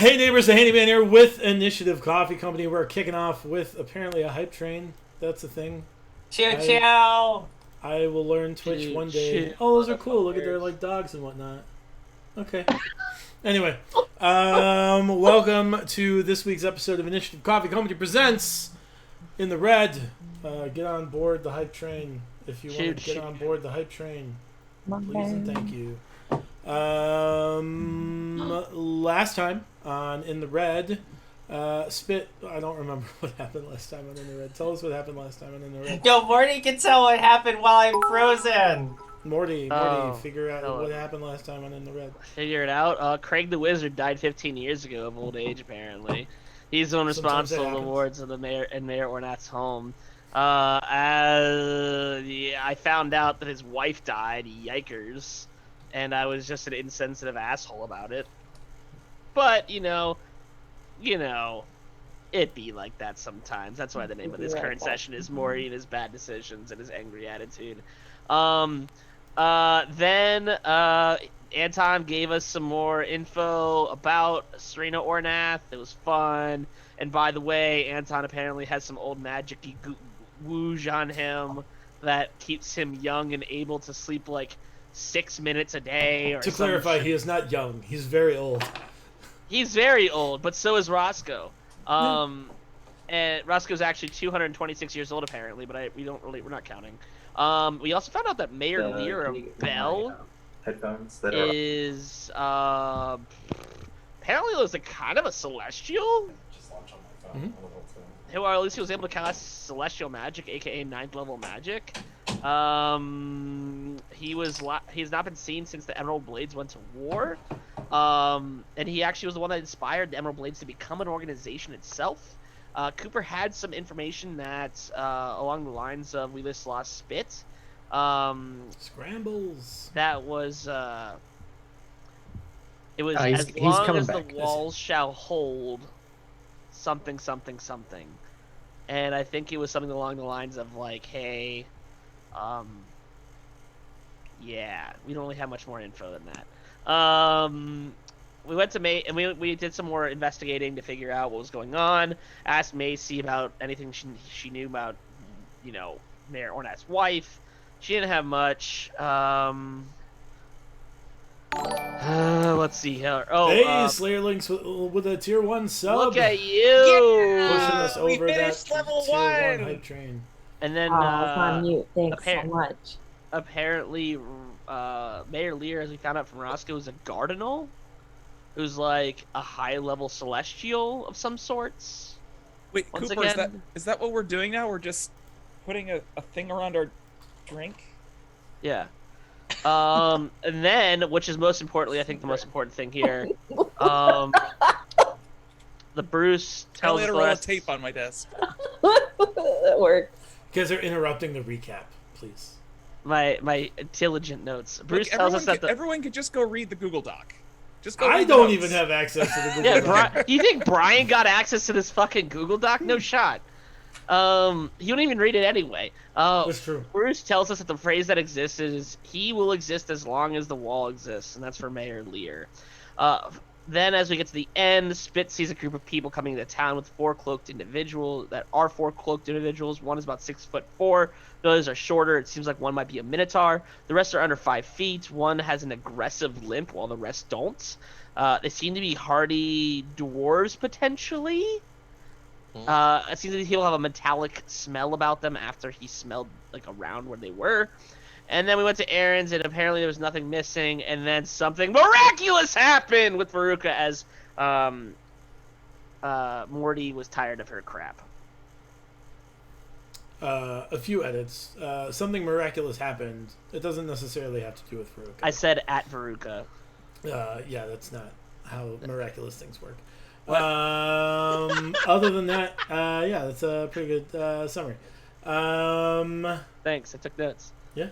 Hey neighbors, the Handyman here with Initiative Coffee Company. We're kicking off with apparently a hype train. That's the thing. Ciao, ciao. I will learn Twitch one day. Shit. Oh, those are cool. Look at their like dogs and whatnot. Okay. Anyway, welcome to this week's episode of Initiative Coffee Company presents In the Red. Get on board the hype train if you want to get on board the hype train. Please and thank you. Last time on In the Red, Spit. I don't remember what happened last time on In the Red. Tell us what happened last time on In the Red. Yo, Morty can tell what happened while I'm frozen. Morty, figure out what happened last time on In the Red. Figure it out. Craig the Wizard died 15 years ago of old age, apparently. He's the one responsible for the wards of the mayor and Mayor Ornath's home. I found out that his wife died, yikers, and I was just an insensitive asshole about it. But, you know, it be like that sometimes. That's why the name of this current session is Morty and his bad decisions and his angry attitude. Then Anton gave us some more info about Serena Ornath. It was fun. And by the way, Anton apparently has some old magic-y wooge on him that keeps him young and able to sleep like 6 minutes a day. Or to clarify, he is not young. He's very old. He's very old, but so is Roscoe. And Roscoe's actually 226 years old apparently, but we're not counting. We also found out that Mayor Lear Bell headphones that is apparently was a kind of a celestial. just launch on my phone. Or at least he was able to cast celestial magic, aka 9th level magic. He's not been seen since the Emerald Blades went to war. And he actually was the one that inspired the Emerald Blades to become an organization itself. Cooper had some information that along the lines of We List Lost Spit. Scrambles. That was it was He's as long coming as back. the walls shall hold something. And I think it was something along the lines of like, hey, yeah, we don't really have much more info than that. We went to May and we did some more investigating to figure out what was going on. Asked Macy about anything she knew about, Mayor Ornath's wife. She didn't have much. Let's see here. Oh, hey, Slayerlinks with a tier 1 sub. Look at you! Pushing us over we that finished level tier 1 1. hype train. And then, it's on mute. Thanks so much. Apparently, Mayor Lear, as we found out from Roscoe, is a Cardinal, who's like a high-level celestial of some sorts. Wait, Once Cooper, again- is that what we're doing now? We're just putting a thing around our drink? Yeah. And then, which is most importantly, I think the most important thing here, the Bruce I tells only had a the roll of rest. tape on my desk. That works. You guys are interrupting the recap, please. My intelligent notes. Bruce Look, tells us that everyone could just go read the Google Doc. Just go. I read the don't notes. even have access to the Google Doc. Do you think Brian got access to this fucking Google Doc? No shot. He wouldn't even read it anyway. That's true. Bruce tells us that the phrase that exists is he will exist as long as the wall exists, and that's for Mayor Lear. Then as we get to the end, Spit sees a group of people coming into town with four cloaked individuals. One is about 6'4". The others are shorter. It seems like one might be a Minotaur. The rest are under 5 feet. One has an aggressive limp while the rest don't. They seem to be hardy dwarves, potentially. It seems like he'll have a metallic smell about them after he smelled like around where they were. And then we went to Aaron's, and apparently there was nothing missing. And then something miraculous happened with Veruca as Morty was tired of her crap. A few edits. Something miraculous happened. It doesn't necessarily have to do with Veruca. I said at Veruca. Yeah, that's not how miraculous things work. Other than that, yeah, that's a pretty good summary. Thanks, I took notes. Yeah.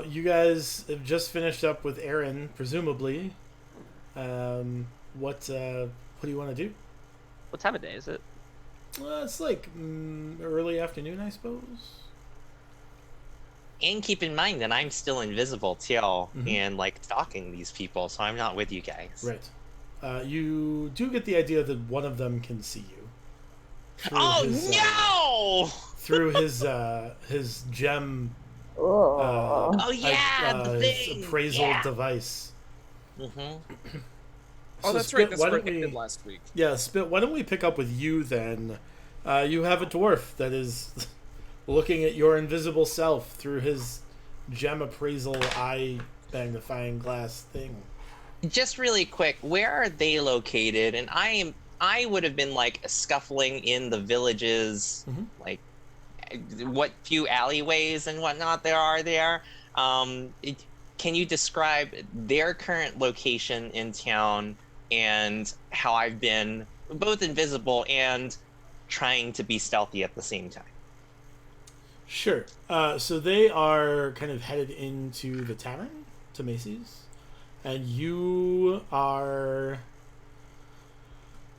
You guys have just finished up with Aaron, presumably. What do you want to do? What time of day is it? It's like early afternoon, I suppose. And keep in mind that I'm still invisible till Mhm. and like stalking these people, so I'm not with you guys. Right. you do get the idea that one of them can see you. Oh His, no! through his gem Oh. Oh yeah, the his thing. appraisal Yeah. device. Mm-hmm. Oh, that's Spit, right. That's why what don't I we? did last week. Yeah, Spit. Why don't we pick up with you then? You have a dwarf that is looking at your invisible self through his gem appraisal eye magnifying glass thing. Just really quick, where are they located? And I would have been like scuffling in the villages, Mhm. like what few alleyways and whatnot there are there. Can you describe their current location in town and how I've been both invisible and trying to be stealthy at the same time? Sure. So they are kind of headed into the tavern to Macy's, and you are,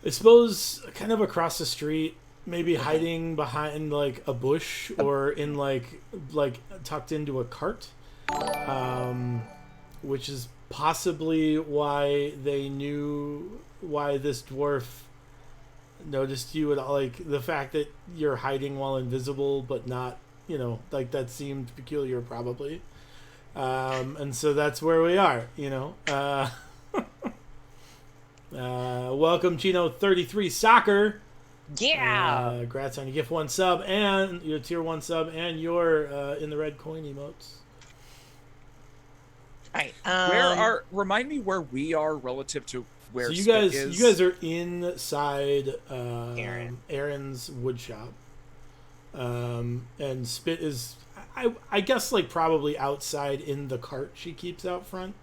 I suppose, kind of across the street, maybe hiding behind like a bush or in like tucked into a cart, which is possibly why they knew why this dwarf noticed you, and like the fact that you're hiding while invisible, but not, like that seemed peculiar probably. And so that's where we are, welcome Chino33 Soccer. Yeah. Grats on your gift 1 sub and your tier 1 sub and your in the red coin emotes. All right. Remind me where we are relative to where So you Spit guys is. you guys are inside Aaron. Aaron's wood shop. And Spit is I guess like probably outside in the cart she keeps out front,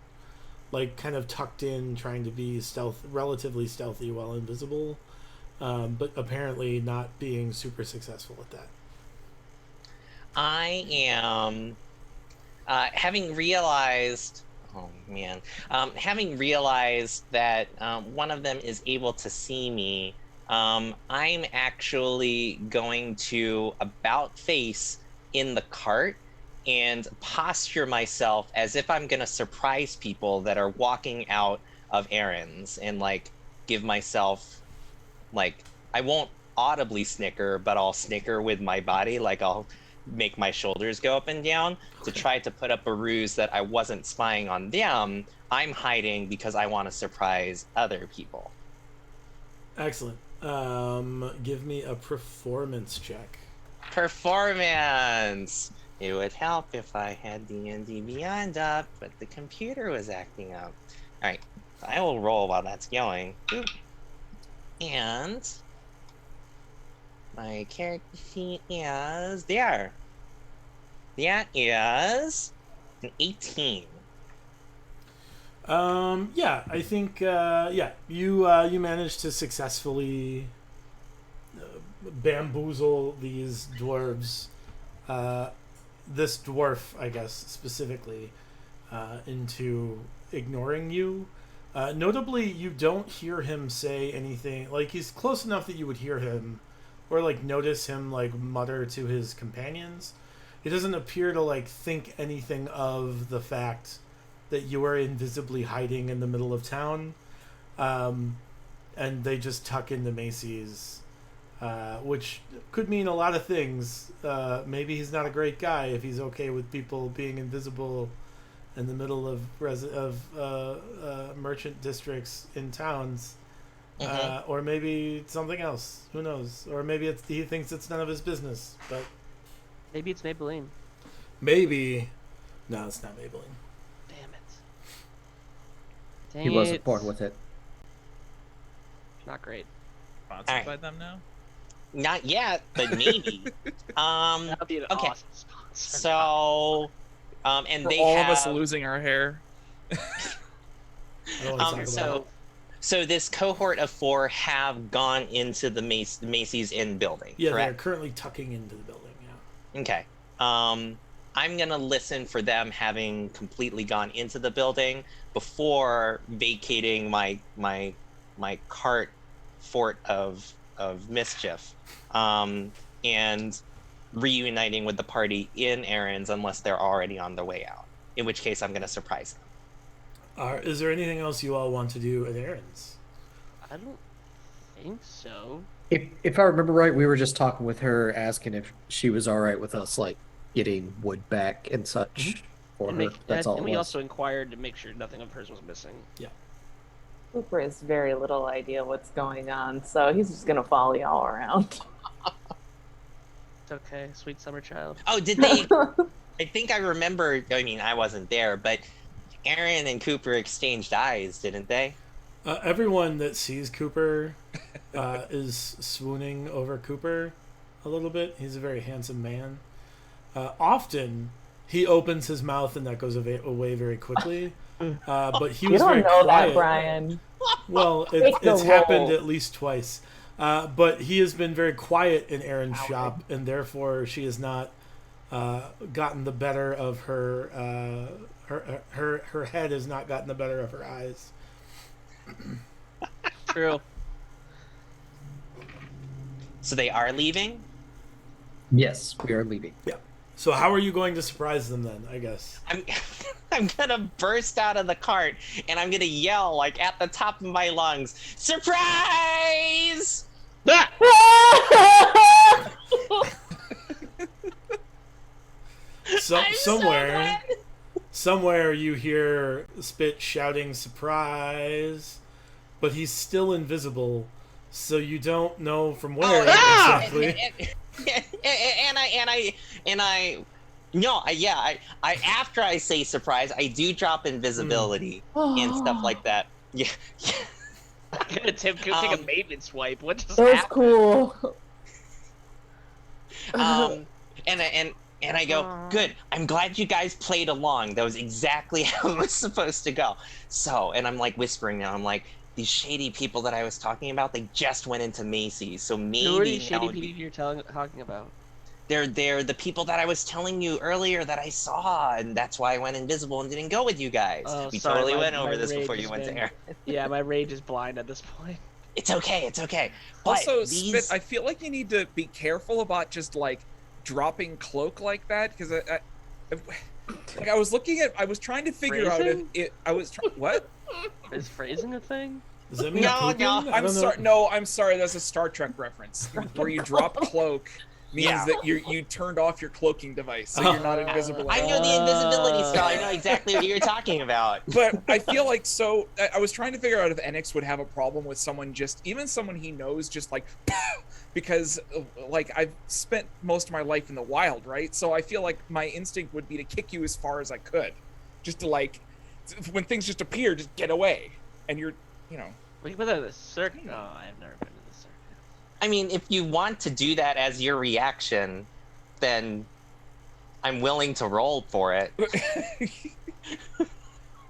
like kind of tucked in, trying to be relatively stealthy while invisible, but apparently not being super successful at that. I am having realized. Oh man, having realized that one of them is able to see me. I'm actually going to about face in the cart and posture myself as if I'm going to surprise people that are walking out of errands, and like give myself, like, I won't audibly snicker, but I'll snicker with my body, like I'll make my shoulders go up and down to try to put up a ruse that I wasn't spying on them. I'm hiding because I want to surprise other people. Excellent. Give me a performance check. Performance! It would help if I had D&D Beyond up, but the computer was acting up. Alright, I will roll while that's going. Oop. And my character sheet is there. That is an 18. Yeah, I think you managed to successfully bamboozle these dwarves, this dwarf, I guess, specifically, into ignoring you. Notably, you don't hear him say anything. Like, he's close enough that you would hear him, or like notice him like mutter to his companions. He doesn't appear to like think anything of the fact that you are invisibly hiding in the middle of town, and they just tuck into Macy's, which could mean a lot of things. Maybe he's not a great guy if he's okay with people being invisible in the middle of merchant districts in towns, or maybe something else. Who knows? Or maybe he thinks it's none of his business. But Maybe it's Maybelline. maybe no, it's not Maybelline. Damn it. Dang He was it. born with it. Not great. Sponsored Alright. by them now? Not yet, but maybe. That would be an Okay. awesome sponsor. So, and For they all have... of us losing our hair. I don't want to talk about it. So this cohort of 4 have gone into the Macy's Inn building, Yeah, they're correct? currently tucking into the building. Yeah. Okay. I'm gonna listen for them having completely gone into the building before vacating my cart fort of mischief, and reuniting with the party in errands unless they're already on their way out. In which case, I'm gonna surprise them. Is there anything else you all want to do at errands? I don't think so. If I remember right, we were just talking with her, asking if she was all right with us like getting wood back and such for her. That's all And it we was. also inquired to make sure nothing of hers was missing. Cooper has very little idea what's going on, so he's just gonna follow y'all around. It's okay, sweet summer child. Oh, did they? I think I remember. I mean, I wasn't there, but Aaron and Cooper exchanged eyes, didn't they? Everyone that sees Cooper is swooning over Cooper a little bit. He's a very handsome man. Often, he opens his mouth and that goes away very quickly. But he You was don't very know quiet. that, Brian. Well, Take the it's happened role. at least twice. But he has been very quiet in Erin's shop, and therefore she has not gotten the better of her. Her head has not gotten the better of her eyes. True. So they are leaving? Yes, we are leaving. Yeah. So how are you going to surprise them then? I guess. I'm gonna burst out of the cart and I'm gonna yell like at the top of my lungs, "Surprise!" So I'm so glad. somewhere you hear Spit shouting surprise, but he's still invisible, so you don't know from where exactly. After I say surprise, I do drop invisibility and stuff like that. Yeah. Tim could take a maintenance wipe. What just That was happened? cool. And I go, good. I'm glad you guys played along. That was exactly how it was supposed to go. So, and I'm like whispering now. I'm like, these shady people that I was talking about, they just went into Macy's. So maybe Who are these shady people you're talking about? they're the people that I was telling you earlier that I saw, and that's why I went invisible and didn't go with you guys. Oh, We sorry, totally my- went my over this rage before has you went been- to air. Yeah, my rage is blind at this point. It's okay. But Also, these... Spit, I feel like you need to be careful about just like dropping cloak like that, because I was looking at, I was trying to figure out if Phrasing? it. What? Is phrasing a thing? Does that mean No, pooping? no, I I'm don't know. sorry. No, I'm sorry. That's a Star Trek reference where you drop cloak means Yeah. that you turned off your cloaking device, so you're not invisible. I At know all. the invisibility spell. I know exactly what you're talking about. But I feel like I was trying to figure out if Enix would have a problem with someone even someone he knows just like because like I've spent most of my life in the wild, right? So I feel like my instinct would be to kick you as far as I could, just to like when things just appear, just get away, and you're We can put that in the circuit. No, I've never been to the circuit. I mean, if you want to do that as your reaction, then I'm willing to roll for it.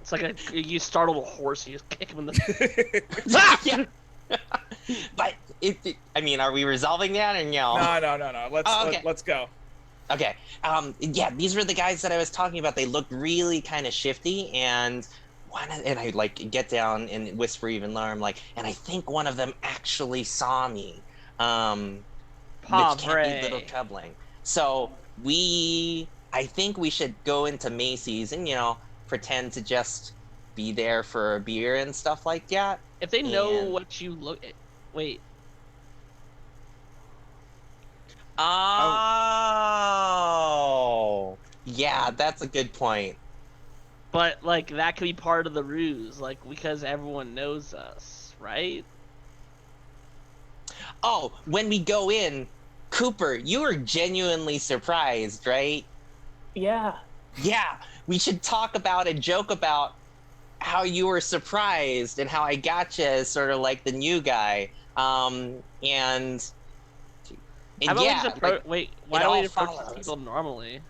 It's like you startle a horse, you just kick him in the. Yeah. But I mean, are we resolving that or no? No. Let's go. Okay. Yeah, these were the guys that I was talking about. They looked really kind of shifty, and I like get down and whisper even lower. I'm like, and I think one of them actually saw me. Which can be a little troubling. So I think we should go into Macy's and pretend to just be there for a beer and stuff like that. If they know what you look at, wait. Oh, yeah, that's a good point. But like that could be part of the ruse, like because everyone knows us, right? Oh, when we go in, Cooper, you were genuinely surprised, right? Yeah. Yeah, we should talk about and joke about how you were surprised and how I got you as sort of like the new guy. And How about we yeah, just like, wait, why it don't we all approach follows. these people normally?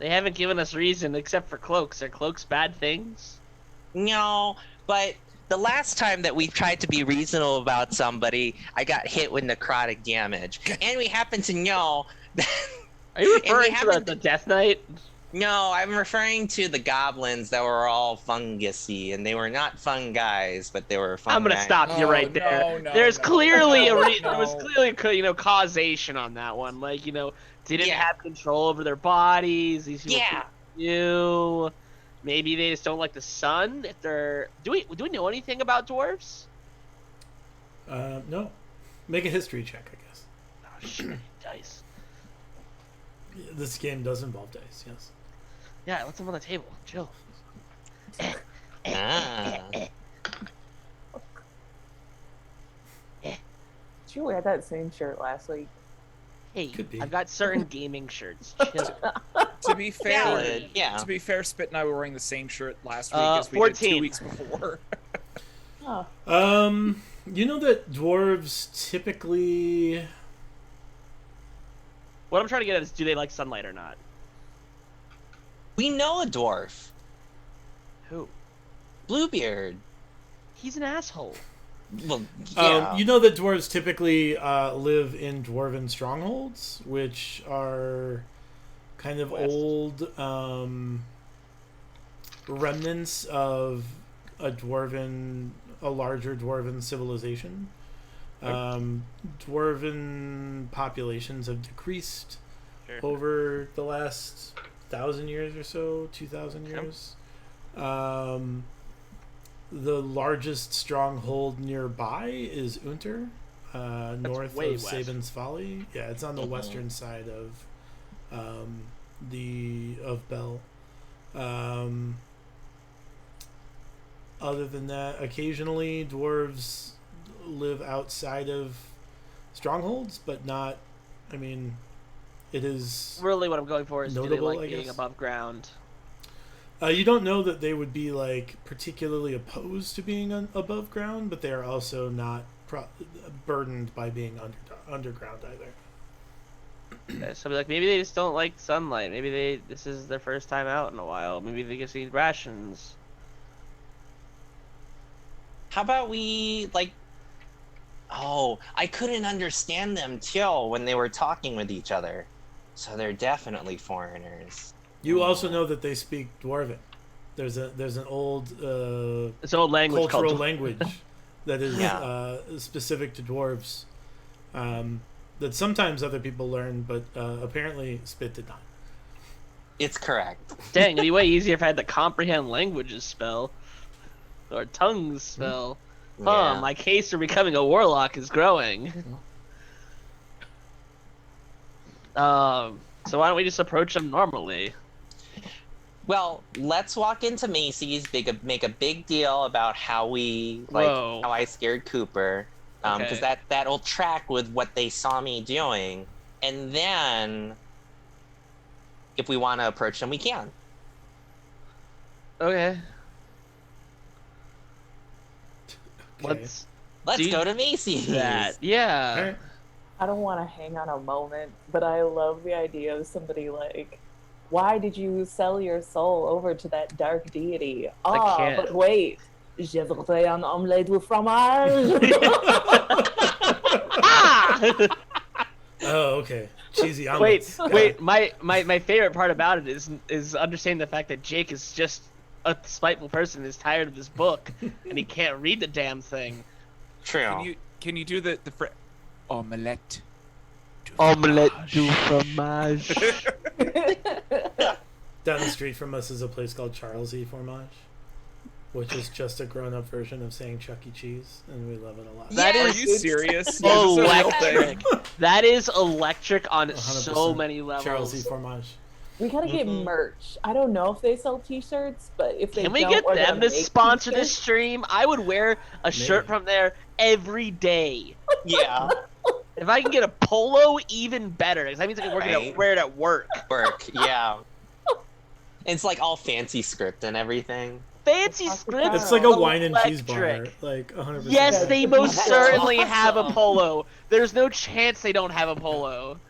They haven't given us reason except for cloaks. Are cloaks bad things? no, but the last time that we tried to be reasonable about somebody, I got hit with necrotic damage. And we happen to know that... Are you And we referring to haven't- the Death Knight? No, I'm referring to the goblins that were all fungusy, and they were not fun guys, but they were fun I'm gonna guys. stop you Oh, right there. no, There's no, clearly no, there was no. clearly causation on that one. Like didn't Yeah. have control over their bodies. These people Yeah. you. Maybe they just don't like the sun. If they're do we know anything about dwarves? No. Make a history check, I guess. Oh shit, dice. This game does involve dice, yes. Yeah, let's them on the table. Chill. Ah. Did you wear that same shirt last week? Hey, Could be. I've got certain gaming shirts. Chill. To be fair, Valid, yeah. To be fair, Spit and I were wearing the same shirt last week as we 14. did 2 weeks before. Oh, You know that dwarves typically... What I'm trying to get at is, do they like sunlight or not? We know a dwarf. Who? Bluebeard. He's an asshole. Well, yeah. You know that dwarves typically live in dwarven strongholds, which are kind of West. old remnants of a larger dwarven civilization. Dwarven populations have decreased Sure. over the last 1,000 years or so, 2,000 years. The largest stronghold nearby is Unter, north way of west. Sabin's Folly. Yeah, it's on the western side of Bell. Other than that, occasionally dwarves live outside of strongholds, but not. I mean, it is. Really, what I'm going for is, do they Notable, like I being guess. above ground? You don't know that they would be like particularly opposed to being above ground, but they are also not burdened by being underground either. Okay, so I'll be like, maybe they just don't like sunlight. Maybe this is their first time out in a while. Maybe they just need rations. How about we, like... Oh, I couldn't understand them till when they were talking with each other. So they're definitely foreigners. You also know that they speak Dwarven. There's an old It's an old language cultural called language that is Yeah. specific to dwarves. That sometimes other people learn, but apparently Spit did not. It's correct. Dang, it'd be way easier if I had to comprehend languages spell. Or tongues spell. Yeah. My case for becoming a warlock is growing. So why don't we just approach them normally? Well, let's walk into Macy's, make a big deal about how Whoa. how I scared Cooper, because Okay. that'll track with what they saw me doing, and then if we want to approach them, we can. Okay. Okay. Let's Do go to Macy's. That. Yeah. All right. I don't want to hang on a moment, but I love the idea of somebody like, why did you sell your soul over to that dark deity? Ah, can't. but wait. Je voudrais un omelette with fromage. Ah! Oh, okay. Cheesy omelets. Wait. My favorite part about it is understanding the fact that Jake is just a spiteful person who's tired of this book and he can't read the damn thing. True. Can you do the omelette? Omelette du fromage. Down the street from us is a place called Charles E. Fromage, which is just a grown-up version of saying Chuck E. Cheese, and we love it a lot. That Are is you serious? Is this a real thing? electric. That is electric on 100% so many levels. Charles E. Fromage. We gotta get merch. I don't know if they sell T-shirts, but if they Can we don't, get we're them gonna to make sponsor this T-shirts. stream? I would wear a shirt Maybe. from there every day. Yeah. If I can get a polo, even better. 'Cause that means I can Right. wear it at work. Work. Yeah. It's like all fancy script and everything. Fancy script. It's like a wine and cheese bar, Electric. like 100%. Yes, they most That's certainly have a awesome. polo. There's no chance they don't have a polo.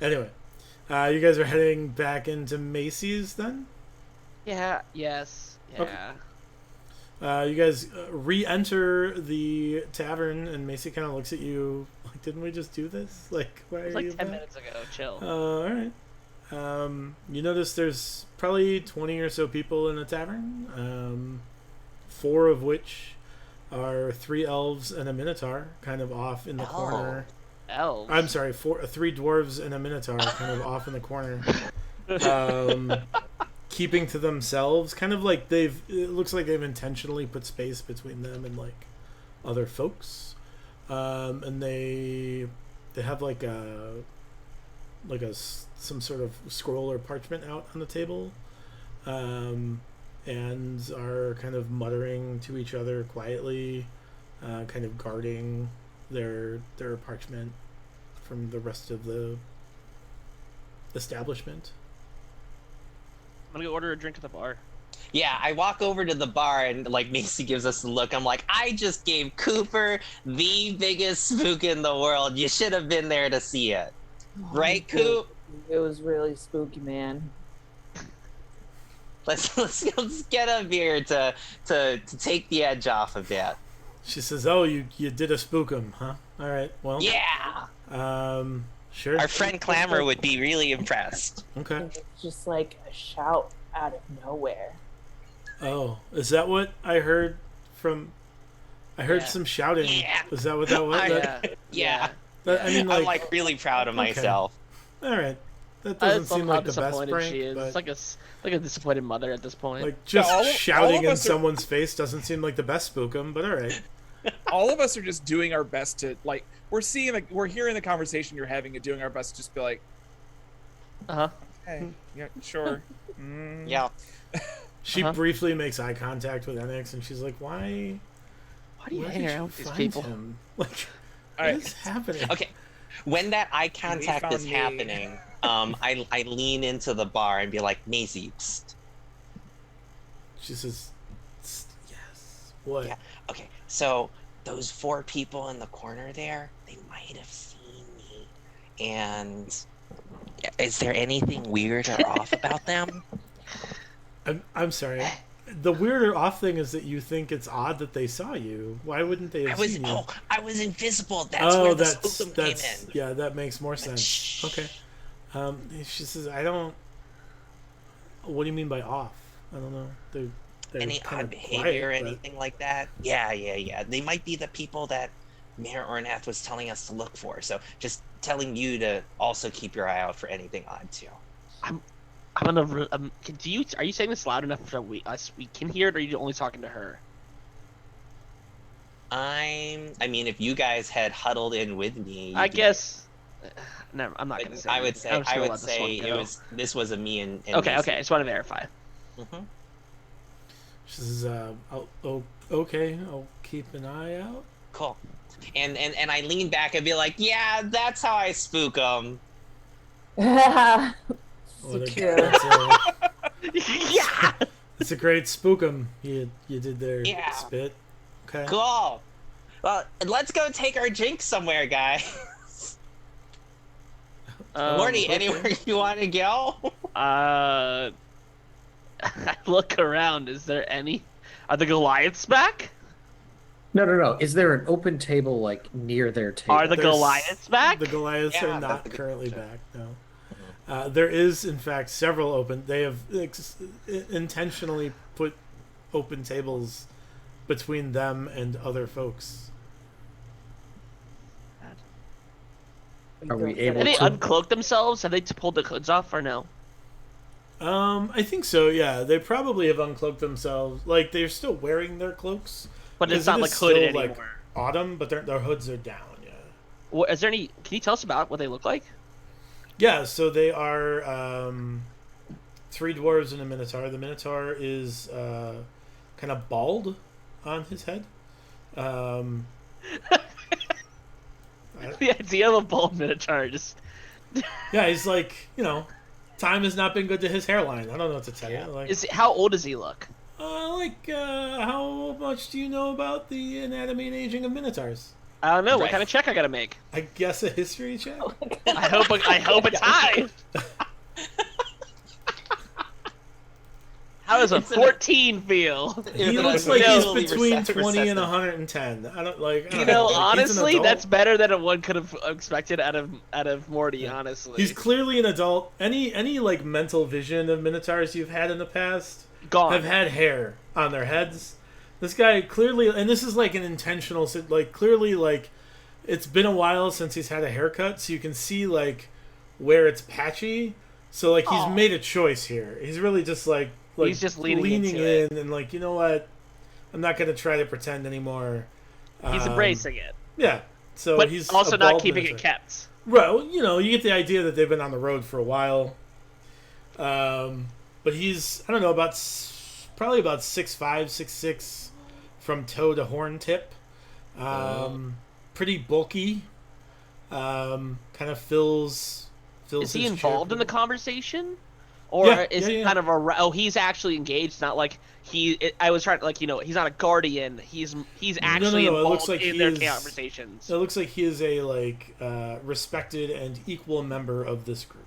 Anyway, you guys are heading back into Macy's then? Yeah, yes, yeah. Okay. You guys re-enter the tavern, and Macy kind of looks at you like, "Didn't we just do this? Like, why It was are you like 10 back?" minutes ago, chill. All right. You notice there's probably 20 or so people in the tavern, 4 of which are 3 elves and a minotaur, kind of off in the corner. Elves. I'm sorry, 3 dwarves and a minotaur, kind of off in the corner. keeping to themselves, kind of like it looks like they've intentionally put space between them and like other folks, and they have like some sort of scroll or parchment out on the table, and are kind of muttering to each other quietly, kind of guarding their parchment from the rest of the establishment. I'm gonna go order a drink at the bar. Yeah, I walk over to the bar and like Macy gives us a look. I'm like, I just gave Cooper the biggest spook in the world. You should have been there to see it. Right, Coop? It was really spooky, man. Let's get a beer to take the edge off a bit. She says, "Oh, you did a spookum, huh? All right, well, Yeah. Sure. Our friend Clamor would be really impressed. Okay. It's just like a shout out of nowhere. Oh, is that what I heard from? I heard some shouting. Yeah. Is that what that was? Yeah. I mean, I'm like really proud of myself. All right. That I doesn't love seem how like the best disappointed prank, she is. but It's like a disappointed mother at this point. like just all shouting of in us are- someone's face doesn't seem like the best spookum. But all right. All of us are just doing our best to like. We're hearing the conversation you're having and doing our best to just be like, Uh-huh. hey, yeah, sure. Mm. Yeah. She Uh-huh. briefly makes eye contact with Enix, and she's like, "Why? Why do you Where hang did around you with these find people? him? Like, All what right. is happening?" Okay. When that eye contact found is me. happening, I lean into the bar and be like, Maisie, psst. She says, "Yes." What? Yeah. Okay, so those 4 people in the corner there, they might have seen me. And is there anything weird or off about them? I'm sorry. The weird or off thing is that you think it's odd that they saw you. Why wouldn't they have seen you? I was invisible. That's where the spookdom came in. Yeah, that makes more sense. Shh. Okay. She says, "I don't." What do you mean by off? I don't know. They're Any kind odd of behavior or quiet, but- anything like that? Yeah. They might be the people that Mayor Ornath was telling us to look for. So just telling you to also keep your eye out for anything odd too. I'm gonna. Are you saying this loud enough for we can hear it, or are you only talking to her? I mean, if you guys had huddled in with me, I guess. Never. I'm not gonna say. I would anything. say I'm just I gonna would let this say one it go. was this was a me and Okay. Mason. I just want to verify. Mhm. She says, "Okay, I'll keep an eye out." Cool. And I lean back and be like, yeah, that's how I spook them. What a, Secure. Yeah. it's a great spookum you did there, Yeah. Spit. Okay. Cool. Well, let's go take our drink somewhere, guys. Morty, okay. anywhere you want to go? I look around. Is there any? Are the Goliaths back? No. Is there an open table like near their table? Are the There's- Goliaths back? The Goliaths Yeah, are not that's a good currently question. back. No. There is, in fact, several open. They have intentionally put open tables between them and other folks. Are we Have able they to? uncloaked themselves? Have they pulled the hoods off or no? I think so. Yeah, they probably have uncloaked themselves. Like they're still wearing their cloaks, But it's because not it like is hooded still, anymore. autumn, but their hoods are down. Yeah. What, is there any? Can you tell us about what they look like? Yeah. So they are 3 dwarves and a minotaur. The minotaur is kind of bald on his head. The idea of a bald minotaur just. Yeah, he's like, time has not been good to his hairline. I don't know what to tell you. Like, How old does he look? how much do you know about the anatomy and aging of minotaurs? I don't know. What Right. kind of check I gotta make? I guess a history check. I hope it's high. How does a 14 feel? He looks like he's between 20 and 110. I don't like. I You don't know, like, he's an honestly, adult. that's better than one could have expected out of Morty. Honestly, He's clearly an adult. Any like mental vision of minotaurs you've had in the past gone. have had hair on their heads. This guy clearly, and this is like an intentional, like clearly like it's been a while since he's had a haircut, so you can see like where it's patchy, So like he's Aw. made a choice here. He's really just like He's just leaning into it. in and like, you know what? I'm not gonna try to pretend anymore. He's embracing it, Yeah. So but he's also a not bald keeping miniature. it kept. Right. Well, you know, you get the idea that they've been on the road for a while. But he's I don't know probably about 6'5", 6'6", from toe to horn tip. Pretty bulky. Kind of fills. Is he his involved chair in the pretty- conversation, or Yeah, is yeah, he yeah. kind of a? Oh, he's actually engaged. Not like I was trying to he's not a guardian. He's actually no. It involved looks like in he their is- conversations. It looks like he is a respected and equal member of this group.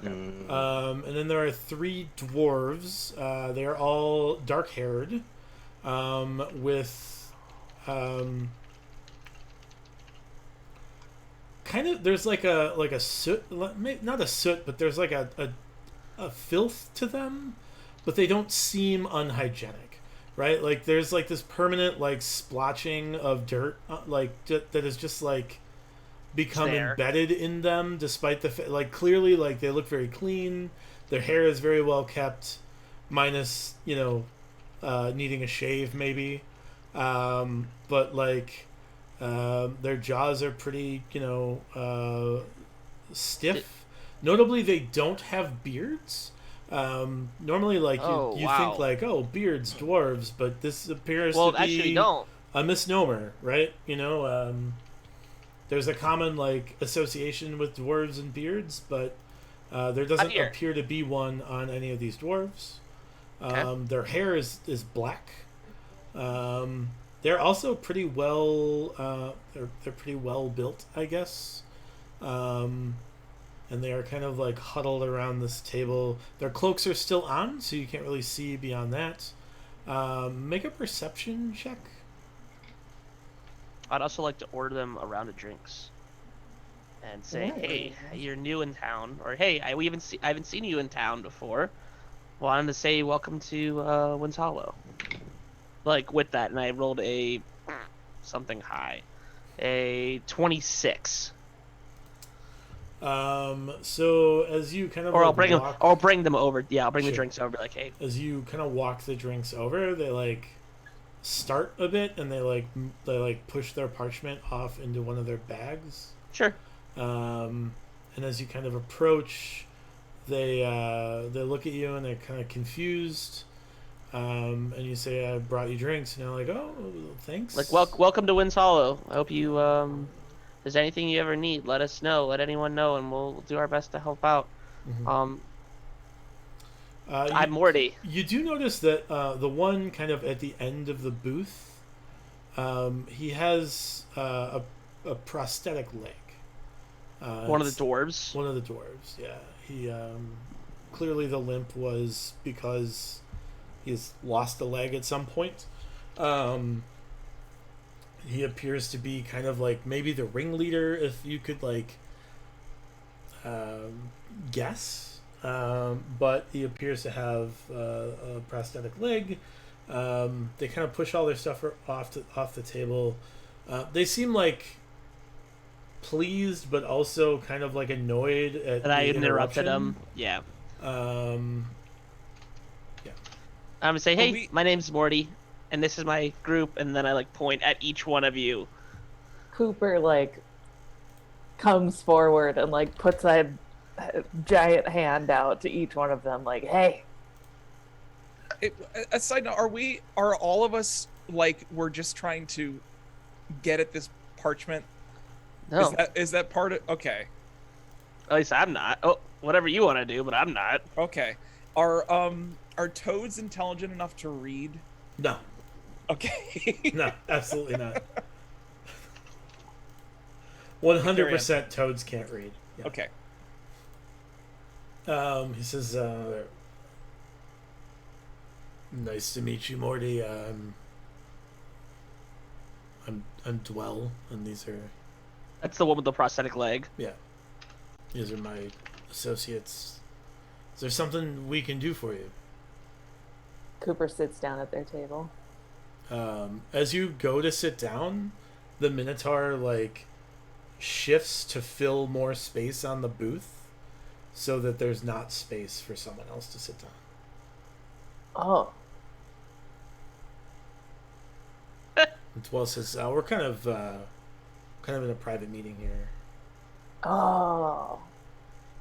And then there are 3 dwarves. They are all dark-haired, with kind of there's like a soot, not a soot, but there's like a filth to them, but they don't seem unhygienic, right? Like there's like this permanent like splotching of dirt, that is just like become There. embedded in them, despite the like clearly like they look very clean. Their hair is very well kept, minus needing a shave maybe, but like their jaws are pretty stiff. Notably, they don't have beards. Normally, like you wow. think like beards, dwarves, but this appears Well, to be actually, don't. a misnomer, right? There's a common like association with dwarves and beards, but there doesn't Here. appear to be one on any of these dwarves. Okay. Their hair is black. They're also pretty well. They're pretty well built, I guess. And they are kind of like huddled around this table. Their cloaks are still on, so you can't really see beyond that. Make a perception check. I'd also like to order them a round of drinks, and say, "Hey, you're new in town," or "Hey, I haven't seen you in town before. Wanted to say welcome to Wins Hollow." Like with that, and I rolled a something high, a 26. So as you kind of Or like I'll bring them. walk, I'll bring them over. Yeah, I'll bring the Sure. drinks over. Be like, "Hey, as you kind of walk the drinks over, they like start a bit, and they push their parchment off into one of their bags. sure." And as you kind of approach, they look at you and they're kind of confused. And you say, "I brought you drinks," and they're like, "Oh, thanks." Like, welcome to Wins Hollow. I hope you if there's anything you ever need, let us know. Let anyone know, and we'll do our best to help out. Mhm. I'm Morty. You do notice that the one kind of at the end of the booth, he has a prosthetic leg. One of it's the dwarves. One of the dwarves, yeah. He clearly the limp was because he's lost a leg at some point. He appears to be kind of like maybe the ringleader, if you could like guess. But he appears to have a prosthetic leg. They kind of push all their stuff off the table. They seem like pleased, but also kind of like annoyed at That I the interrupted interruption. him. Yeah. Um, I'm gonna say, "Hey, we- my name's Morty, and this is my group," and then I like point at each one of you. Cooper like comes forward and like puts a giant hand out to each one of them, like, "Hey." A side note: are all of us like we're just trying to get at this parchment? No, Is that part of? Okay, at least I'm not. Oh, whatever you want to do, but I'm not. okay. Are toads intelligent enough to read? no, Okay. no, absolutely not. 100% toads can't read. Yeah. Okay. He says, "Nice to meet you, Morty. I'm Dwell, and these are That's the one with the prosthetic leg. these are my associates. Is there something we can do for you?" Cooper sits down at their table. As you go to sit down, the Minotaur like shifts to fill more space on the booth, so that there's not space for someone else to sit down. Oh. And Dwell says, we're kind of in a private meeting here. Oh.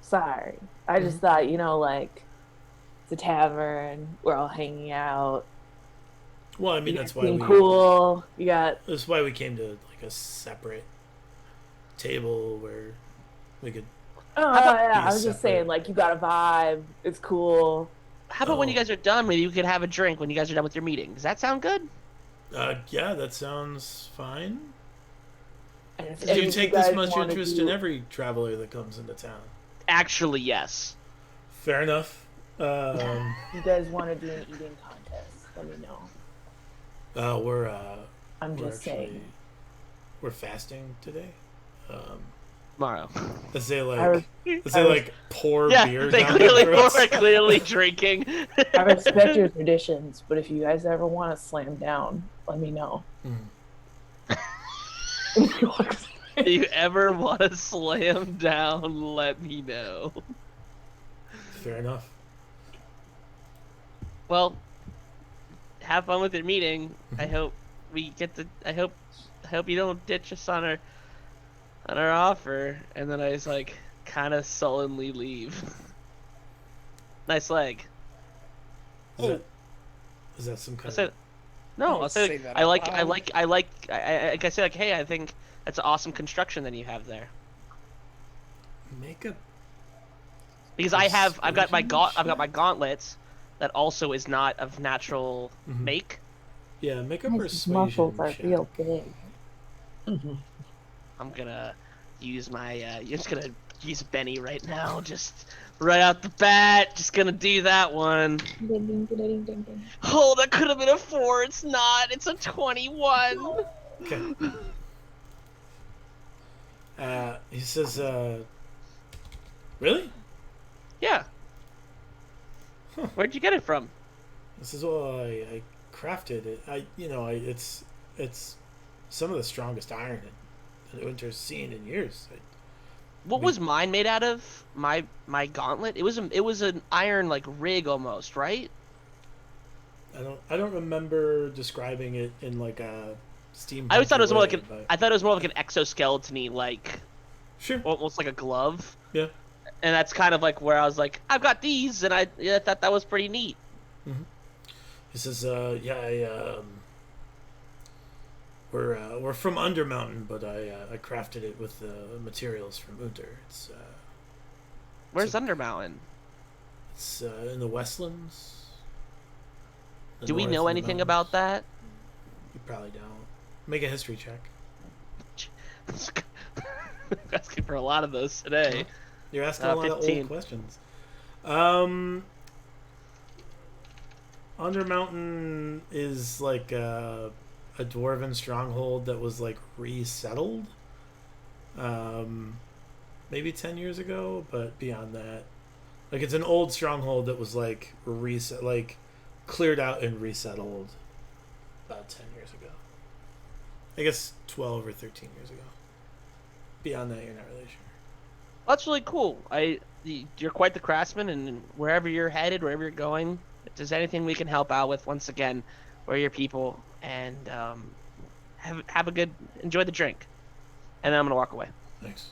Sorry. I just thought, like, it's a tavern. We're all hanging out. Well, I mean, You that's guys why seem we. cool. You got. That's why we came to like a separate table where we could. Oh, yeah. be I was just separate. saying, like, you got a vibe. It's cool. How about when Oh. you guys are done, maybe you could have a drink when you guys are done with your meeting? Does that sound good? Yeah, that sounds fine. And if Do any you of take guys this much wanna interest do- in every traveler that comes into town? Actually, yes. Fair enough. You guys want to do an eating contest? Let me know. We're I'm we're just saying. we're fasting today. Tomorrow. As they I like, res- as they like pour Yeah, beer they down clearly their throats. are clearly drinking. I respect your traditions, but if you guys ever want to slam down, let me know. If you ever want to slam down, let me know. Fair enough. Well, have fun with your meeting. I hope we get to. I hope you don't ditch us on our offer. And then I just like kind of sullenly leave. Nice leg. Is that some I kind said, of? no. Don't I'll say say that I out like. loud. I say like, hey, I think that's an awesome construction that you have there. Make a Because I've got my Persuasion I've got my check? gauntlets that also is not of natural Mhm. make. Yeah, make a His persuasion muscles are check. real big. I'm gonna use my just gonna use Benny right now, just right out the bat, just gonna do that one. Oh, that could have been a 4, it's not, it's a 21. Okay. He says, really? Yeah. Huh. Where'd you get it from? This is all I crafted it. It's some of the strongest iron that Winter's seen in years. What was mine made out of? My gauntlet? It was an iron like rig almost, right? I don't remember describing it in like a steampunk. I always thought it was more like but... I thought it was more like an exoskeleton-y, like Sure. almost like a glove. Yeah. And that's kind of like where I was like, I've got these, and I thought that was pretty neat. He says, we're from Undermountain, but I crafted it with the materials from Unter. Where's Undermountain? It's in the Westlands. The Do we north know of the anything mountains. about that? You probably don't. Make a history check. Asking for a lot of those today. You're asking a lot of 15. old questions. Undermountain is like a dwarven stronghold that was like resettled. Maybe 10 years ago, but beyond that, like it's an old stronghold that was like cleared out and resettled about 10 years ago. I guess 12 or 13 years ago. Beyond that, you're not really sure. That's really cool. You're quite the craftsman, and wherever you're headed, wherever you're going, if there's anything we can help out with, once again, we're your people, and have a good, enjoy the drink, and then I'm gonna walk away. Thanks.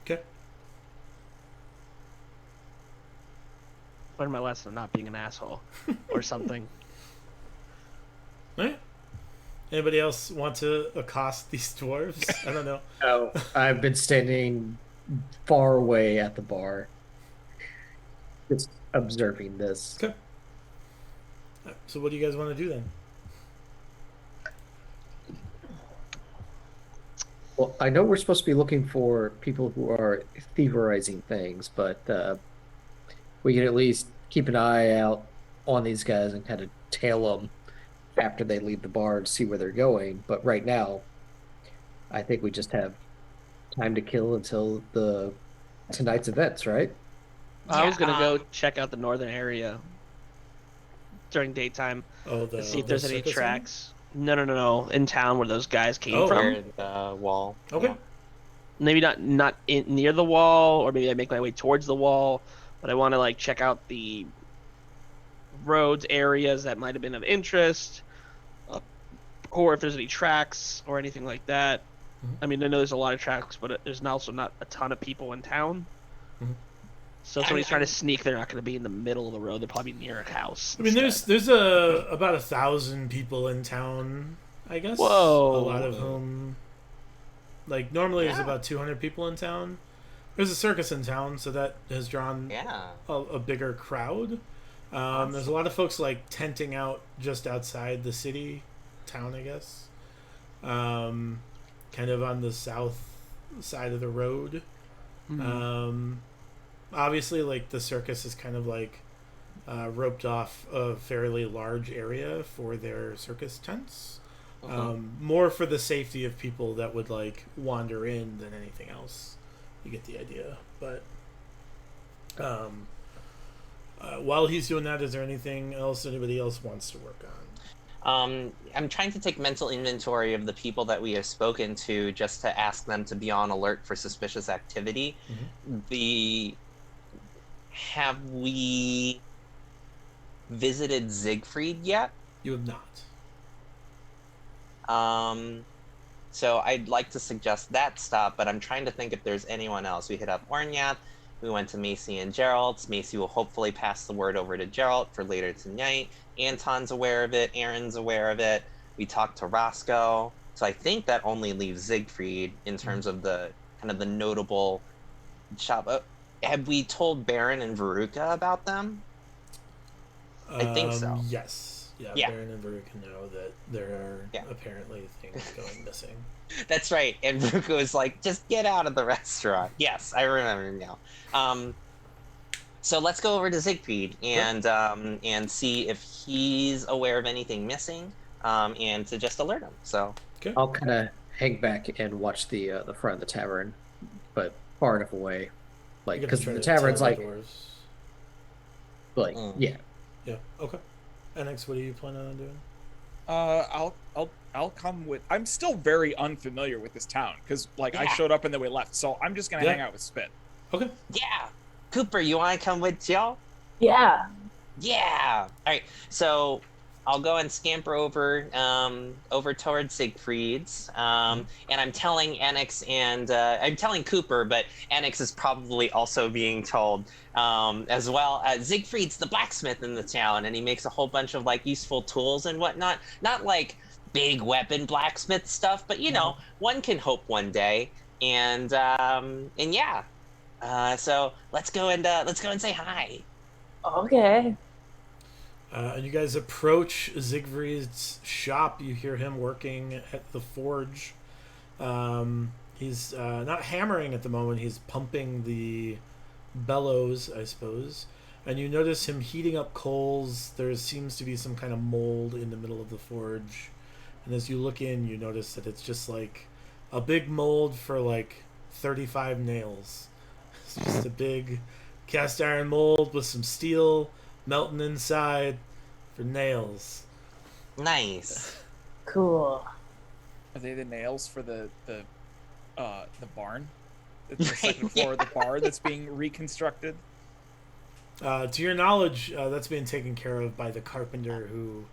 Okay. Learn my lesson of not being an asshole, or something. All right. Anybody else want to accost these dwarves? I don't know. No, I've been standing far away at the bar, just observing this. Okay. So what do you guys want to do then? Well, I know we're supposed to be looking for people who are thieverizing things, but we can at least keep an eye out on these guys and kind of tail them after they leave the bar to see where they're going. But right now, I think we just have time to kill until tonight's events, right? I was gonna Yeah, go check out the northern area during daytime Oh, to see if there's any circus tracks. No, in town where those guys came Oh. from. Near the wall. Okay. Yeah. maybe not near the wall, or maybe I make my way towards the wall, but I want to like check out the roads areas that might have been of interest, or if there's any tracks or anything like that. Mhm. I mean, I know there's a lot of tracks, but there's also not a ton of people in town. Mhm. So if somebody's trying to sneak, they're not going to be in the middle of the road. They're probably near a house. I mean, instead. there's about 1,000 people in town, I guess. Whoa. A lot of whom, like, normally there's Yeah. about 200 people in town. There's a circus in town, so that has drawn Yeah. a bigger crowd. There's a lot of folks like tenting out just outside the town, I guess. Kind of on the south side of the road. Obviously, like, the circus is kind of like roped off a fairly large area for their circus tents. More for the safety of people that would like wander in than anything else. You get the idea. But while he's doing that, is there anything else anybody else wants to work on? I'm trying to take mental inventory of the people that we have spoken to, just to ask them to be on alert for suspicious activity. Have we visited Siegfried yet? You have not. So I'd like to suggest that stop, but I'm trying to think if there's anyone else. We hit up Ornyath, we went to Macy and Gerald's. Macy will hopefully pass the word over to Gerald for later tonight. Anton's aware of it, Aaron's aware of it. We talked to Roscoe. So I think that only leaves Siegfried in terms of the kind of the notable shop. Have we told Baron and Veruca about them? I think so. Yes. Yeah. Baron and Veruca know that there are apparently things going missing. That's right. And Veruca was like, just get out of the restaurant. Yes, I remember now. So let's go over to Siegfried and see if he's aware of anything missing, and to just alert him. So Okay. I'll kind of hang back and watch the front of the tavern, but far enough away, like, You're gonna because try the to tavern's tell the like, dwarves. yeah. Yeah. Okay. NX, what are you planning on doing? I'll come with. I'm still very unfamiliar with this town because like I Yeah. showed up and then we left, so I'm just gonna hang out with Spit. Okay. yeah, Cooper, you want to come with Jill? Yeah. Yeah. All right. So I'll go and scamper over towards Siegfried's, and I'm telling Annex and I'm telling Cooper, but Annex is probably also being told as well. Siegfried's the blacksmith in the town, and he makes a whole bunch of like useful tools and whatnot. Not like big weapon blacksmith stuff, but you know, one can hope one day. And yeah. So let's go and say hi. Okay. And you guys approach Siegfried's shop. You hear him working at the forge. He's not hammering at the moment. He's pumping the bellows, I suppose. And you notice him heating up coals. There seems to be some kind of mold in the middle of the forge. And as you look in, you notice that it's just like a big mold for like 35 nails. It's just a big cast iron mold with some steel melting inside for nails. Nice. Cool. Are they the nails for the barn? The second floor of the barn that's being reconstructed? To your knowledge, that's being taken care of by the carpenter who...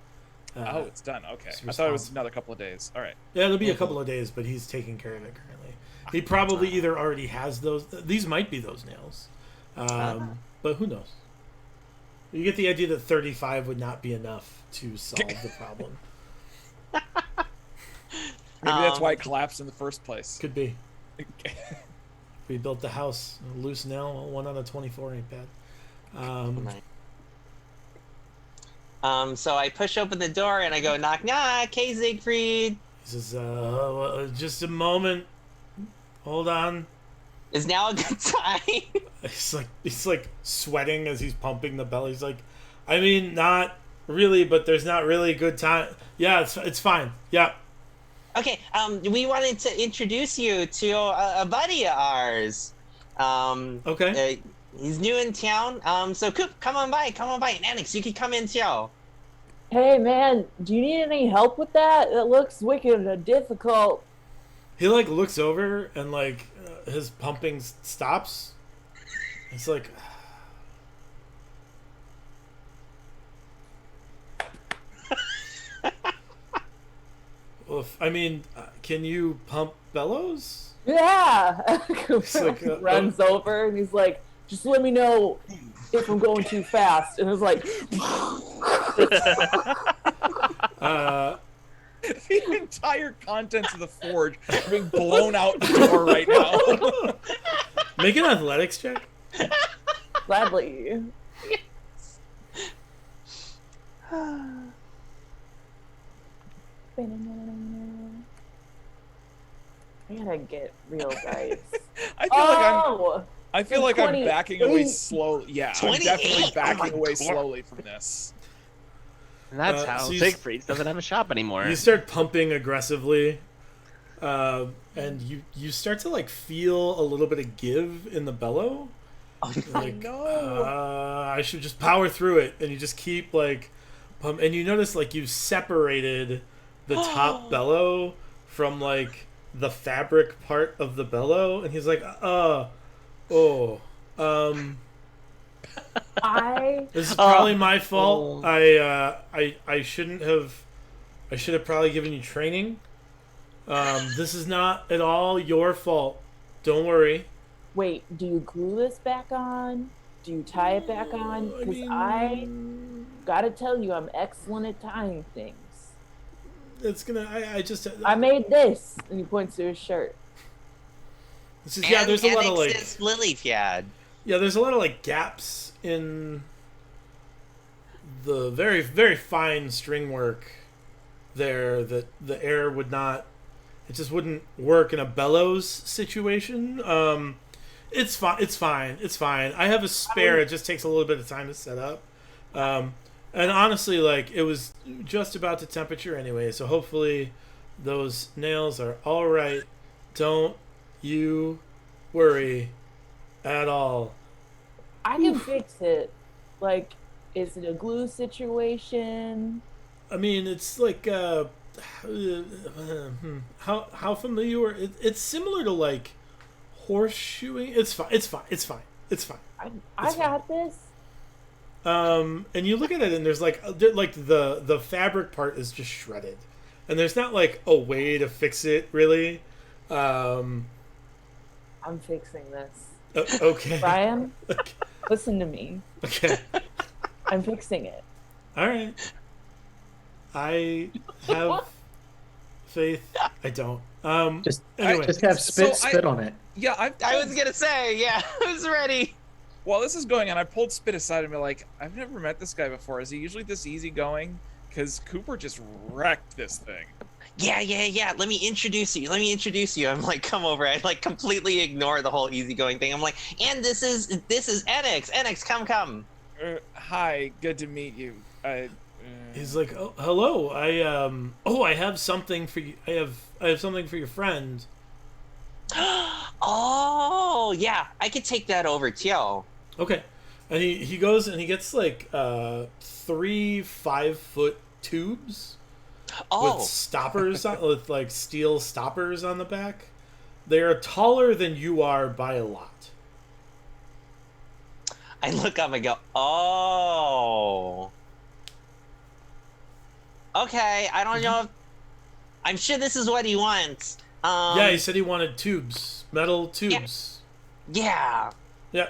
oh, it's done. Okay. it's I thought it was responsible. another couple of days. All right. Yeah, it'll be a couple of days, but he's taking care of it currently. He probably either already has those... These might be those nails. But who knows? You get the idea that 35 would not be enough to solve the problem. Maybe that's why it collapsed in the first place. Could be. We built the house. A loose nail, 1 out of 24 ain't bad. So I push open the door and I go knock knock. Hey Siegfried. He says, just a moment. Hold on. Is now a good time? He's like sweating as he's pumping the bell. He's like, I mean, not really, but there's not really a good time. Yeah, it's fine. Yeah. Okay. We wanted to introduce you to a buddy of ours. Okay. He's new in town. So Coop, come on by. And Annex, you can come in too. Hey man, do you need any help with that? It looks wicked difficult. He like looks over and like his pumping stops. It's like. Oof. I mean, can you pump bellows? Yeah. like, runs over and he's like, just let me know if I'm going too fast. And it's like, The entire contents of the forge are being blown out the door right now. Make an athletics check. gladly. I gotta get real dice. I feel like I'm backing away 28. slowly. Yeah, I'm 28? definitely backing Oh my away God. slowly from this. And that's how so Siegfried doesn't have a shop anymore. You start pumping aggressively, and you start to like feel a little bit of give in the bellow. Oh, Like, no. I should just power through it, and you just keep like pump, and you notice like you've separated the top bellow from like the fabric part of the bellow, and he's like, this is probably my fault. I shouldn't have. I should have probably given you training. This is not at all your fault. Don't worry. Wait, do you glue this back on? Do you tie it back on? Because I gotta tell you, I'm excellent at tying things. It's gonna. I made this, and he points to his shirt. This is, yeah, there's a lot of like. Lilypad. Yeah, there's a lot of like gaps in the very, very fine string work there that the air would not. It just wouldn't work in a bellows situation. It's fine. It's fine. It's fine. I have a spare. It just takes a little bit of time to set up. And honestly, like, it was just about the temperature anyway, so hopefully those nails are all right. Don't you worry at all. I can fix it. Like, is it a glue situation? I mean, it's like how familiar? It's similar to like horseshoeing. It's fine. It's fine. It's fine. It's fine. I got this. And you look at it, and there's like the fabric part is just shredded, and there's not like a way to fix it really. I'm fixing this. Okay. Brian, Okay. listen to me. Okay. I'm fixing it. All right. I have faith. I don't. Just Anyway. just have So spit on it. Yeah, I was gonna say, yeah, I was ready. While this is going on, I pulled Spit aside and be like, I've never met this guy before. Is he usually this easygoing? Because Cooper just wrecked this thing. Yeah. Let me introduce you. I'm like, come over. I like completely ignore the whole easygoing thing. I'm like, and this is Enix. Enix, come. Hi, good to meet you. He's like, oh, hello. I have something for you. I have something for your friend. Oh, yeah, I could take that over too. Okay. And he goes and he gets like 3 5-foot tubes with stoppers with like steel stoppers on the back. They are taller than you are by a lot. I look up and go, oh. Okay, I don't know if... I'm sure this is what he wants. Yeah, he said he wanted tubes. Metal tubes. Yeah. Yeah.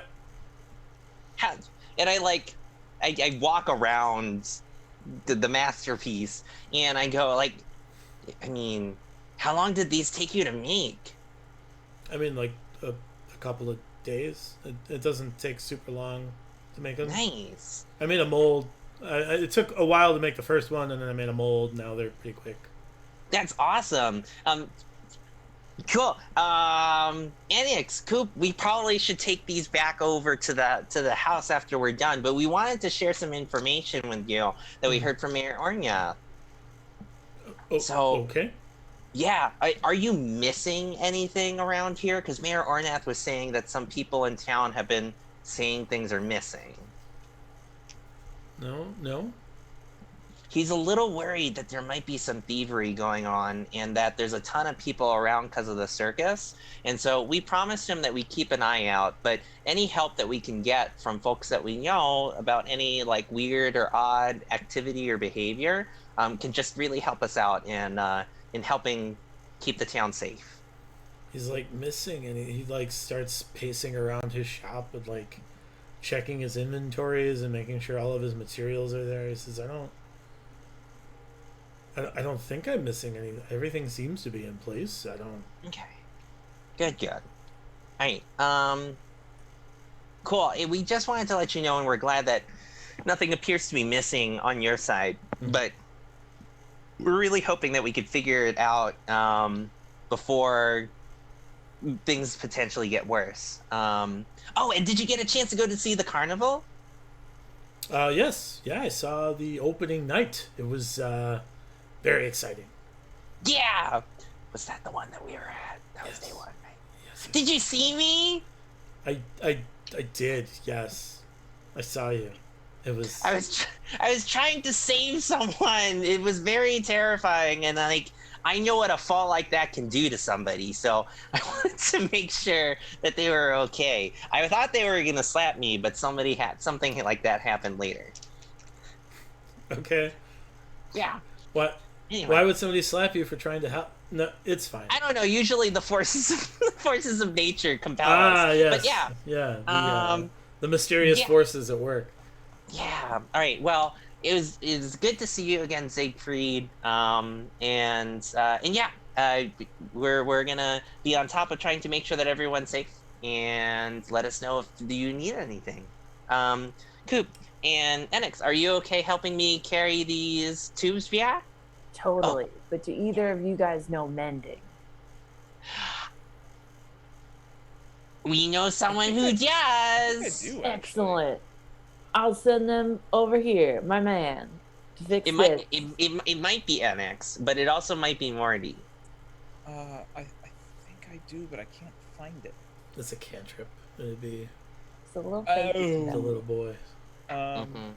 And I walk around the masterpiece, and I go, like, I mean, how long did these take you to make? I mean, like a couple of days. It doesn't take super long to make them. Nice. I made a mold. It took a while to make the first one, and then I made a mold. Now they're pretty quick. That's awesome. Cool. Enix, Coop, we probably should take these back over to the house after we're done, but we wanted to share some information with you that we heard from Mayor Ornya. Okay. Yeah, are you missing anything around here? Because Mayor Ornath was saying that some people in town have been saying things are missing. No. he's a little worried that there might be some thievery going on and that there's a ton of people around because of the circus. And so we promised him that we keep an eye out, but any help that we can get from folks that we know about any like weird or odd activity or behavior can just really help us out in helping keep the town safe. He's like missing, and he like starts pacing around his shop and like checking his inventories and making sure all of his materials are there. He says, I don't think I'm missing any. Everything seems to be in place. I don't. Okay. Good. All right. Cool. We just wanted to let you know, and we're glad that nothing appears to be missing on your side, but we're really hoping that we could figure it out before things potentially get worse. Oh, and did you get a chance to go to see the carnival? Yes. Yeah, I saw the opening night. It was very exciting. Yeah. Was that the one that we were at? That was day one, right? Yes. Did you see me? I did. Yes, I saw you. It was. I was trying to save someone. It was very terrifying, and like I know what a fall like that can do to somebody. So I wanted to make sure that they were okay. I thought they were gonna slap me, but somebody had something like that happen later. Okay. Yeah. What? Anyway. Why would somebody slap you for trying to help? No, it's fine. I don't know. Usually the forces of nature compel us. Yes. But yeah. Yeah. The mysterious forces at work. Yeah. All right. Well, it was good to see you again, Siegfried. And yeah, we're gonna be on top of trying to make sure that everyone's safe, and let us know if you need anything. Coop and Enix, are you okay helping me carry these tubes? Yeah. Totally. But do either of you guys know mending? We know someone who does. I do, Excellent. I'll send them over here, my man, to fix It this. might might be NX, but it also might be Morty. I think I do, but I can't find it. It's a cantrip. It'd be It's a little Oh. fake. the little boy. Mhm.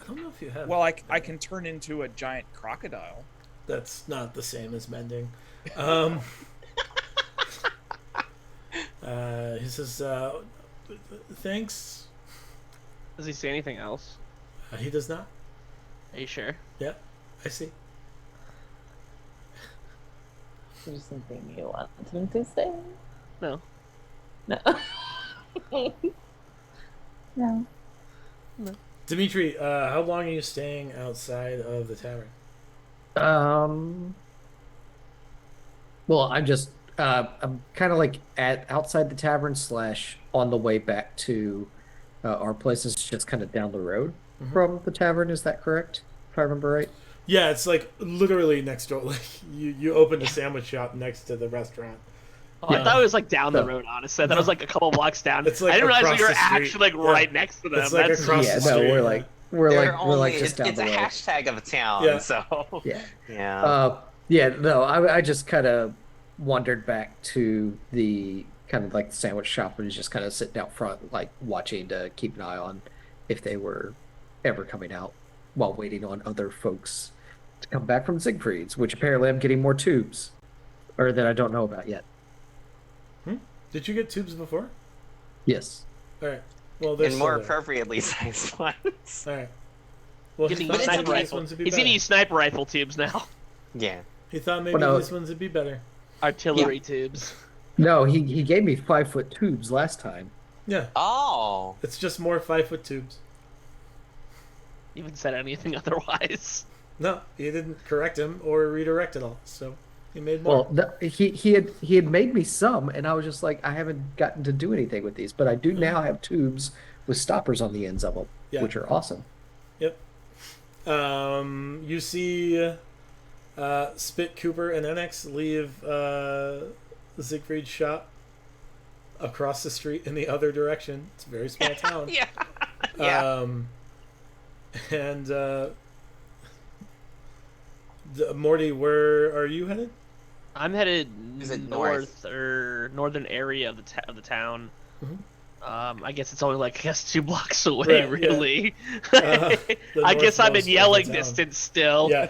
I don't know if you have. Well, I can turn into a giant crocodile. That's not the same as mending. He says, thanks. Does he say anything else? He does not. Are you sure? Yeah, I see. There's something you want him to say? No. No. No. Dimitri, how long are you staying outside of the tavern? Well, I'm kind of like outside the tavern / on the way back to our place. Is just kind of down the road from the tavern. Is that correct? If I remember right. Yeah, it's like literally next door. Like you opened a sandwich shop next to the restaurant. Oh, I thought it was like down the road, honestly. I thought it was like a couple blocks down. It's like I didn't realize across we were the street. actually like right next to them. It's like That's across Yeah, the no, street. we're like just it's down a the road. hashtag of a town. Yeah. So Yeah. yeah. Yeah, no, I just kind of wandered back to the kind of like the sandwich shop and was just kind of sitting out front, like watching to keep an eye on if they were ever coming out while waiting on other folks to come back from Siegfried's, which apparently I'm getting more tubes, or that I don't know about yet. Did you get tubes before? Yes. All right. Well, there's And more appropriately sized ones. All right. Well, he Giving thought you it's maybe sniper these rifle. ones would be He's better. giving you sniper rifle tubes now. Yeah. He thought maybe Well, no. these ones would be better. Artillery tubes. No, he gave me 5-foot tubes last time. Yeah, Oh. it's just more 5-foot tubes. You haven't said anything otherwise. No, you didn't correct him or redirect it all, so he made more. Well, he had made me some, and I was just like, I haven't gotten to do anything with these, but I do now have tubes with stoppers on the ends of them, Yeah. which are awesome. Yep. You see Spit, Cooper, and NX leave Siegfried's shop across the street in the other direction. It's a very small town. Yeah. Yeah. And Morty, where are you headed? I'm headed Is it north or northern area of the town. Mhm. I guess it's only like 2 blocks away, Right, yeah. really. The I guess I'm northmost of in the yelling town. distance still. Yeah.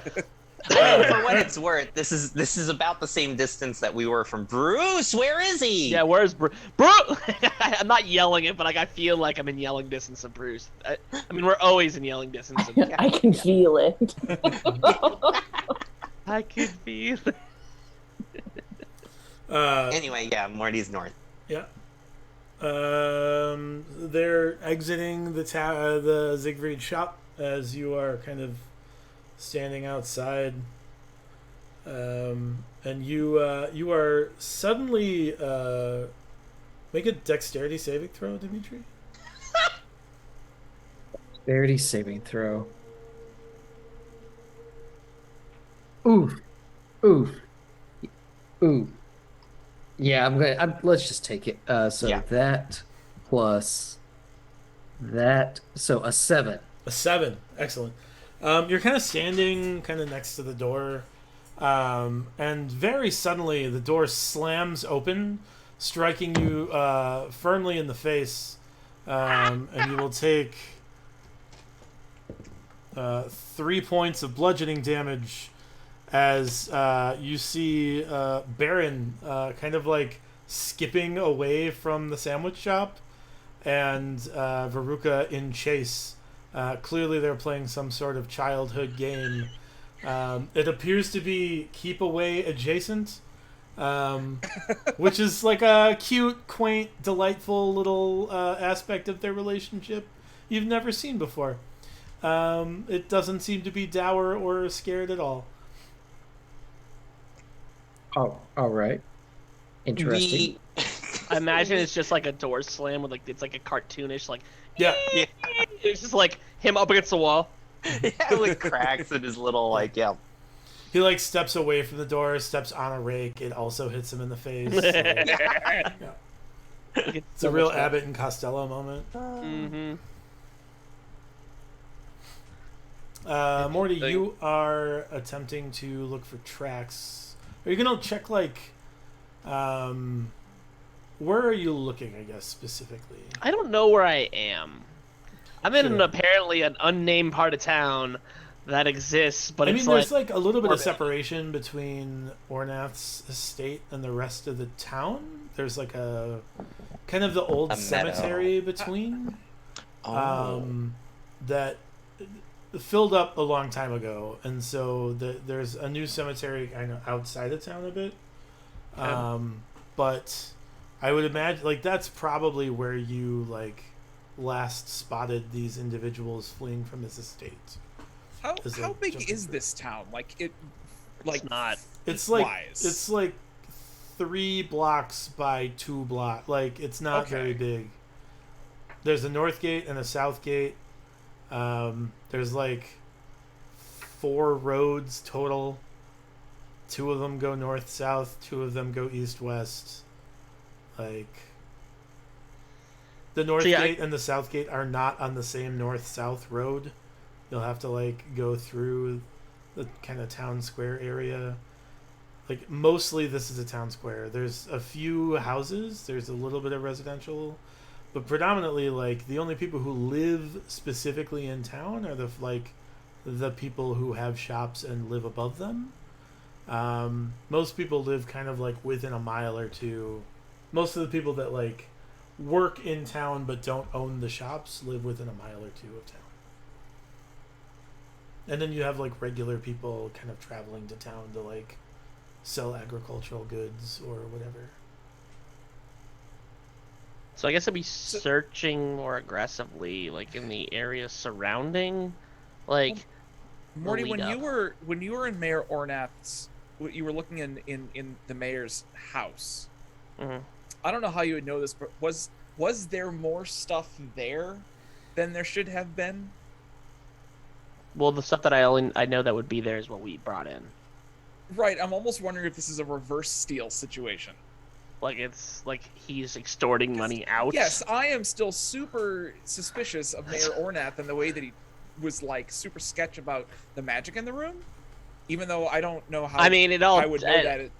For what it's worth, this is about the same distance that we were from Bruce. Where is he? Yeah, where's Bruce? Bruce! I'm not yelling it, but like I feel like I'm in yelling distance of Bruce. I mean, we're always in yelling distance of I can feel it. I can feel it. Anyway, yeah, Morty's north. Yeah. They're exiting the Siegfried shop as you are kind of standing outside. And you are suddenly make a dexterity saving throw, Dimitri. Dexterity saving throw. Oof. Oof. Ooh. Yeah, let's just take it. So Yeah. that plus that, so a 7. A 7. Excellent. You're kind of standing kind of next to the door, and very suddenly the door slams open, striking you firmly in the face, and you will take 3 points of bludgeoning damage as you see Baron kind of like skipping away from the sandwich shop, and Veruca in chase. Clearly they're playing some sort of childhood game. It appears to be keep away adjacent, which is like a cute, quaint, delightful little aspect of their relationship you've never seen before. It doesn't seem to be dour or scared at all. Oh, all right. Interesting. I imagine it's just like a door slam with like it's like a cartoonish like Yeah. it's just like him up against the wall. Yeah, with cracks in his little He like steps away from the door, steps on a rake. It also hits him in the face. Yeah. It's a real Abbott and Costello moment. Morty, you are attempting to look for tracks. Are you gonna check like, where are you looking? I guess specifically. I don't know where I am. I'm in Sure. apparently an unnamed part of town that exists, but I it's mean, there's like a little bit of separation between Ornath's estate and the rest of the town. There's like a kind of the old A meadow. cemetery between that filled up a long time ago, and so there's a new cemetery kind of outside of town a bit. But I would imagine like that's probably where you like last spotted these individuals fleeing from his estate. How big is this town? Like it, like It's not. It's like wise. it's like 3 blocks by 2 blocks. Like it's not Okay. very big. There's a north gate and a south gate. There's like 4 roads total. 2 of them go north south. 2 of them go east west. Like the north gate and the south gate are not on the same north south road. You'll have to like go through the kind of town square area. Like mostly this is a town square. There's a few houses, there's a little bit of residential, but predominantly like the only people who live specifically in town are the people who have shops and live above them. Most people live kind of like within a mile or two. Most of the people that like work in town but don't own the shops live within a mile or two of town. And then you have like regular people kind of traveling to town to like sell agricultural goods or whatever. So I guess I'd be searching more aggressively, like in the area surrounding, like. Morty, lead when up. you were in Mayor Ornath's, you were looking in the mayor's house. Mhm. I don't know how you would know this, but was there more stuff there than there should have been? Well, the stuff that I know that would be there is what we brought in. Right. I'm almost wondering if this is a reverse steal situation. Like it's like he's extorting money out. Yes, I am still super suspicious of Mayor Ornath and the way that he was like super sketch about the magic in the room, even though I don't know how. I mean, it all. I would know that.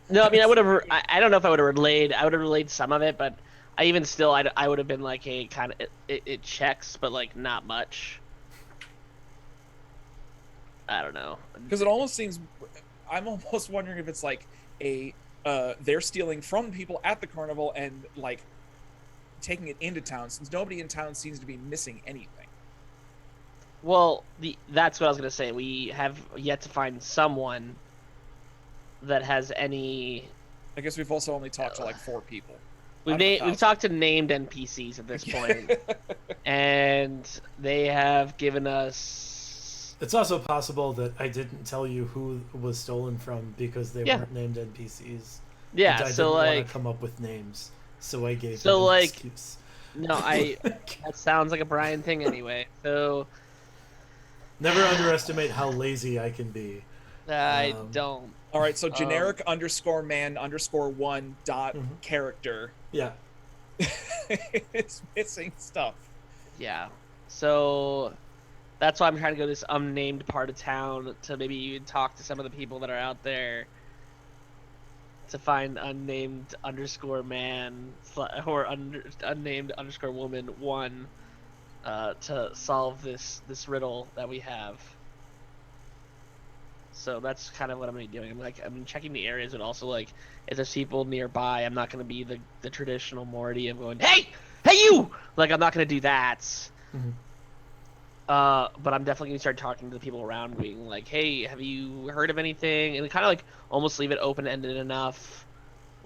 No, I mean, I would have. I don't know if I would have relayed. I would have relayed some of it, but I even still, I would have been like, hey, kind of, it checks, but like not much. I don't know. Because it almost seems, I'm almost wondering if it's like they're stealing from people at the carnival and like taking it into town, since nobody in town seems to be missing anything. Well, that's what I was gonna say. We have yet to find someone that has any. I guess we've also only talked to like 4 people. We've talked to named NPCs at this point, and they have given us. It's also possible that I didn't tell you who was stolen from because they weren't named NPCs. Yeah, and I so didn't like want to come up with names, so I gave so them an like excuse. no, that sounds like a Brian thing anyway. So never underestimate how lazy I can be. I don't. All right, so generic _man_1 dot character. Yeah. It's missing stuff. Yeah. So that's why I'm trying to go to this unnamed part of town to maybe even talk to some of the people that are out there to find unnamed _man or unnamed _woman 1 to solve this riddle that we have. So that's kind of what I'm gonna be doing. I'm checking the areas, but also like if there's people nearby, I'm not gonna be the traditional Morty of going, hey you! Like I'm not gonna do that. Mm-hmm. But I'm definitely gonna start talking to the people around, being like, hey, have you heard of anything? And kind of like almost leave it open ended enough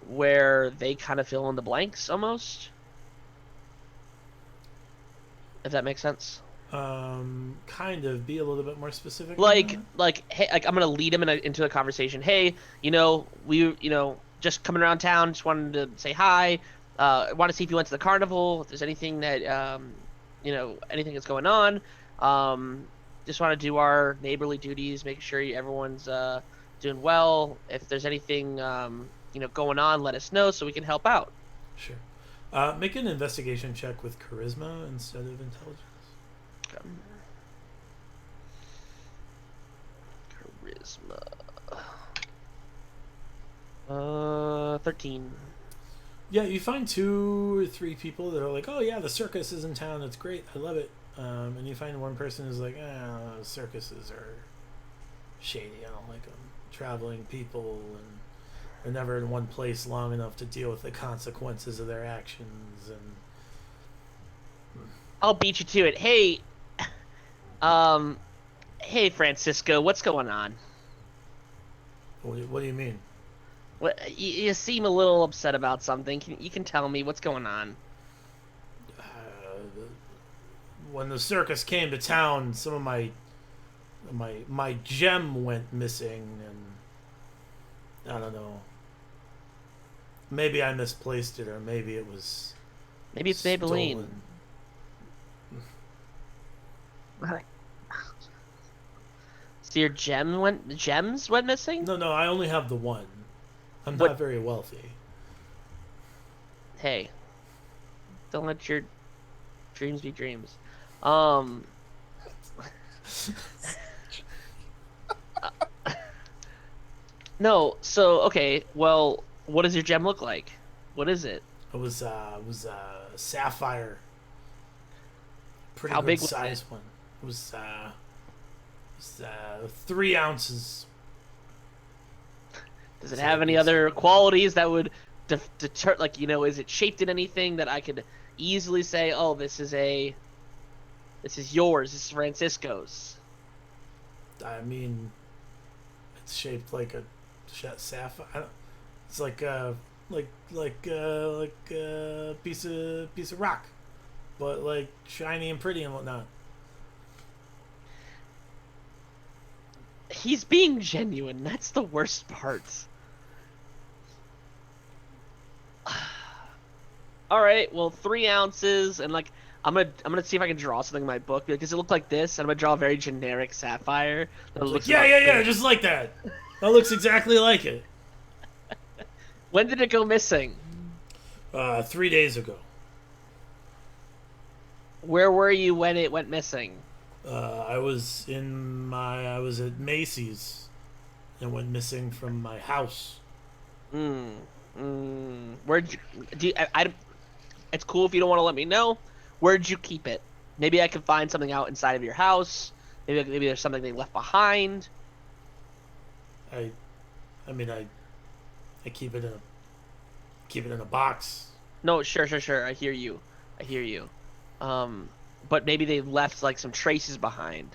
where they kind of fill in the blanks almost. If that makes sense. Kind of be a little bit more specific. Like hey, like I'm gonna lead him into a conversation. Hey, we just coming around town, just wanted to say hi. Want to see if you went to the carnival. If there's anything that anything that's going on. Just want to do our neighborly duties, making sure everyone's doing well. If there's anything going on, let us know so we can help out. Sure. Make an investigation check with charisma instead of intelligence. Charisma. 13. Yeah, you find 2 or 3 people that are like, oh yeah, the circus is in town. It's great. I love it. And you find one person who's like, circuses are shady. I don't like them. Traveling people, and they're never in one place long enough to deal with the consequences of their actions. And I'll beat you to it. Hey, hey Francisco, what's going on? what do you mean? What you seem a little upset about something. You can tell me what's going on? When the circus came to town, some of my gem went missing, and I don't know. Maybe I misplaced it, or maybe it was. Maybe it's Maybelline. So your gems went missing? No, I only have the one. I'm not very wealthy. Hey, don't let your dreams be dreams. No, so okay, well, what does your gem look like? What is it? It was sapphire. Pretty How good big was size one. It was 3 ounces. Does it have any other qualities that would deter? Like, is it shaped in anything that I could easily say, oh, this is yours. This is Francisco's. I mean, it's shaped like a sapphire. It's like a piece of rock, but like shiny and pretty and whatnot. He's being genuine. That's the worst part. All right, well, 3 ounces, and like I'm gonna see if I can draw something in my book. Does it look like this? And I'm gonna draw a very generic sapphire. That looks yeah, just like that. That looks exactly like it. When did it go missing? 3 days ago. Where were you when it went missing? I was at Macy's and went missing from my house. Where do you, It's cool if you don't want to let me know. Where'd you keep it? Maybe I can find something out inside of your house. Maybe there's something they left behind. I mean, I keep it in a box. No, sure. I hear you. But maybe they left like some traces behind.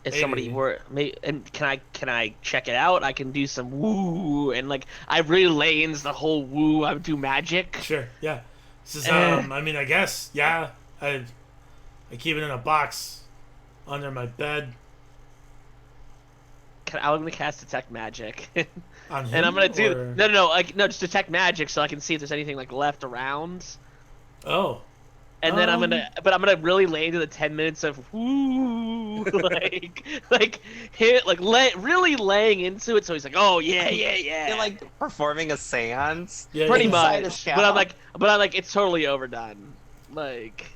If somebody Maybe. were, and can I check it out? I can do some woo, and like I really lay into the whole woo. I would do magic. Sure, yeah. This is I mean, I guess, yeah. I keep it in a box under my bed. I'm gonna cast detect magic, On him, and I'm gonna do or- no, just detect magic so I can see if there's anything like left around. Oh, And then I'm gonna really lay into the 10 minutes of woo, really laying into it. So he's like, oh yeah. You're like performing a seance. yeah, Pretty yeah. Inside a much. shell. But I'm like, it's totally overdone. Like,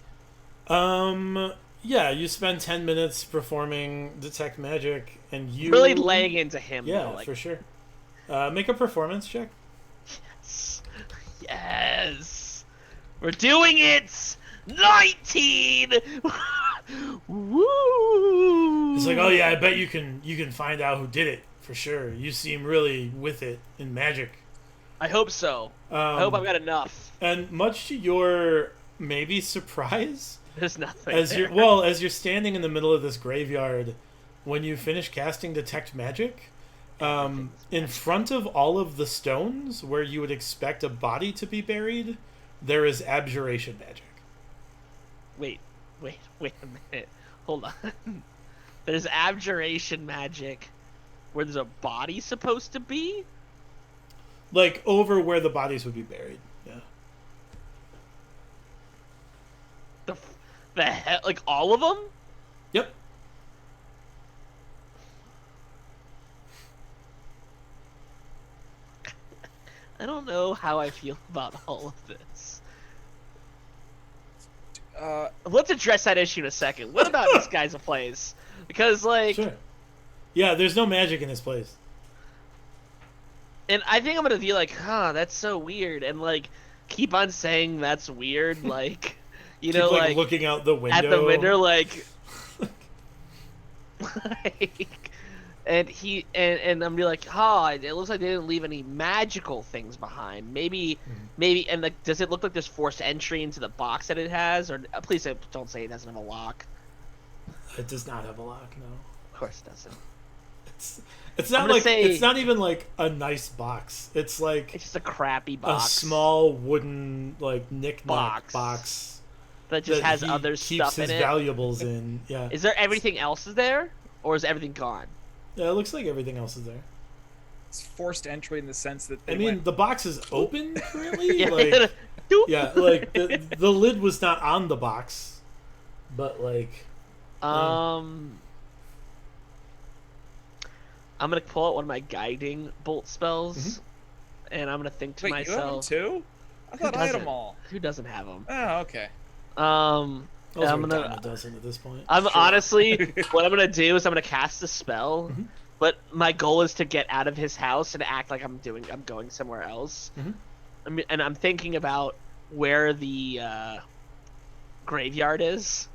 Yeah, you spend 10 minutes performing detect magic, and you really laying into him. Yeah, though, like, for sure. Make a performance check. yes, we're doing it. 19. Woo! It's like, oh yeah, I bet you can find out who did it for sure. You seem really with it in magic. I hope so. I hope I've got enough. And much to your maybe surprise, There's nothing. as there. as you're standing in the middle of this graveyard, when you finish casting detect magic, in front of all of the stones where you would expect a body to be buried, there is abjuration magic. Wait a minute. Hold on. There's abjuration magic where there's a body supposed to be? Like over where the bodies would be buried. Yeah. The hell? Like all of them? Yep. I don't know how I feel about all of this. Let's address that issue in a second. What about this guy's place? Because, like... Sure. Yeah, there's no magic in this place. And I think I'm gonna be like, that's so weird. And, like, keep on saying that's weird. Like, you Keep, know, like looking out the window. at the window, like... like... And I'm be like, it looks like they didn't leave any magical things behind. Maybe, and like, does it look like there's forced entry into the box that it has? Or please don't say it doesn't have a lock. It does not have a lock, no. Of course it doesn't. It's not like it's not even like a nice box. It's like It's just a crappy a box small wooden like knick-knack box that just has he other keeps stuff his in it. valuables in. Yeah. Is there everything else is there, or is everything gone? Yeah, it looks like everything else is there. It's forced entry in the sense that I mean, the box is open currently. Yeah, Like, doop. yeah, like the lid was not on the box, but like. I'm gonna pull out one of my guiding bolt spells, and I'm gonna think to Wait, you have them myself, too? I thought I had them all. who doesn't have them? Oh, okay. Those I'm are gonna- a dime a dozen at this point. I'm honestly, what I'm gonna do is I'm gonna cast a spell, but my goal is to get out of his house and act like I'm going somewhere else. And I'm thinking about where the graveyard is.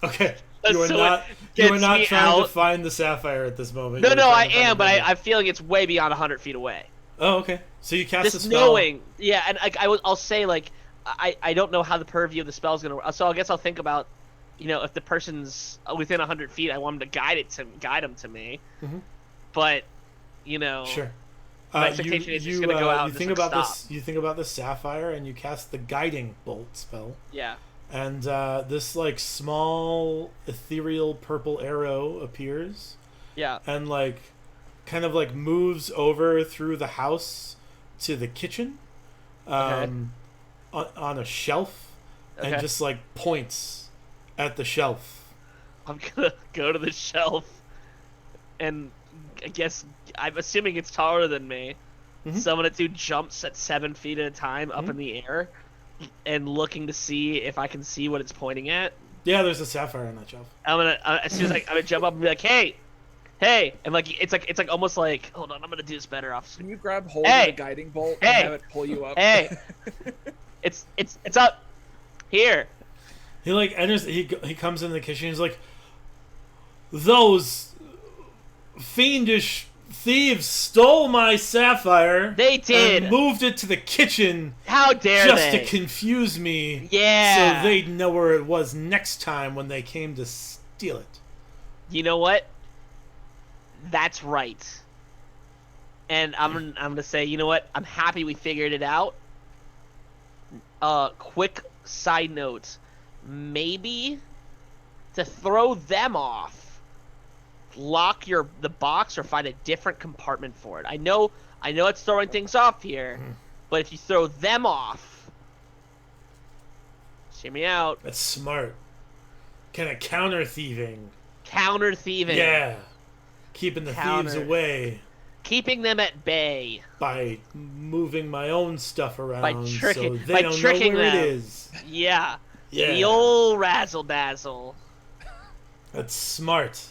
Okay. You are So not. it You are gets not me trying to out. find the sapphire at this moment. No, You're no, I trying to find am, the but window. I'm feeling it's way beyond 100 feet away. Oh, okay. So you cast a Just spell. knowing, yeah, and I'll say like I don't know how the purview of the spell is gonna work, so I guess I'll think about, if the person's within 100 feet, I want him to guide him to me. But, Sure. my expectation is he's gonna go out You and think just, like, about stop. this. You think about the sapphire, and you cast the guiding bolt spell, Yeah. and this like small ethereal purple arrow appears, Yeah. and like kind of like moves over through the house to the kitchen, on a shelf, and Okay. just like points at the shelf. I'm gonna go to the shelf, and I guess I'm assuming it's taller than me, so I'm gonna do jumps at 7 feet at a time up in the air, and looking to see if I can see what it's pointing at. Yeah, there's a sapphire on that shelf. I'm gonna as soon as I'm gonna jump up and be like, hey, and like it's like almost like, hold on, I'm gonna do this better, officer. Can you grab hold Hey! of the guiding bolt Hey! and have it pull you up? Hey, It's up here. He like enters. He comes in the kitchen. He's like, those fiendish thieves stole my sapphire. They did. And moved it to the kitchen. How dare just they? to confuse me. Yeah. So they'd know where it was next time when they came to steal it. You know what? That's right. And I'm gonna say, you know what? I'm happy we figured it out. Quick side note, maybe to throw them off, lock the box or find a different compartment for it. I know it's throwing things off here, but if you throw them off, hear me out. That's smart. Kind of counter thieving. Counter thieving. Yeah. Keeping the thieves away. Keeping them at bay. By moving my own stuff around. By tricking, so they by don't tricking know where them. it is. Yeah. Yeah. The old razzle dazzle. That's smart.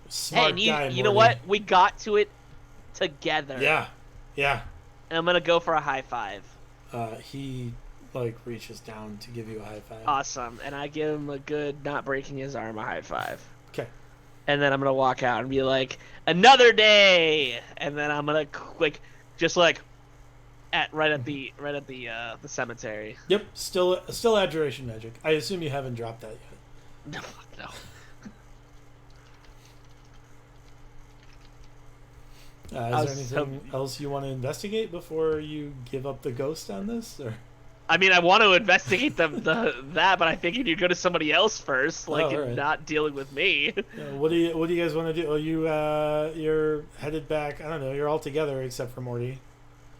Smart hey, guy, you know Morty. what? We got to it together. Yeah. Yeah. And I'm gonna go for a high five. He like reaches down to give you a high five. Awesome. And I give him a good, not breaking his arm, a high five. Okay. And then I'm gonna walk out and be like, another day. And then I'm gonna right at the cemetery. Yep. Still abjuration magic. I assume you haven't dropped that yet. No. Is there anything else you want to investigate before you give up the ghost on this? Or? I mean, I want to investigate that, but I figured you'd go to somebody else first, right. not dealing with me. What do you guys want to do? You're headed back. I don't know. You're all together except for Morty.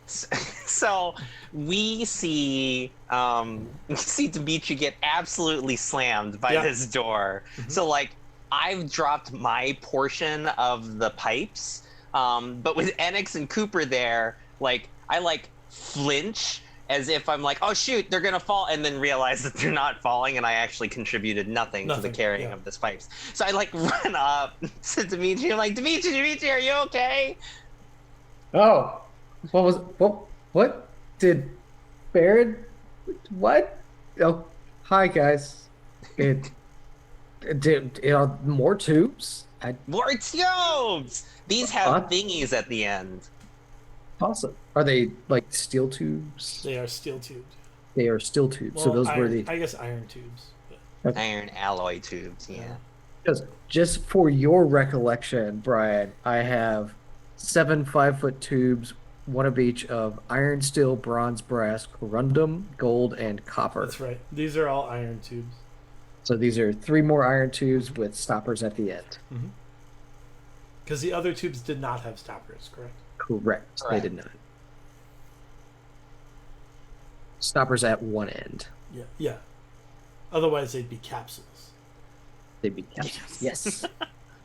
So we see Dimitri get absolutely slammed by this door. Mm-hmm. So like I've dropped my portion of the pipes, but with Enix and Cooper there, like I flinch as if I'm like, oh shoot, they're gonna fall, and then realize that they're not falling, and I actually contributed nothing to the carrying of this pipes. So I run up to Dimitri. I'm like, Dimitri, are you okay? Oh. What did Baron? What? Oh, hi guys. More tubes? More tubes. These have thingies at the end. Awesome. Are they like steel tubes? They are steel tubes. They are steel tubes. Well, so those were the I guess iron tubes. Okay. Iron alloy tubes. Yeah. Just for your recollection, Brian, I have 7 5-foot tubes. One of each of iron, steel, bronze, brass, corundum, gold, and copper. That's right. These are all iron tubes. So these are 3 more iron tubes with stoppers at the end. Because the other tubes did not have stoppers, correct? Correct. They did not. Stoppers at one end. Yeah. Otherwise, they'd be capsules. They'd be capsules. Yes.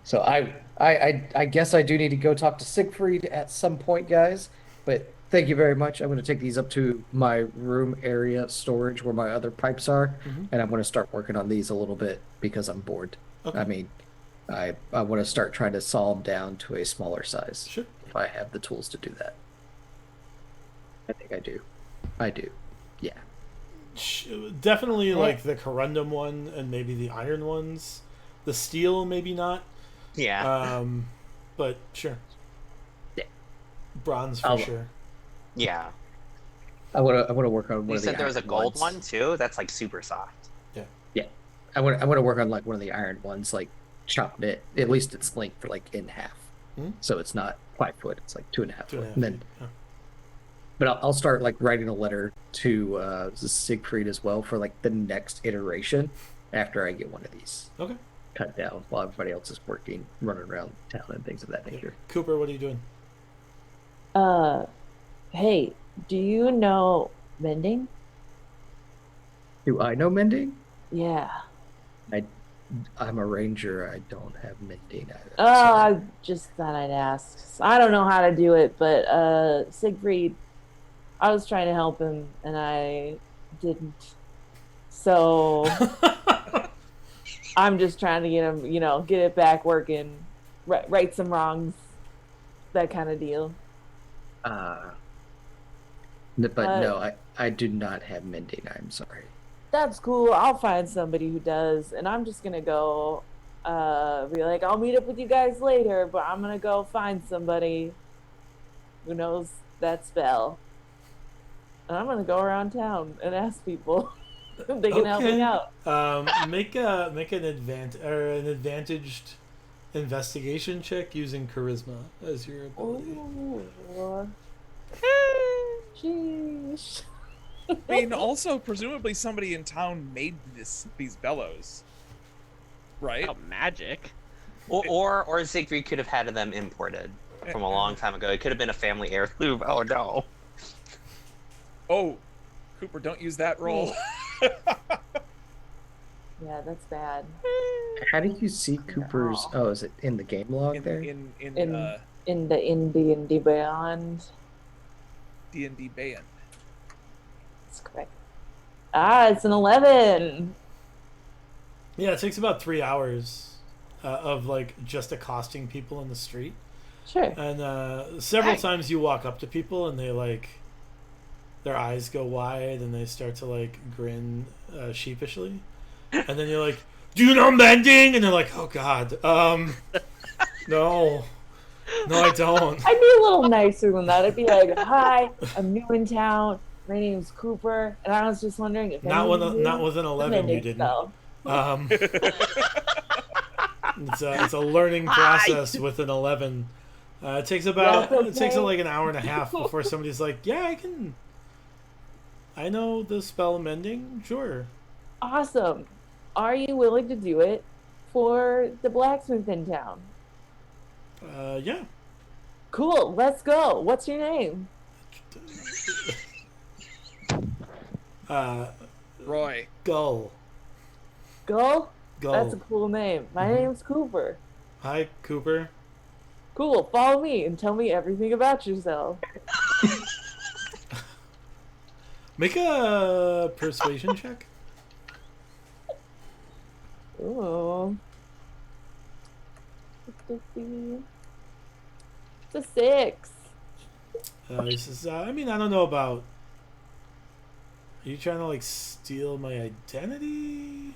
So I guess I do need to go talk to Siegfried at some point, guys. But thank you very much. I'm going to take these up to my room area storage where my other pipes are, and I'm going to start working on these a little bit because I'm bored. Okay. I mean, I want to start trying to saw them down to a smaller size. Sure. If I have the tools to do that. I think I do. I do. Yeah. Definitely like the corundum one and maybe the iron ones. The steel, maybe not. Yeah. But sure. Yeah. Bronze for sure. Yeah. I want to work on one You of the said there was a iron gold ones. one too? That's super soft. Yeah. Yeah. I want to work on one of the iron ones, chopping it. At least it's length in half. So it's not 5 foot. It's 2.5 foot. And then, but I'll start writing a letter to Siegfried as well for the next iteration after I get one of these. Okay. Cut down while everybody else is working, running around town and things of that nature. Cooper, what are you doing? Hey, do you know mending? Do I know mending? Yeah. I'm a ranger. I don't have mending. I just thought I'd ask. I don't know how to do it, but Siegfried, I was trying to help him and I didn't. So I'm just trying to get him, get it back working, right some wrongs, that kind of deal. But no, I do not have mending. I'm sorry. That's cool. I'll find somebody who does, and I'm just gonna go be like, I'll meet up with you guys later, but I'm gonna go find somebody who knows that spell. And I'm gonna go around town and ask people if they can help me out. Make an advantaged investigation check using charisma as your ability. Ooh. Sheesh. I mean, also presumably somebody in town made these bellows, right? Oh, magic. Or Siegfried could have had them imported from a long time ago. It could have been a family heirloom. Oh no. Oh, Cooper, don't use that roll. Yeah, that's bad. How do you see Cooper's? Oh, is it in the game log there? in In the D&D Beyond. D&D Beyond. That's correct. It's an 11. Yeah, it takes about 3 hours of like just accosting people in the street, Sure. and several times you walk up to people and they like their eyes go wide and they start to like grin sheepishly, and then you're like, "Do you know mending?" And they're like, "Oh God, no, I don't." I'd be a little nicer than that. I'd be like, "Hi, I'm new in town. My name's Cooper, and I was just wondering if Not with an 11, you mending didn't. spell." It's a learning process with an 11. It takes like an hour and a half before somebody's like, "Yeah, I know the spell mending, sure." Awesome. Are you willing to do it for the blacksmith in town? Yeah. Cool. Let's go. What's your name? Roy. Gull. Gull? Gull. That's a cool name. My name's Cooper. Hi, Cooper. Cool. Follow me and tell me everything about yourself. Make a persuasion check. Ooh. It's a 6. He says, I mean, I don't know about... Are you trying to, like, steal my identity?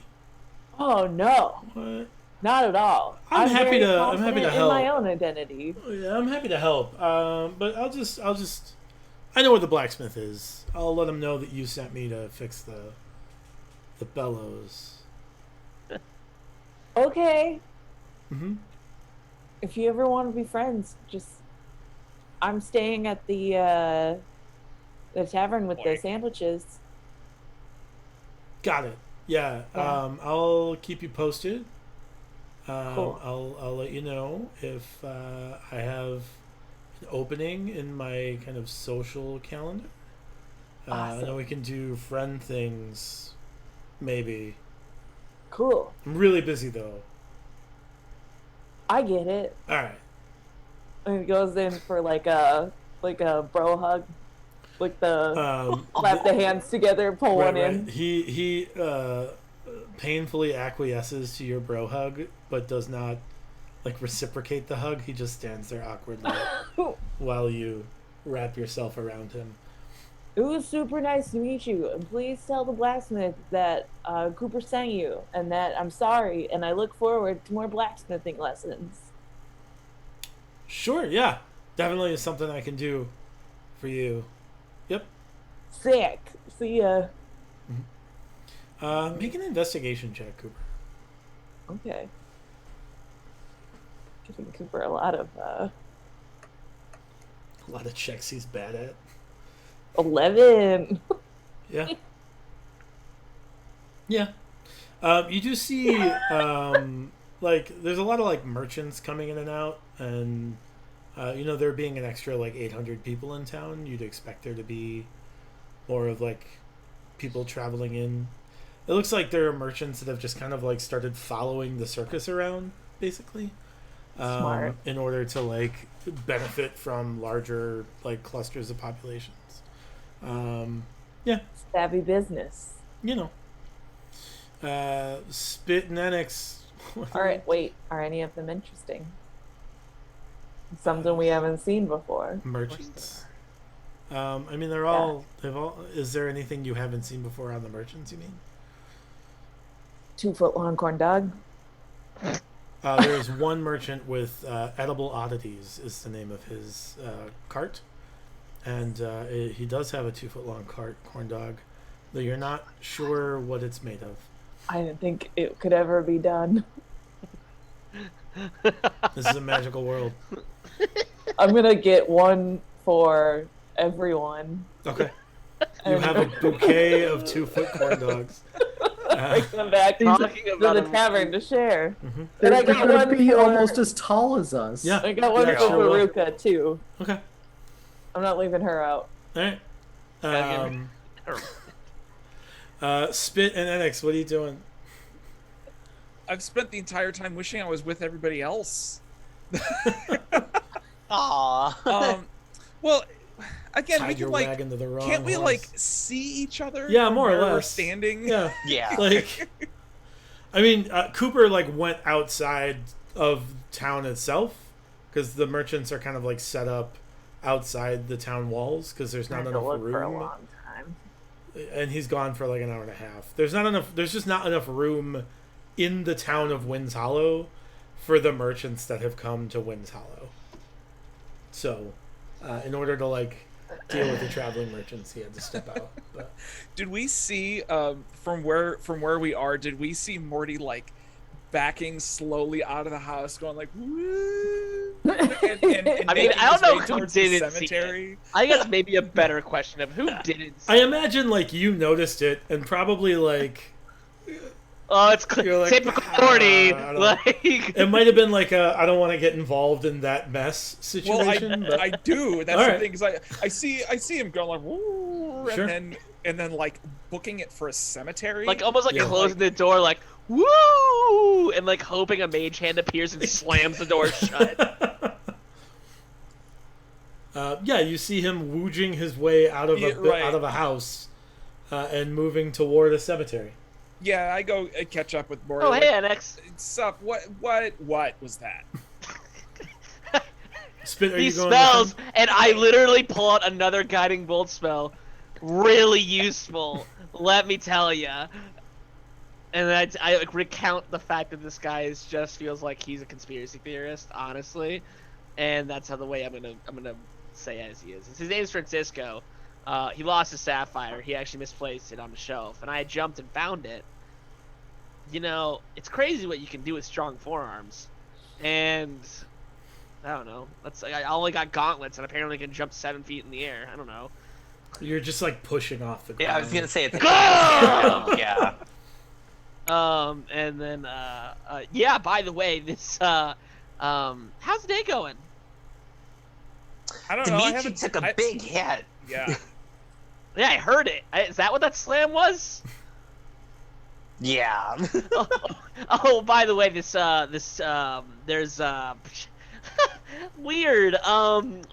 Oh no, What? not at all. I'm happy very to confident help. in my own identity. Yeah, I'm happy to help. But I'll just... I know where the blacksmith is. I'll let him know that you sent me to fix the bellows. Okay. Mm-hmm. If you ever want to be friends, I'm staying at the tavern with the sandwiches. Got it. Yeah. Yeah. I'll keep you posted. Cool. I'll let you know if I have an opening in my kind of social calendar. I know we can do friend things, maybe. Cool. I'm really busy though. I get it. All right. And he goes in for like a bro hug, like the clap the hands together, pull one in. He painfully acquiesces to your bro hug, but does not like reciprocate the hug. He just stands there awkwardly while you wrap yourself around him. It was super nice to meet you, and please tell the blacksmith that Cooper sent you, and that I'm sorry, and I look forward to more blacksmithing lessons. Sure, yeah. Definitely is something I can do for you. Yep. Sick. See ya. Make an investigation check, Cooper. Okay. Giving Cooper a lot of A lot of checks he's bad at. 11. Yeah. Yeah. You do see, like, there's a lot of, like, merchants coming in and out, and, there being an extra, like, 800 people in town, you'd expect there to be more of, like, people traveling in. It looks like there are merchants that have just kind of, like, started following the circus around, basically. Smart. In order to, like, benefit from larger, like, clusters of populations. Yeah. Savvy business. Spit and Enix. Alright, wait. Are any of them interesting? Something we haven't seen before. Merchants. I mean, they're all. They've all. Is there anything you haven't seen before on the merchants? You mean? 2-foot long corn dog. There's one merchant with edible oddities is the name of his cart, and he does have a 2-foot long corn dog, though you're not sure what it's made of. I didn't think it could ever be done. This is a magical world. I'm gonna get one for everyone. Okay. You have a bouquet of 2-foot corn dogs. Take them back to Talking the about tavern to share. Mhm. And I They're got gonna one be for almost as tall as us. Yeah. I got one Yeah, for sure will. Veruca too. Okay. I'm not leaving her out. All right. Spit and Enix, what are you doing? I've spent the entire time wishing I was with everybody else. Aw. Well, again, we Tied can your like, wagon to the wrong can't we horse. like see each other? Yeah, from more or where we're less. standing. Yeah. Yeah. Like, I mean, Cooper like went outside of town itself because the merchants are kind of like set up outside the town walls because there's I not had to enough look for a room. long time. And he's gone for like an hour and a half. There's not enough. There's just not enough room in the town of Winds Hollow for the merchants that have come to Winds Hollow. So, in order to like deal with the traveling merchants, he had to step out. But Did we see from where we are? Did we see Morty like backing slowly out of the house, going like, woo? And I mean, making I don't his know way who towards the didn't see it. cemetery? I guess maybe a better question of who didn't see I imagine like you noticed it and probably like Oh, it's You're like, typical Morty. I don't- Like, it might have been like a I don't want to get involved in that mess Well, situation. but I do. That's All the right. thing. Because I see him going like, woo, Sure. and then like booking it for a cemetery. like almost like Yeah. closing the door, like woo, and like hoping a mage hand appears and slams the door shut. Yeah, you see him wooging his way out of Yeah, right. out of a house and moving toward a cemetery. Yeah, I go catch up with Morty. Oh, like, hey, Annex. Sup? What was that? Spit, are He you going smells, with him? and I literally pull out another guiding bolt spell. Really useful, let me tell ya. And then I like, recount the fact that this guy just feels like he's a conspiracy theorist, honestly, and that's how the way I'm gonna say as he is. His name's Francisco. He lost his sapphire. He actually misplaced it on the shelf, and I jumped and found it. You know, it's crazy what you can do with strong forearms, and I don't know. I only got gauntlets, and apparently can jump 7 feet in the air. I don't know. You're just like pushing off the ground. Yeah, I was gonna say it's. Go! Yeah. And then yeah. By the way, this how's the day going? I don't know. I Dimitri haven't took a big hit. Yeah. Yeah, I heard it. Is that what that slam was? Yeah. Oh, by the way, there's weird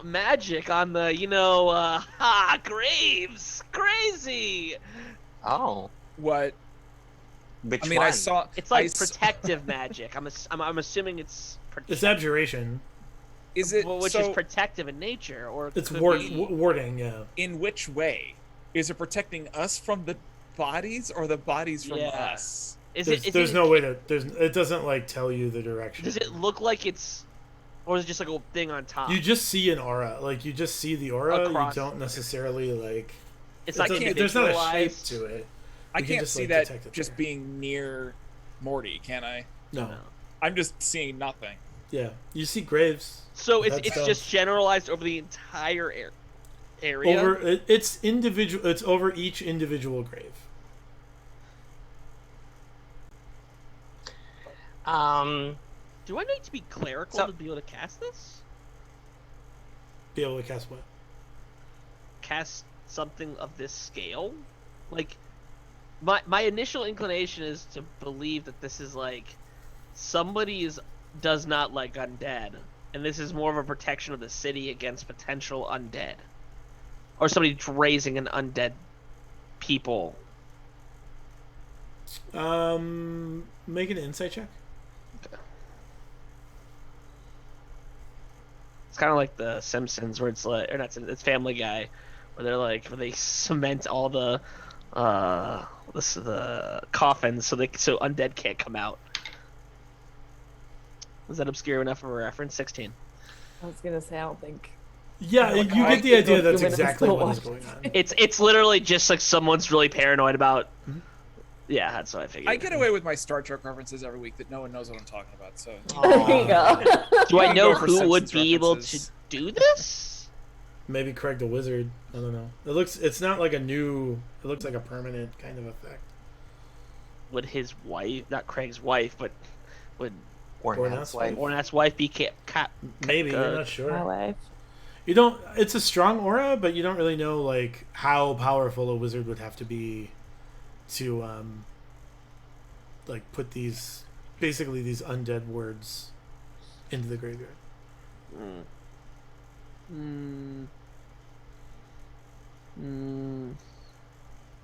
magic on the graves. Crazy. Oh. What? Which I mean, one? I saw. It's like I s- protective magic. I'm assuming it's It's abjuration. Is it which so? is protective in nature, or it It's could be- warding. Yeah. In which way? Is it protecting us from the bodies or the bodies from Yeah. us? There's no way to. It doesn't like tell you the direction. Does it look like it's, or is it just like a thing on top? You just see an aura. Like you just see the aura. Across. You don't necessarily like. it's like there's not a shape individualized. to it. I You can can't just, see like, that detect it just there. being near Morty, can I? No. No. I'm just seeing nothing. Yeah. You see graves. So it's That's just generalized over the entire area. It's individual. It's over each individual grave. Do I need to be clerical So- to be able to cast this? Be able to cast what? Cast something of this scale? Like, my initial inclination is to believe that this is like somebody does not like undead, and this is more of a protection of the city against potential undead, or somebody raising an undead people. Make an insight check. It's kind of like the Simpsons, where it's like, or not Simpsons, it's Family Guy, where they cement all the coffins so undead can't come out. Is that obscure enough of a reference? 16. I was gonna say I don't think. Yeah, you get the idea that's exactly what is going on. It's literally just like someone's really paranoid about. Yeah, that's what I figured. I get away with my Star Trek references every week that no one knows what I'm talking about. So There you go. Do I know Go for who would Simpsons be able to references. do this? Maybe Craig the Wizard. I don't know. It's not like a new. It looks like a permanent kind of effect. Would his wife, not Craig's wife, but would Ornat's wife. Ornat's wife be Maybe you're not sure. My wife. You don't. It's a strong aura, but you don't really know like how powerful a wizard would have to be to like put these these undead words into the graveyard.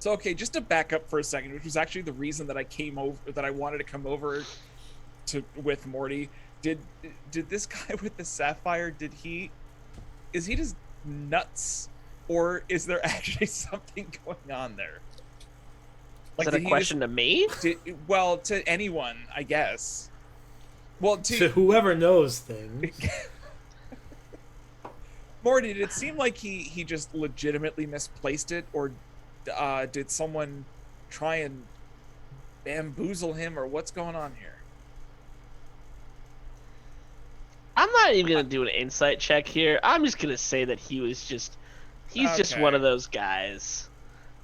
So okay, just to back up for a second, which was actually the reason that I wanted to come over to with Morty. Did this guy with the sapphire? Is he just nuts, or is there actually something going on there? Is that a question to me? To anyone, I guess. Well, To whoever knows things. Morty, did it seem like he just legitimately misplaced it, or did someone try and bamboozle him, or what's going on here? I'm not even gonna do an insight check here. I'm just gonna say that he's just Okay. one of those guys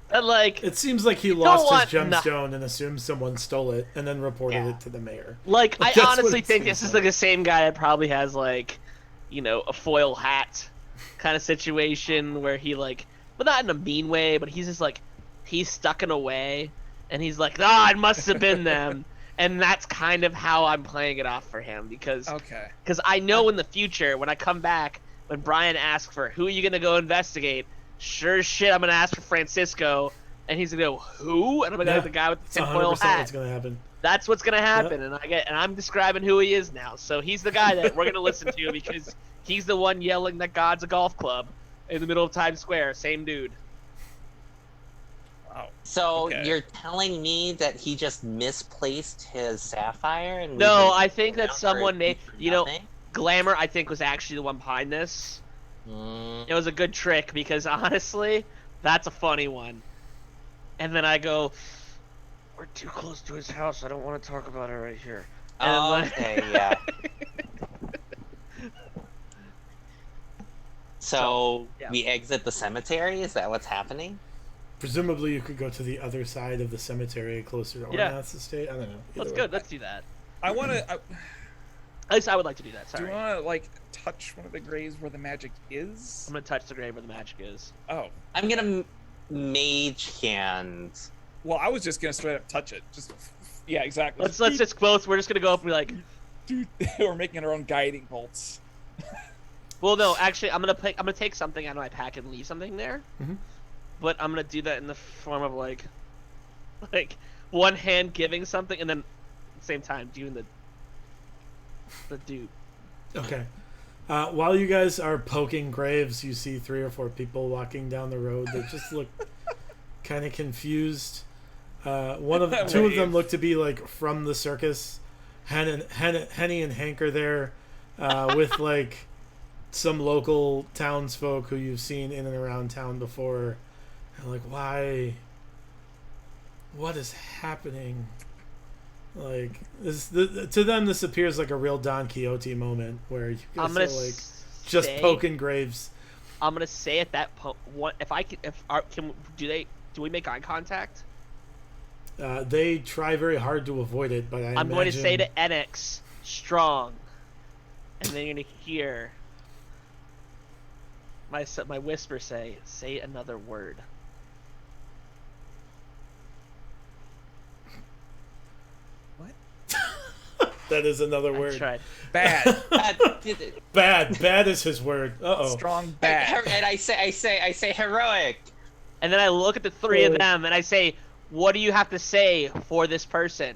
that like It seems like he lost his gemstone and assumed someone stole it, and then reported it to the mayor. like I That's what honestly it think seems this is like. like the same guy that probably has like, a foil hat kind of situation where he like, but not in a mean way, but he's just like he's stuck in a way, and he's like, it must have been them. And that's kind of how I'm playing it off for him because I know in the future when I come back, when Brian asks for who are you gonna go investigate, sure as shit I'm gonna ask for Francisco, and he's gonna go who, and I'm gonna go the guy with the tinfoil 100% hat. what's gonna happen. That's what's gonna happen, and I'm describing who he is now. So he's the guy that we're gonna listen to because he's the one yelling that God's a golf club in the middle of Times Square. Same dude. Wow. So Okay. you're telling me that he just misplaced his sapphire? And No, we've been I think that around for someone made for nothing? Glamour. I think was actually the one behind this. Mm, It was a good trick because honestly, that's a funny one. And then I go, we're too close to his house. I don't want to talk about it right here. And okay, yeah. So yeah. we exit the cemetery? Is that what's happening? Presumably, you could go to the other side of the cemetery, closer to Yeah. Ornath's estate. I don't know. Let's Either go. way. Let's do that. I want to. At least I would like to do that. Do Sorry. you want to like touch one of the graves where the magic is? I'm gonna touch the grave where the magic is. Oh, I'm gonna mage hand. well, I was just gonna straight up touch it. Just yeah, exactly. Let's just both. We're just gonna go up and be like, Dude, we're making our own guiding bolts. well, no, actually, I'm gonna take something out of my pack and leave something there. Mhm. But I'm gonna do that in the form of like one hand giving something and then at the same time doing the dude. Okay. While you guys are poking graves, you see 3 or 4 people walking down the road that just look kind of confused. Two of them look to be like from the circus. Henny and Hank are there with like some local townsfolk who you've seen in and around town before. And like, why? What is happening? Like to them, this appears like a real Don Quixote moment where you I'm guys gonna are like just say- poking graves. I'm gonna say at that point, do we make eye contact? They try very hard to avoid it, but I'm going to say to Enix, strong, and then you're gonna hear my whisper say another word. that is another I word. tried. Bad, Bad is his word. strong, bad. And I say heroic. And then I look at the 3 of them and I say, "What do you have to say for this person?"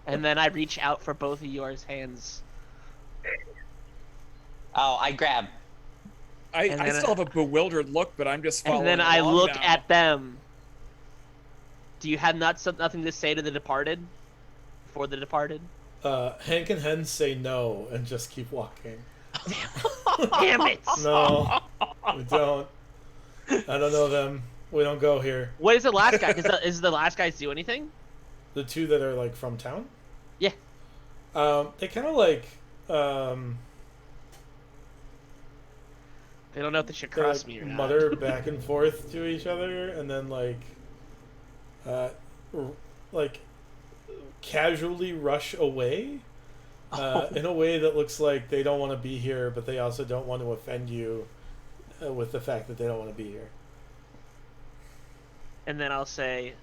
And then I reach out for both of yours hands. Oh, I grab. I And then still have a bewildered look, but I'm just following And then I along look now. at them. Do you have nothing to say to the departed? For the departed? Hank and Hen say no and just keep walking. Damn it! No, we don't. I don't know them. We don't go here. What is the last guy? Does the last guy do anything? The two that are like from town. Yeah. They kind of like They don't know if they should they, cross like, me or not. mutter back and forth to each other, and then like casually rush away in a way that looks like they don't want to be here, but they also don't want to offend you with the fact that they don't want to be here. And then I'll say,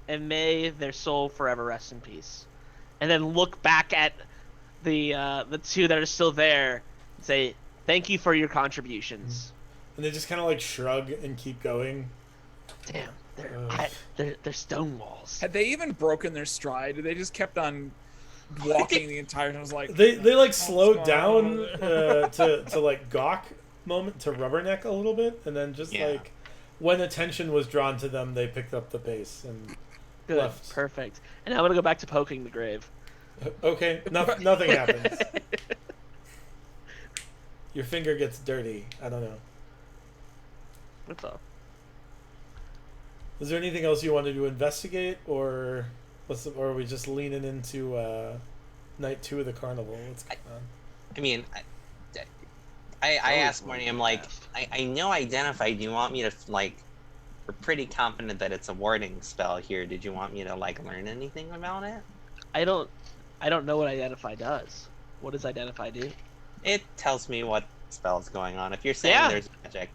and may their soul forever rest in peace. And then look back at the two that are still there and say, thank you for your contributions. And they just kind of like shrug and keep going. Damn, they're stone walls. Had they even broken their stride? They just kept on walking the entire time. I was like, They like slowed what's down going on? to like gawk moment, to rubberneck a little bit, and then just Yeah. like when attention was drawn to them, they picked up the pace and Good, left. perfect. And now I'm gonna go back to poking the grave. Okay, nothing happens. Your finger gets dirty. I don't know. What's up? Is there anything else you wanted to investigate, or or are we just leaning into night 2 of the carnival? What's going on? I mean, I asked Marnie, I'm like, I know identify. Do you want me to, like, we're pretty confident that it's a warding spell here. Did you want me to, like, learn anything about it? I don't know what identify does. What does identify do? It tells me what spell's going on. If you're saying Yeah. there's magic.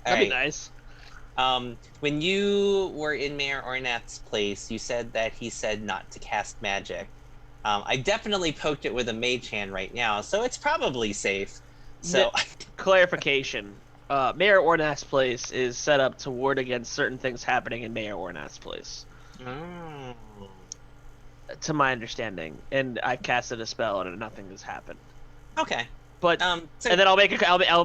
That'd be Alright. nice. When you were in Mayor Ornath's place, you said that he said not to cast magic. I definitely poked it with a mage hand right now, so it's probably safe. So, Clarification. Mayor Ornath's place is set up to ward against certain things happening in Mayor Ornath's place, Oh. to my understanding. And I've casted a spell and nothing has happened. Okay. But So, and then I'll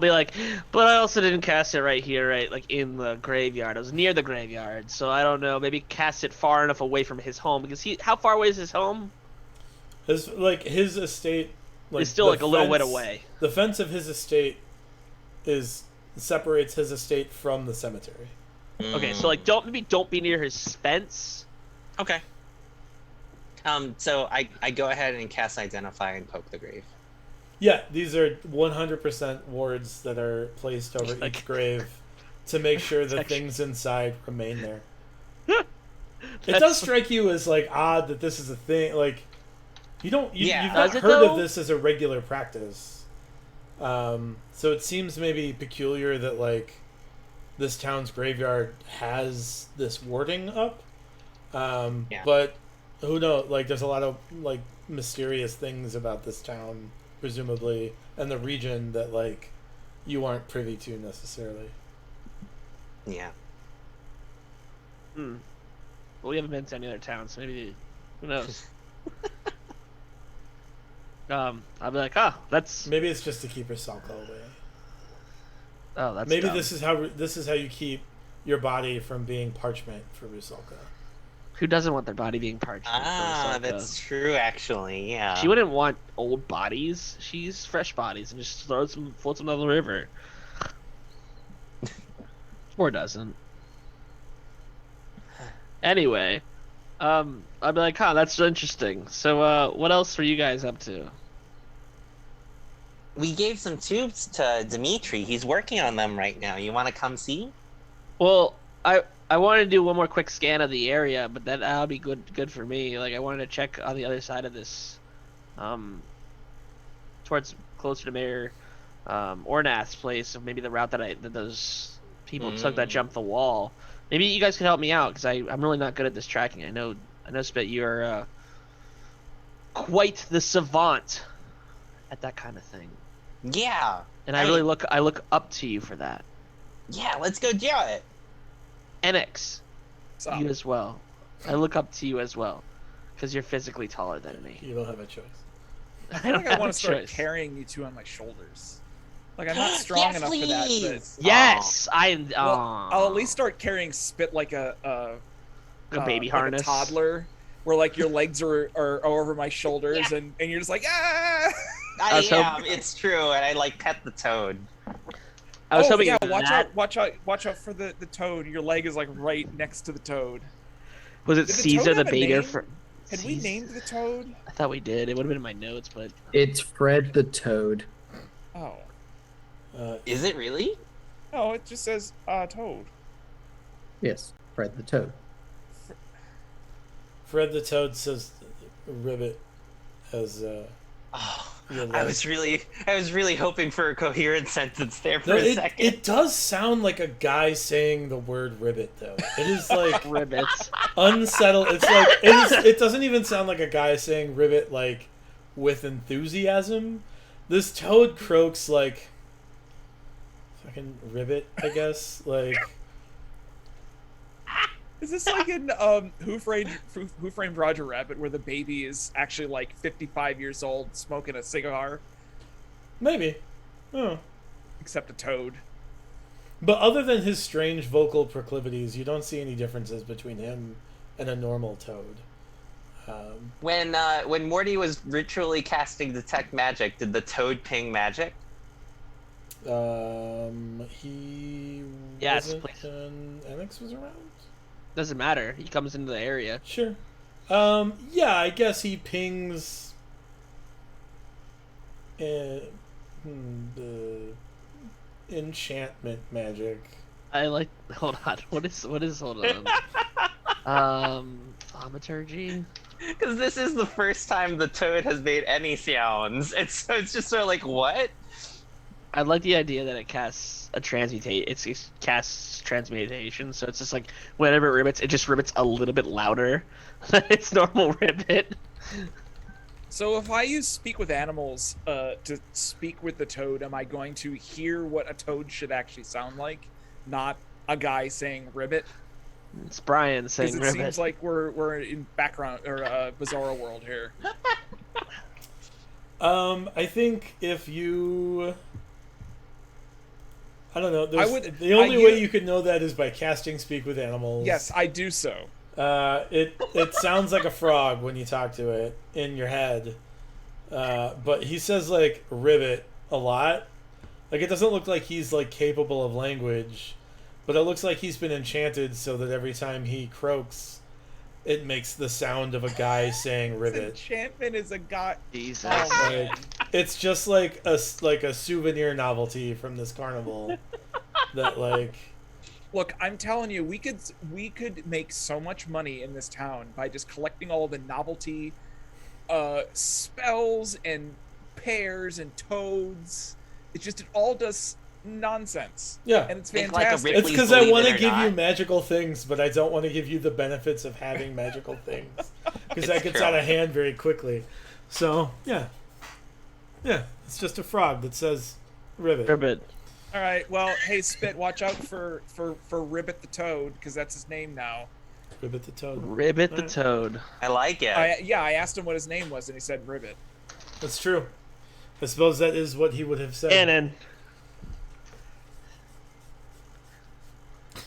be like, but I also didn't cast it right here, right, like in the graveyard. I was near the graveyard, so I don't know. Maybe cast it far enough away from his home, because how far away is his home? His estate, like, It's still the like a little bit fence- away. The fence of his estate separates his estate from the cemetery. Okay, so like don't be near his fence. Okay. So I go ahead and cast Identify and poke the grave. Yeah, these are 100% wards that are placed over Like- each grave to make sure the Protection. things inside remain there. It That's- does strike you as like odd that this is a thing. Like you've Yeah. not Does it, heard though? of this as a regular practice. So it seems maybe peculiar that like this town's graveyard has this warding up. Yeah. But who knows? Like there's a lot of like mysterious things about this town, presumably, and the region that like you aren't privy to necessarily. Yeah. Hmm. Well, we haven't been to any other towns, so maybe who knows? I'll be like, that's Maybe it's just to keep Rusalka away. that's Maybe dumb. this is how you keep your body from being parchment for Rusalka. Who doesn't want their body being parched? That's true, actually. Yeah. She wouldn't want old bodies. She's fresh bodies and just floats them down the river. Or doesn't. Anyway, I'd be like, that's interesting. So, what else were you guys up to? We gave some tubes to Dimitri. He's working on them right now. You want to come see? Well, I wanted to do one more quick scan of the area, but that'll be good for me. Like I wanted to check on the other side of this, towards closer to Mayor Ornath's place, so maybe the route that those people took that jumped the wall. Maybe you guys can help me out because I'm really not good at this tracking. I know Spit, you're quite the savant at that kind of thing, Yeah. and I look up to you for that. Yeah, let's go do it. NX. So, You as well. I look up to you as well, because you're physically taller than me. You don't have a choice. I feel like I want have a to start choice. carrying you two on my shoulders. Like I'm not strong Yes, enough please! for that. Yes, I. Well, I'll at least start carrying Spit like a baby like harness. a toddler, where like your legs are over my shoulders, and you're just like ah. I was hoping- am. It's true, and I like pet the toad. I was hoping yeah, it was watch that. out! Watch out for the toad. Your leg is like right next to the toad. Was it Did the Caesar toad the have a Baker? name? For Had we named the toad? I thought we did. It would have been in my notes, but It's Fred the Toad. Oh. Is it really? No, it just says toad. Yes, Fred the Toad. Fred the Toad says ribbit as Oh, your I leg. was really hoping for a coherent sentence there for No, a second. it does sound like a guy saying the word ribbit though. It is like ribbits. unsettled. It's like it doesn't even sound like a guy saying ribbit like with enthusiasm. This toad croaks like fucking ribbit, I guess. Like Is this like in Who Framed Roger Rabbit, where the baby is actually like 55 years old, smoking a cigar, maybe. Oh. except a toad? But other than his strange vocal proclivities, you don't see any differences between him and a normal toad. When Morty was ritually casting detect magic, did the toad ping magic? He Yes, wasn't please. when Enix was around? Doesn't matter. He comes into the area. Sure. Yeah, I guess he pings the enchantment magic. I like. Hold on. What is? Hold on. Thaumaturgy. Because this is the first time the toad has made any sounds, and so it's just sort of like, what? I like the idea that it casts a transmutate. It casts transmutation, so it's just like whenever it ribbits, it just ribbits a little bit louder than its normal ribbit. So if I use Speak with Animals to speak with the toad, am I going to hear what a toad should actually sound like, not a guy saying ribbit? It's Brian saying Because it ribbit. seems like we're in background or Bizarro world here. I think if you, I don't know. The I only way use- you could know that is by casting Speak with Animals. Yes, I do so. It sounds like a frog when you talk to it in your head. But he says like ribbit a lot. Like it doesn't look like he's like capable of language, but it looks like he's been enchanted so that every time he croaks, it makes the sound of a guy saying ribbit. Enchantment is a god. Jesus. Oh, man. Like, it's just like a souvenir novelty from this carnival that like Look, I'm telling you, we could make so much money in this town by just collecting all the novelty spells and pears and toads. It all does nonsense. yeah. And it's Make like a fantastic. It's Ripley's because I Believe want It to or give you Not. magical things, but I don't want to give you the benefits of having magical things because that It's gets true. out of hand very quickly. So yeah, it's just a frog that says ribbit. Ribbit. All right, well, hey Spit, watch out for Ribbit the Toad, because that's his name now. Ribbit the toad. Ribbit the Alright. toad. I like it. I asked him what his name was, and he said Ribbit. That's true. I suppose that is what he would have said. Cannon.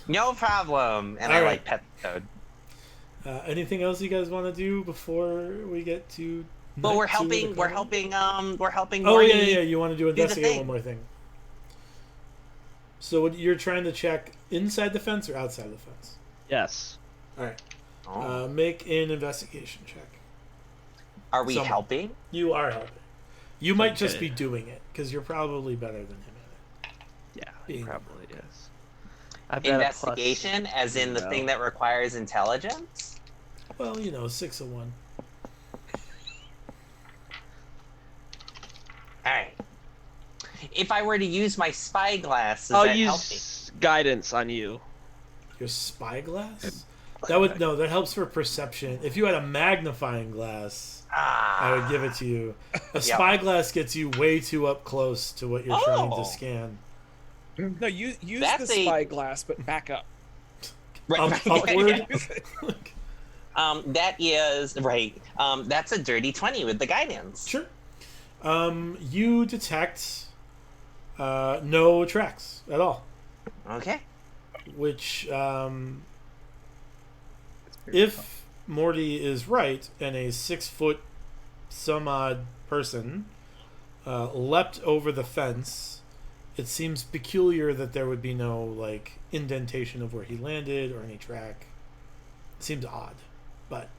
No problem. And I All right. like pet the toad. Anything else you guys want to do before we get to? Well, night we're two of helping. the We're carnival? helping. Oh Morty. yeah. You want to do the investigate thing. one more thing. So what, you're trying to check inside the fence or outside the fence? Yes. All right. Oh. Make an investigation check. Are we someone. helping? You are helping. You might just Okay. be doing it because you're probably better than him at it. Yeah. Being Probably yes. I've got a plus- Investigation, as in the No. thing that requires intelligence. Well, 6 of 1. All right. If I were to use my spyglass, does I'll that help me? use guidance on you. Your spyglass? That helps for perception. If you had a magnifying glass, I would give it to you. A spyglass gets you way too up close to what you're trying Oh. to scan. No, use That's the a- spyglass, but back up. Upward? That is right. That's a dirty 20 with the guidance. Sure. You detect no tracks at all, Okay. which It's pretty tough. if Morty is right and a 6 foot some odd person leapt over the fence, it seems peculiar that there would be no like indentation of where he landed or any track. It seems odd, but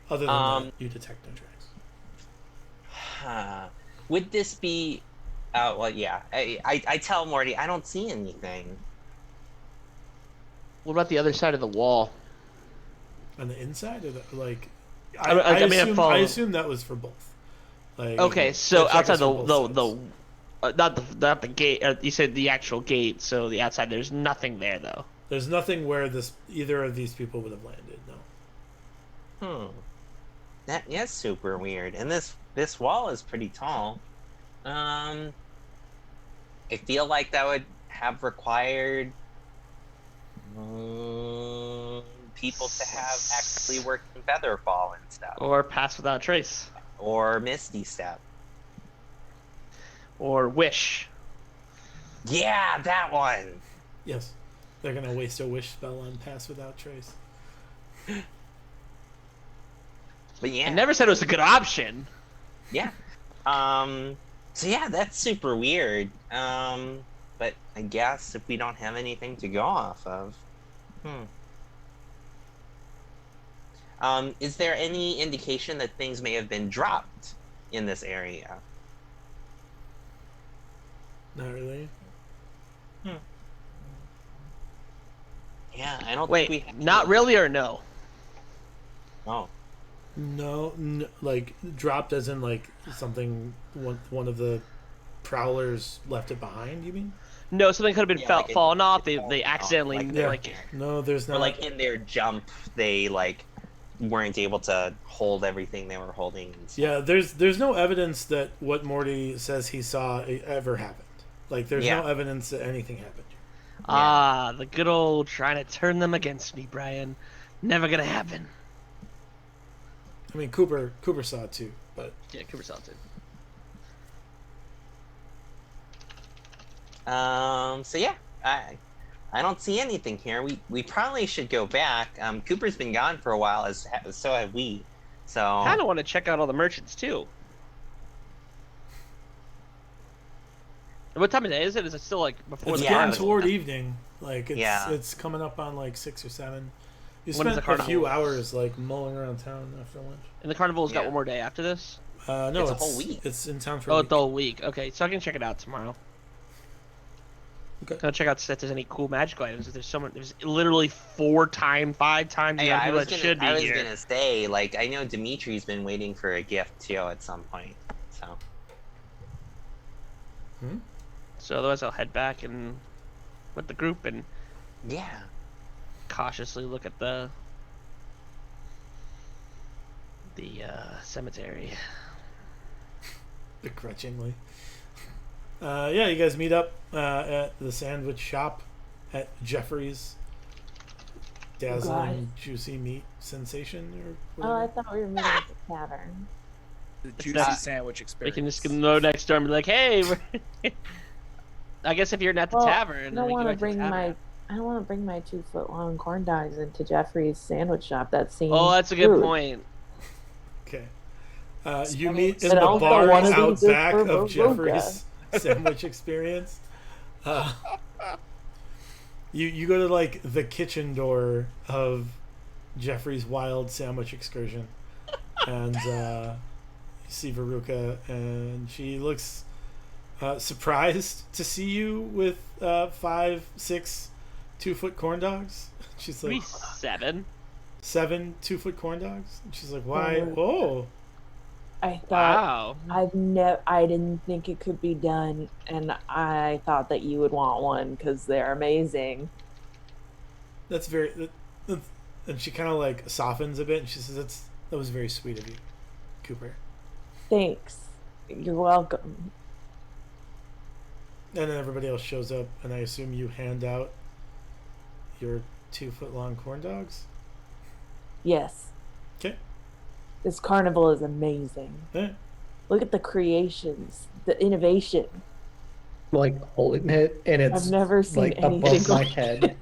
other than that, you detect no tracks. Would this be? Well, yeah. I tell Morty I don't see anything. What about the other side of the wall? On the inside, or the, like, I mean, I follow- I assume that was for both. Like, Okay, so check outside is for both sides. not the gate. You said the actual gate. So the outside, there's nothing there though. There's nothing where either of these people would have landed. No. That is super weird. And this wall is pretty tall. I feel like that would have required people to have actually worked in Featherfall and stuff, Or pass without trace. or Misty Step. Or wish. Yeah, that one. Yes, they're gonna waste a wish spell on pass without trace. But yeah, I never said it was a good option. yeah. So yeah, that's super weird. But I guess if we don't have anything to go off of, is there any indication that things may have been dropped in this area? Not really. Yeah, I don't Wait, think we have not really or no? Oh. No, like dropped as in like something one of the prowlers left it behind. You mean? No, something could have been Yeah, like fallen off. fallen They off, accidentally like Yeah. like No, there's Or not. like in their jump, they like weren't able to hold everything they were holding. And stuff. Yeah, there's no evidence that what Morty says he saw ever happened. Like there's no Yeah. evidence that anything happened. the good old trying to turn them against me, Brian. Never gonna happen. I mean, Cooper saw it too, but Yeah, Cooper saw it too. So yeah, I don't see anything here. We probably should go back. Cooper's been gone for a while, so have we. So I kind of want to check out all the merchants too. What time of day is it? Is it still like before it's the Yeah, getting carnival? toward evening. Like Yeah. it's coming up on like 6 or 7. You When is spent the a few carnival? hours like mulling around town after lunch. And the carnival's got Yeah. one more day after this. No, It's a whole week. It's in town for Oh, a it's week. the whole week. Okay, so I can check it out tomorrow. Okay. Gonna check out if there's any cool magical items. If there's literally 5 times the yeah, amount I of was people that should be gonna here. say, like, I know Dimitri's been waiting for a gift too at some point. So So otherwise, I'll head back and with the group and yeah, cautiously look at the cemetery. Begrudgingly. Yeah, you guys meet up at the sandwich shop at Jeffrey's. Dazzling, juicy meat sensation, or Oh, I whatever. thought we were meeting at the tavern. The juicy not- sandwich We experience. can just go next door and be like, "Hey." I guess if you're at the Well, tavern, I don't want to bring my 2-foot-long corn dogs into Jeffrey's sandwich shop. That seems Oh, that's a good rude. point. Okay. You meet in And the also bar one of out these is back for of Veruca. Jeffrey's sandwich experience. You go to like the kitchen door of Jeffrey's wild sandwich excursion, and you see Veruca, and she looks surprised to see you with 5, 6 2-foot corn dogs. She's like, Maybe 7. 7 2-foot corn dogs. And she's like, why? Oh. Oh, I thought Wow. I didn't think it could be done, and I thought that you would want one because they're amazing. that's very. And she kind of like softens a bit, and she says, that was very sweet of you, Cooper." Thanks. You're welcome. And then everybody else shows up, and I assume you hand out your 2-foot-long corn dogs. Yes. Okay. This carnival is amazing. Yeah. Look at the creations, the innovation. Like holding it, and I've it's never seen like anything above my like head.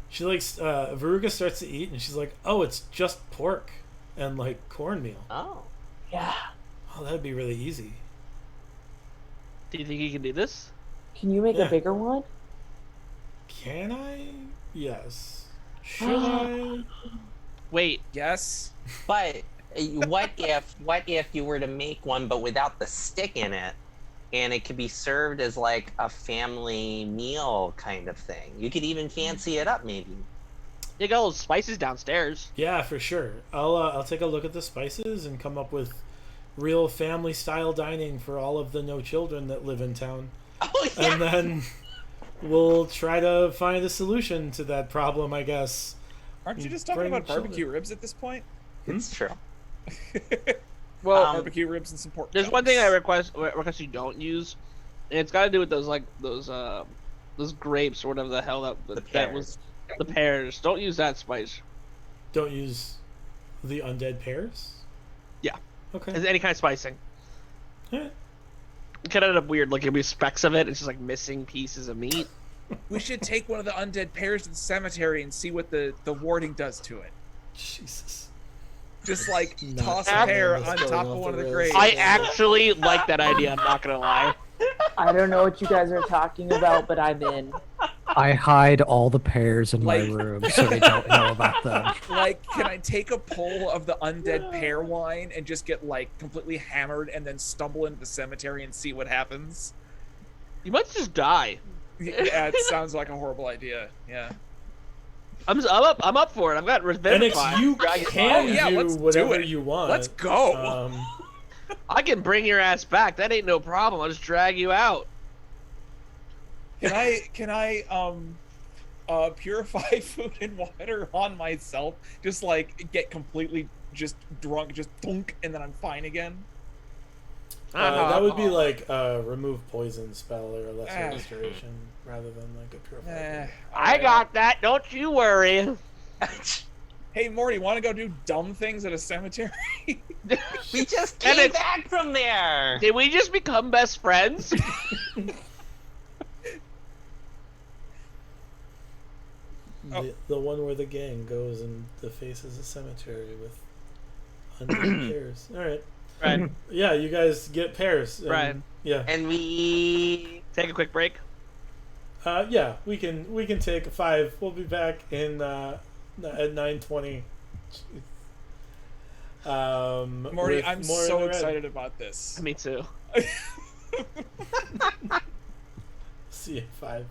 She likes Veruca starts to eat, and she's like, "Oh, it's just pork and like cornmeal. Oh. Yeah. Oh, that'd be really easy." Do you think you can do this? Can you make Yeah. a bigger one? Can I? Yes. Should I? Wait, Yes. But what if you were to make one but without the stick in it, and it could be served as like a family meal kind of thing? You could even fancy it up, maybe. you got all those spices downstairs. Yeah, for sure. I'll take a look at the spices and come up with real family style dining for all of the no children that live in town, Oh and yeah. then we'll try to find a solution to that problem. I guess. Aren't you just talking Bring about children. barbecue ribs at this point? It's true. Well, Barbecue ribs and some pork. there's one thing I request you don't use, and it's got to do with those grapes or whatever the hell that was the pears. Don't use that spice. Don't use the undead pears. Yeah. Okay. As any kind of spicing. Alright. It could end up weird. Like it'll be specks of it. It's just like missing pieces of meat. We should take one of the undead pears to the cemetery and see what the warding does to it. Jesus. Just like Not toss a happening. pear It's on going top off of one of the the rails. graves. I actually like that idea. I'm not gonna lie. I don't know what you guys are talking about, but I'm in. I hide all the pears in Like- my room so they don't know about them. Like, can I take a pull of the undead pear wine and just get like completely hammered and then stumble into the cemetery and see what happens? You might just die. Yeah, it sounds like a horrible idea. Yeah. I'm up for it. I've got And revenge. it's you Dragon can Oh, yeah, do let's do whatever it. you want. Let's go. I can bring your ass back. That ain't no problem. I'll just drag you out. Can I purify food and water on myself? Just like get completely just drunk, just thunk, and then I'm fine again. That would be like a remove poison spell or a lesser Ah. restoration rather than like a purifier. Eh, I got that. Don't you worry. Hey Morty, want to go do dumb things at a cemetery? We just And came it's- back from there. Did we just become best friends? The one where the gang goes and defaces a cemetery with undead pears. All right. Right. Yeah, you guys get pears. and- Right. Yeah. And we Take a quick break. Yeah. We can take 5. We'll be back in at 9:20. Morty, with I'm more in so the red. excited about this. Me too. See you at 5.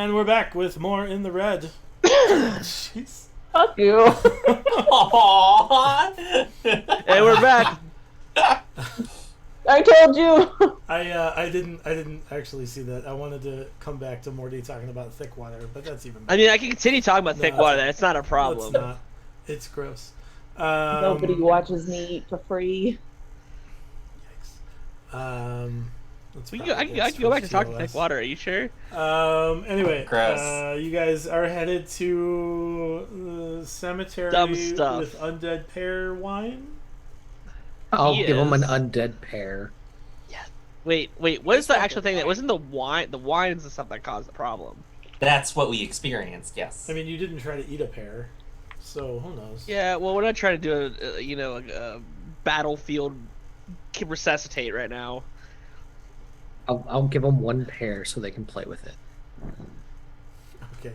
And we're back with more in the red. Jeez. Fuck you. Aww. Hey, we're back. I told you. I didn't actually see that. I wanted to come back to Morty talking about thick water, but that's even I better. mean, I can continue talking about thick No, water. That's not a problem. It's not. It's gross. Nobody watches me eat for free. Yikes. I can go back to talking thick water. Are you sure? Anyway, Gross. you guys are headed to the cemetery Dumb stuff. with undead pear wine. I'll He give him an is. undead pear. Wait. What is the actual thing that wasn't the wine? The wine is the stuff that caused the problem. That's what we experienced, yes. I mean, you didn't try to eat a pear, so who knows? Yeah. Well, we're not trying to do a battlefield resuscitate right now. I'll give them one pear so they can play with it. Okay.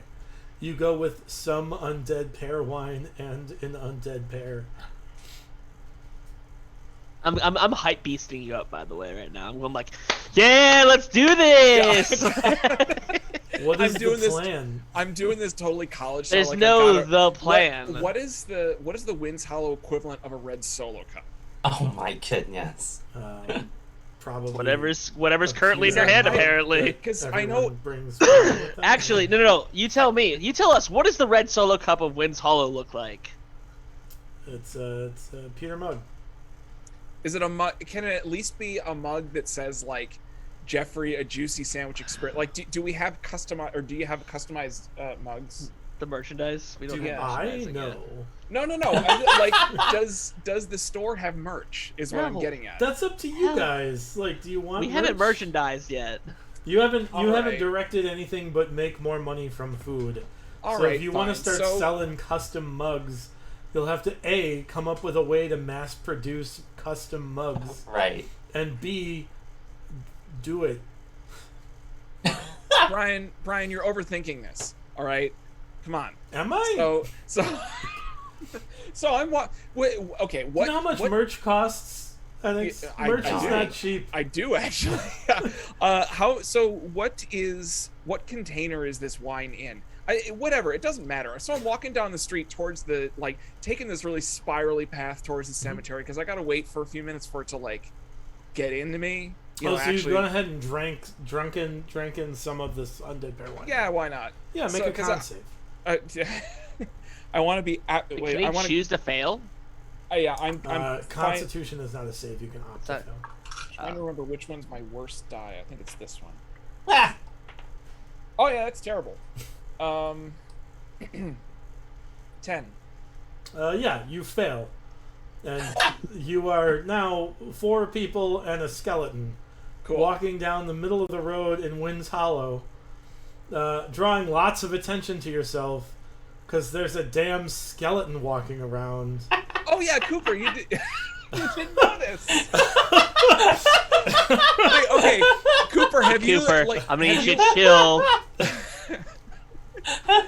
You go with some undead pear wine and an undead pear. I'm hype beasting you up, by the way, right now. I'm like, yeah, let's do this. What is doing the this- plan? I'm doing this totally college. There's like no I've gotta- the plan. What is the Wind's Hollow equivalent of a red Solo cup? Oh my goodness. Probably. Whatever's a currently in your pizza hand, hut apparently. that Because I everyone know brings with them. Actually, no. You tell me. You tell us. What does the red solo cup of Wind's Hollow look like? It's a Peter mug. is it a mug? Can it at least be a mug that says like Jeffrey, a juicy sandwich experience? Like, do we have customized, or do you have customized mugs? The merchandise? We don't Do have I merchandising know. yet. No. Like, does the store have merch? Is what I'm No. getting at. That's up to you Hell. guys. Like, do you want? We haven't merch? merchandised yet. You haven't Alright. directed anything but make more money from food. All so right, if you want to fine. start So- selling custom mugs, you'll have to A, come up with a way to mass produce custom mugs, Right. and B, do it. Brian, you're overthinking this. All right, come on. Am I? So I'm what? Wait, okay, what? you know how much what, merch costs? And it's, Yeah, I merch is do. not cheap. I do actually. How? So what container is this wine in? Whatever, it doesn't matter. So I'm walking down the street towards taking this really spirally path towards the cemetery because I gotta wait for a few minutes for it to get into me. You know, So actually, you've gone ahead and drank in some of this undead pear wine. yeah, why not? Yeah, make So- a 'cause con save. I want to be. Can Wait, we I want to. choose to fail? Yeah, I'm fine- Constitution is not a save. You can opt to Sorry. fail. trying to remember which one's my worst die. I think it's this one. Ah! Oh yeah, that's terrible. 10. Yeah, you fail. And you are now 4 people and a skeleton Cool. walking down the middle of the road in Wind's Hollow, drawing lots of attention to yourself because there's a damn skeleton walking around. Oh yeah, Cooper, you did. You didn't know this. Wait, okay, Cooper, have Cooper, you I'm gonna need you to chill.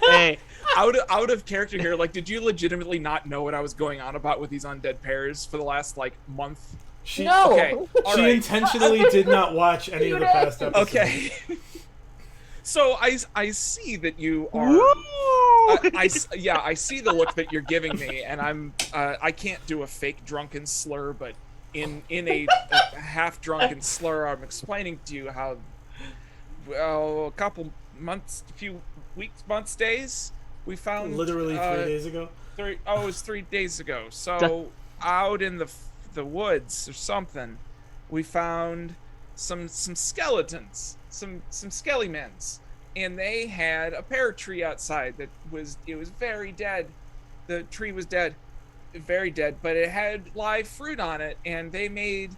Hey, out of character here? Did you legitimately not know what I was going on about with these undead pears for the last month? She, No. Okay, all She right. intentionally did not watch any of the past episodes. Okay. So I see that you are. I see the look that you're giving me, and I can't do a fake drunken slur, but in a half drunken slur, I'm explaining to you how, well, a couple months, a few weeks, months, days, we found Literally 3 days ago. it was 3 days ago. So out in the woods or something, we found some skeletons, some skelly-mens, and they had a pear tree outside that was very dead. The tree was dead, very dead, but it had live fruit on it, and they made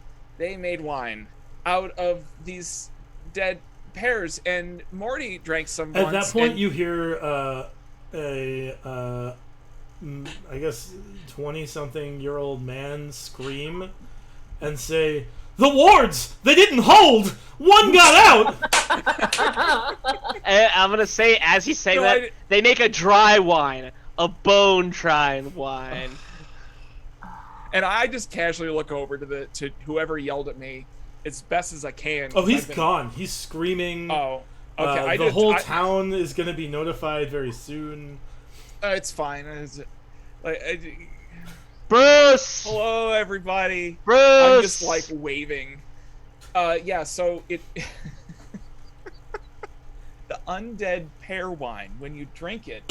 wine out of these dead pears. And Morty drank some. At that once, point, and- you hear I guess 20-something-year-old man scream and say, "The wards! They didn't hold! One got out!" and I'm gonna say, as he's saying No, that, they make a dry wine, a bone-drying wine. And I just casually look over to whoever yelled at me as best as I can. Oh, he's I've been- gone. He's screaming. Oh, Okay, The whole town is going to be notified very soon. It's fine. Bruce! Hello, everybody. Bruce! I'm just like waving. Yeah. So it. The undead pear wine. When you drink it,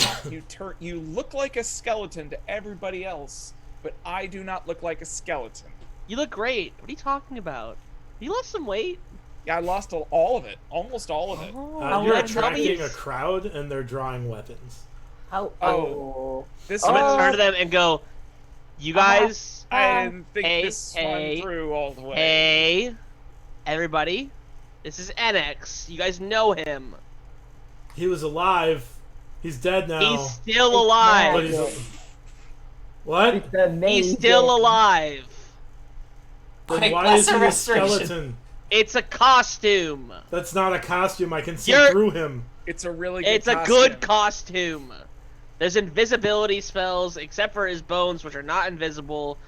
you look like a skeleton to everybody else, but I do not look like a skeleton. You look great. What are you talking about? You lost some weight. Yeah, I lost all of it, almost all of it. You're that's attracting probably- a crowd, and they're drawing weapons. How? Oh. This I'm gonna one, turn to them and go, you guys, I didn't think Hey, this hey, one through all the way. hey, everybody, this is NX. You guys know him. He was alive. He's dead now. He's still But alive. he's what? It's amazing. He's still alive. Then Quick, why is he lesser a restoration. skeleton? It's a costume. That's not a costume. I can see You're- through him. It's a really good It's a good costume. There's invisibility spells, except for his bones, which are not invisible.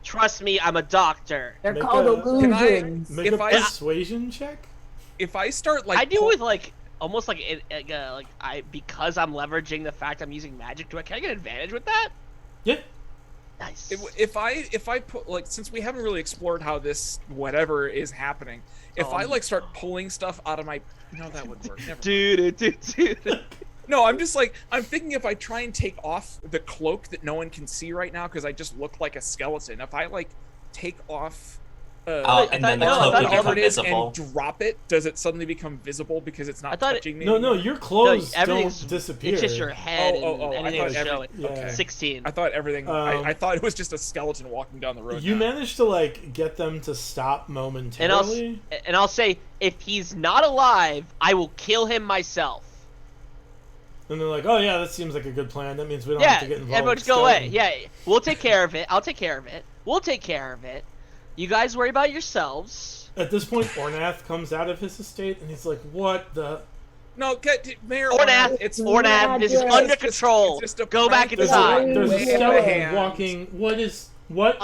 Trust me, I'm a doctor. They're Make called a- Can I- illusions. Make If a I- persuasion check. If I start like I do with like almost like because I'm leveraging the fact I'm using magic. Can I get advantage with that? Yeah. Nice. if I put like, since we haven't really explored how this whatever is happening, if I like start pulling stuff out of my, no, that would work. Never mind. Dude. No, I'm just like, I'm thinking if I try and take off the cloak that no one can see right now because I just look like a skeleton. If I like take off and then the no, I cloak thought would all whatever become it is visible. and drop it, does it suddenly become visible because it's I not thought touching me? No, anymore? your clothes everything's- don't disappear. It's just your head. Oh, and I anything thought to show it. Yeah. Okay. 16. I thought everything. Um, I thought it was just a skeleton walking down the road. You now. managed to like get them to stop And momentarily. I'll say, if he's not alive, I will kill him myself. And they're like, "Oh yeah, that seems like a good plan. That means we don't Yeah, have to get involved." everyone with just go away. skeleton." Yeah, we'll take care of it. I'll take care of it. We'll take care of it. You guys worry about yourselves. At this point, Ornath comes out of his estate, and he's like, "What the?" No, Mayor Ornath, it's Ornath, this is magic. under It's just- control. it's just a Go back in There's time. a, there's a Wave a skeleton hand. walking. What?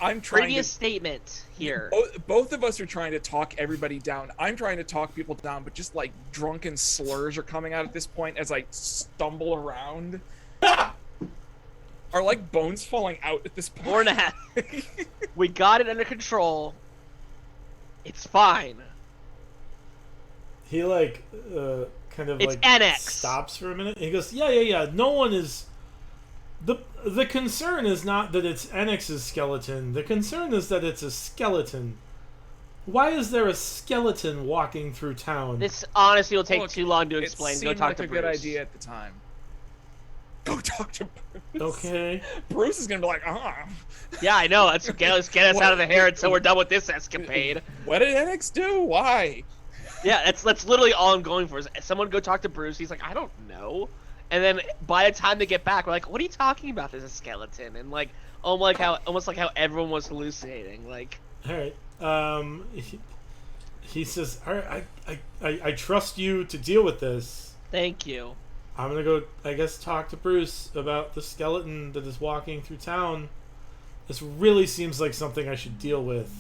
I'm trying Previous to. statement here. Both of us are trying to talk everybody down. I'm trying to talk people down, but just like drunken slurs are coming out at this point as I stumble around. Are like bones falling out at this point? Ornath, we got it under control. It's fine. He like kind of It's like NX. stops for a minute. And he goes, "Yeah. No one is." The concern is not that it's NX's skeleton. The concern is that it's a skeleton. Why is there a skeleton walking through town? This honestly will take Look, too long to It explain. Go seemed talk like to a Bruce. good idea at the time. Go talk to Bruce. Okay. Bruce is gonna be like, Yeah, I know. Let's get us out of the hair until we're done with this escapade. what did NX do? Why? Yeah, that's literally all I'm going for. Is someone go talk to Bruce? He's like, I don't know. And then by the time they get back, we're like, what are you talking about? There's a skeleton, and like, almost like how everyone was hallucinating. Like, All right. He says, "All right, I trust you to deal with this. thank you. I'm gonna go, I guess, talk to Bruce about the skeleton that is walking through town. This really seems like something I should deal with."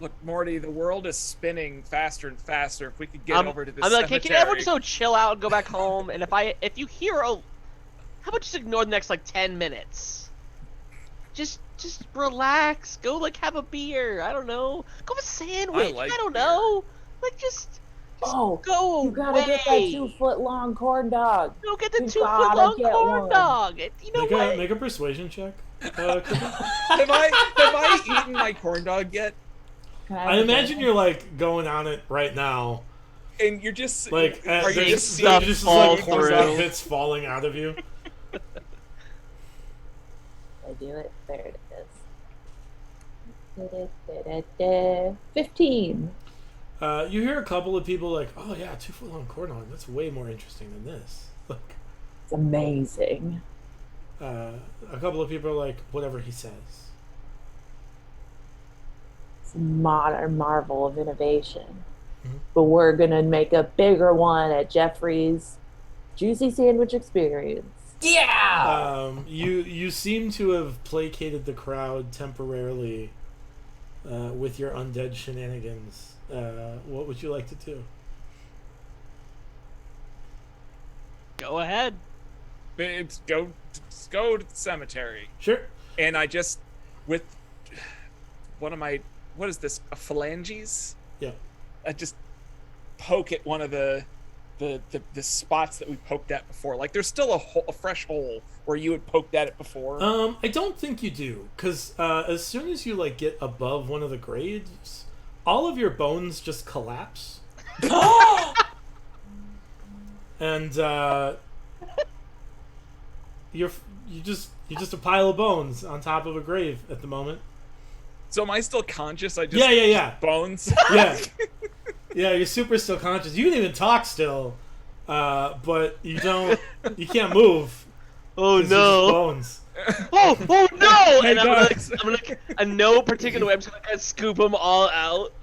Look, Morty, the world is spinning faster and faster. If we could get over to this I'm like, hey, cemetery. can everyone just go chill out and go back home? And if you hear how about just ignore the next like 10 minutes? Just relax. Go like have a beer. I don't know. Go have a sandwich. like I don't beer. know. Like just Oh, go you gotta get that away. 2-foot-long corn dog. Go get the You 2 foot gotta long get corn one. dog. You know what? Make a persuasion check. Cooper. have I eaten my corn dog yet? Can I have imagine a- you're like going on it right now. And you're just Like, are you seeing just stuff just fall like corn dog through. bits falling out of you. I do it. There it is. 15. You hear a couple of people like, "Oh yeah, 2-foot-long corn dog. That's way more interesting than this." Like, It's amazing. a couple of people are like, "Whatever he says." It's a modern marvel of innovation. Mhm. But we're gonna make a bigger one at Jeffrey's Juicy Sandwich Experience. Yeah! You seem to have placated the crowd temporarily with your undead shenanigans. What would you like to do? Go ahead. Just go to the cemetery. Sure. And I just, with what is this, a phalanges? Yeah. I just poke at one of the spots that we poked at before. Like, there's still a fresh hole where you had poked at it before. I don't think you do, because as soon as you like get above one of the grades, all of your bones just collapse. And you're just a pile of bones on top of a grave at the moment. So am I still conscious? I just Yeah. bones. Yeah, you're super still conscious. You can even talk still, but you can't move. Oh 'cause you're no! just bones. Oh no! Hey, And I'm dogs. gonna in no particular way, I'm just gonna kind of scoop them all out.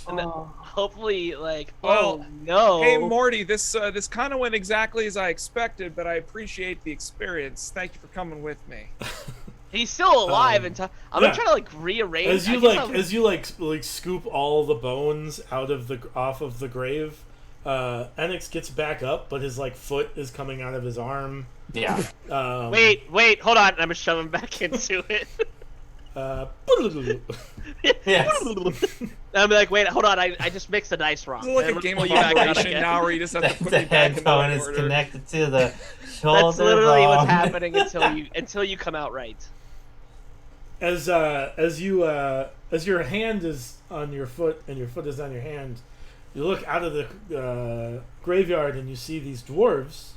And then hopefully, like, Well, oh no! Hey Morty, this kind of went exactly as I expected, but I appreciate the experience. Thank you for coming with me. He's still alive, and I'm gonna try to like rearrange. As you scoop all the bones off of the grave, Enix gets back up, but his like foot is coming out of his arm. Yeah. Wait, hold on. I'm gonna shove him back into it. Yes. I'm like, wait, hold on. I just mixed the dice wrong. This is like And a game pull of you back out Operation again. now, where you just have to put The me back in the headphone right is order. connected to the shoulder That's literally what's bone. happening until you come out right. As your hand is on your foot and your foot is on your hand, you look out of the graveyard and you see these dwarves.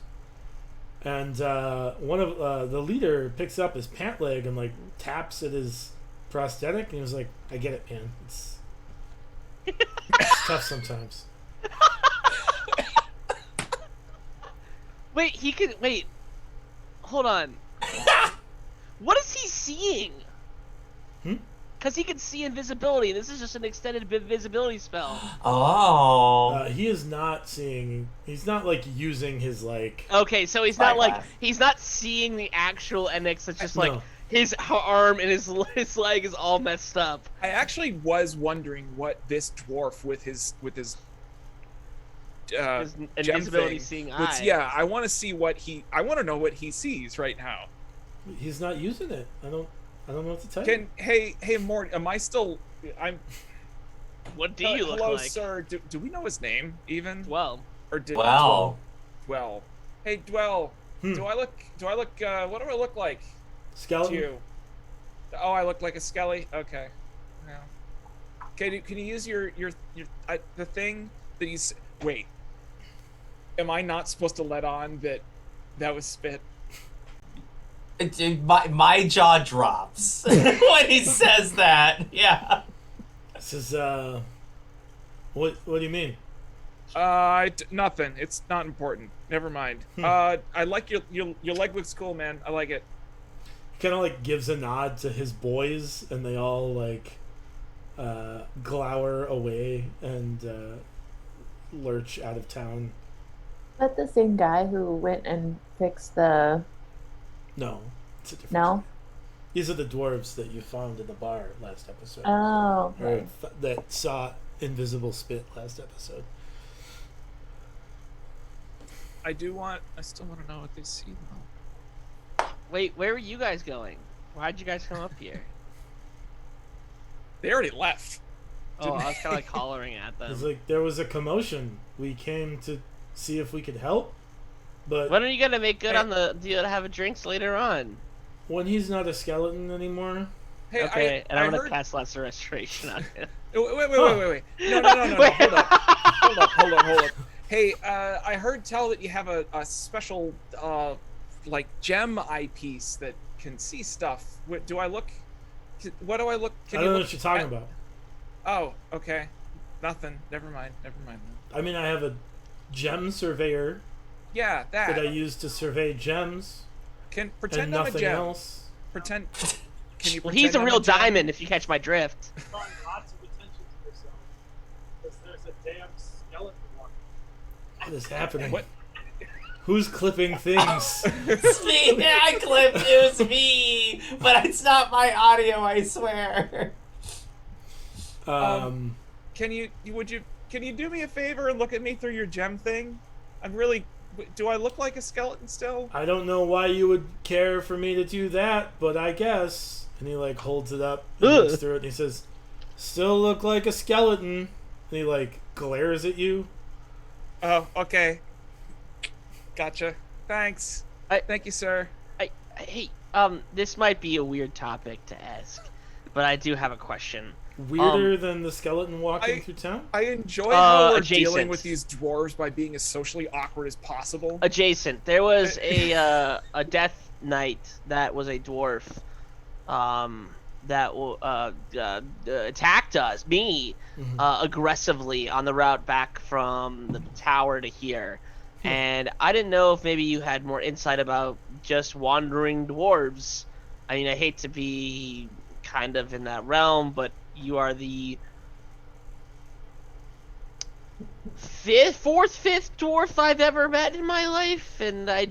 And one of the leader picks up his pant leg and like taps at his prosthetic, and he was like, "I get it, man. It's tough sometimes." Wait. Hold on. What is he seeing? Because he can see invisibility, and this is just an extended visibility spell. Oh. He is not seeing. He's not like using his like. Okay, so he's not Spyglass. he's not seeing the actual NX. It's just like No. his arm and his leg is all messed up. I actually was wondering what this dwarf with his His gem invisibility thing seeing was- eye. yeah, I want to see I want to know what he sees right now. He's not using it. I don't know what to tell you. Hey Morty, am I still? I'm. What do you look Hello, like? sir. Do we know his name even? Well, Or did Wow. Dwell? Hey, Dwell. Do I look? What do I look like to Skeleton. you? Oh, I look like a skelly. Okay. Yeah. Okay. Can you use the thing that you? Wait. Am I not supposed to let on that was spit? Dude, my jaw drops when he says that. Yeah. This is What do you mean? Nothing. It's not important. Never mind. I like your leg looks cool, man. I like it. He kind of like gives a nod to his boys, and they all like glower away and lurch out of town. Is that the same guy who went and fixed the... No, it's a different. No? These are the dwarves that you found in the bar last episode. Oh, Or okay. that saw invisible spit last episode. I still want to know what they see though. wait, where were you guys going? Why'd you guys come up here? They already left. Oh, I was kind of like hollering at It's them. like there was a commotion. We came to see if we could help, but When are you gonna make good on the deal to have drinks later on? when he's not a skeleton anymore, Hey, Okay, and I I'm gonna heard... cast Lesser Restoration on him. Wait. No. Wait. Hold up. Hey, I heard tell that you have a special, like, gem eyepiece that can see stuff. What do I look? What do I look? I Can don't you know look what you're talking at- about. Oh, okay. Nothing. Never mind. I mean, I have a gem surveyor Yeah, that. that I use to survey gems Can and pretend I'm a nothing gem. else. Pretend. Can you? Well, he's a pretend I'm real gem? diamond, if you catch my drift. Drawing lots of attention to yourself because there's a damn skeleton one. What is happening? What? Who's clipping things? It's me. I clipped. It was me. But it's not my audio, I swear. Can you? Would you? can you do me a favor and look at me through your gem thing? I'm really. Do I look like a skeleton still? I don't know why you would care for me to do that, but I guess. And he like holds it up and looks through it and he says, "Still look like a skeleton." And he like glares at you. Oh, okay. Gotcha. Thanks. Thank you, sir. Hey, this might be a weird topic to ask, but I do have a question. Weirder than the skeleton walking through town? I enjoy how we're dealing adjacent. with these dwarves by being as socially awkward as possible. Adjacent. There was a death knight that was a dwarf, that attacked us, me, aggressively on the route back from the tower to here. And I didn't know if maybe you had more insight about just wandering dwarves. I mean, I hate to be kind of in that realm, but you are the fifth dwarf I've ever met in my life, and I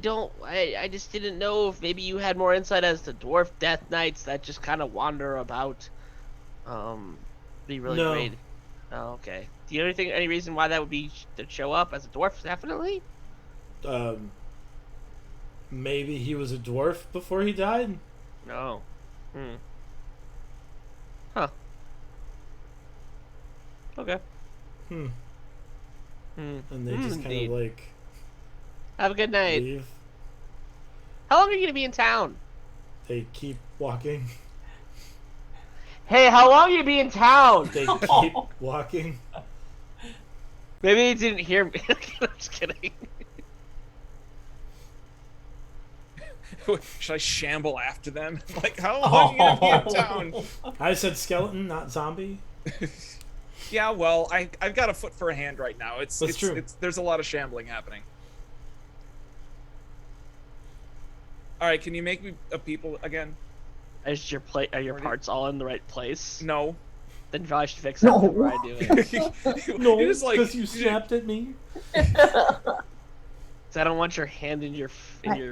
just didn't know if maybe you had more insight as to dwarf death knights that just kind of wander about. Be really great. Oh, okay. Do you know any reason why that would be to show up as a dwarf? Definitely. Maybe he was a dwarf before he died. No. Huh. Okay. And they just kind Indeed. of like Have a good night. leave. How long are you gonna be in town? They keep walking. Hey, how long are you be in town? They keep walking. Maybe he didn't hear me. I'm just kidding. Should I shamble after them? Like, how long are you gonna be in town? I said skeleton, not zombie. Yeah, well, I've got a foot for a hand right now. It's true. There's a lot of shambling happening. All right, can you make me a people again? Is your are your parts all in the right place? No. Then you probably should fix that before I do it. No, You're just like- because you snapped at me. So I don't want your hand and your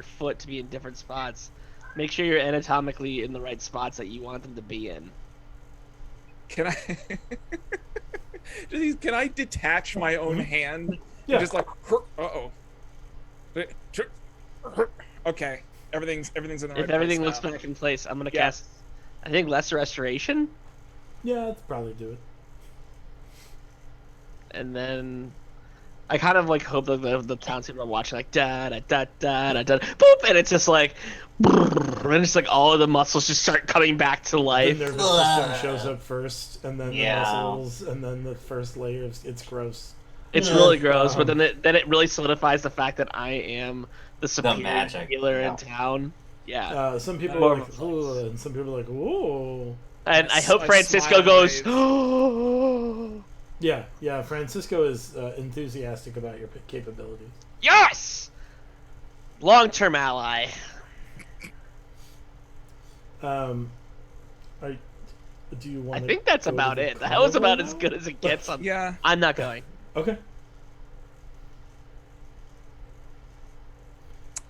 foot to be in different spots. Make sure you're anatomically in the right spots that you want them to be in. Can I? Can I detach my own hand? Yeah. Just like, okay, everything's in the right If everything place looks now. back in place, I'm gonna Yeah. cast. I think Lesser Restoration, Yeah, that's probably do it. and then I kind of like hope that the townspeople are watching like da da da da da da boop, and it's just like, and it's like all of the muscles just start coming back to The life. nervous system shows up first, and then Yeah. the muscles, and then the first layer of it's gross. It's really gross, but then it really solidifies the fact that I am the superior magic, healer yeah. in town. Yeah. Some people More are of like, a flex. "Ooh," and some people are like, "Whoa." And I hope I Francisco smile goes, and oh, Yeah. Francisco is enthusiastic about your capabilities. yes! Long-term ally. Do you want? I think that's about it. That was about as good as it gets. Yeah. I'm not going. Okay.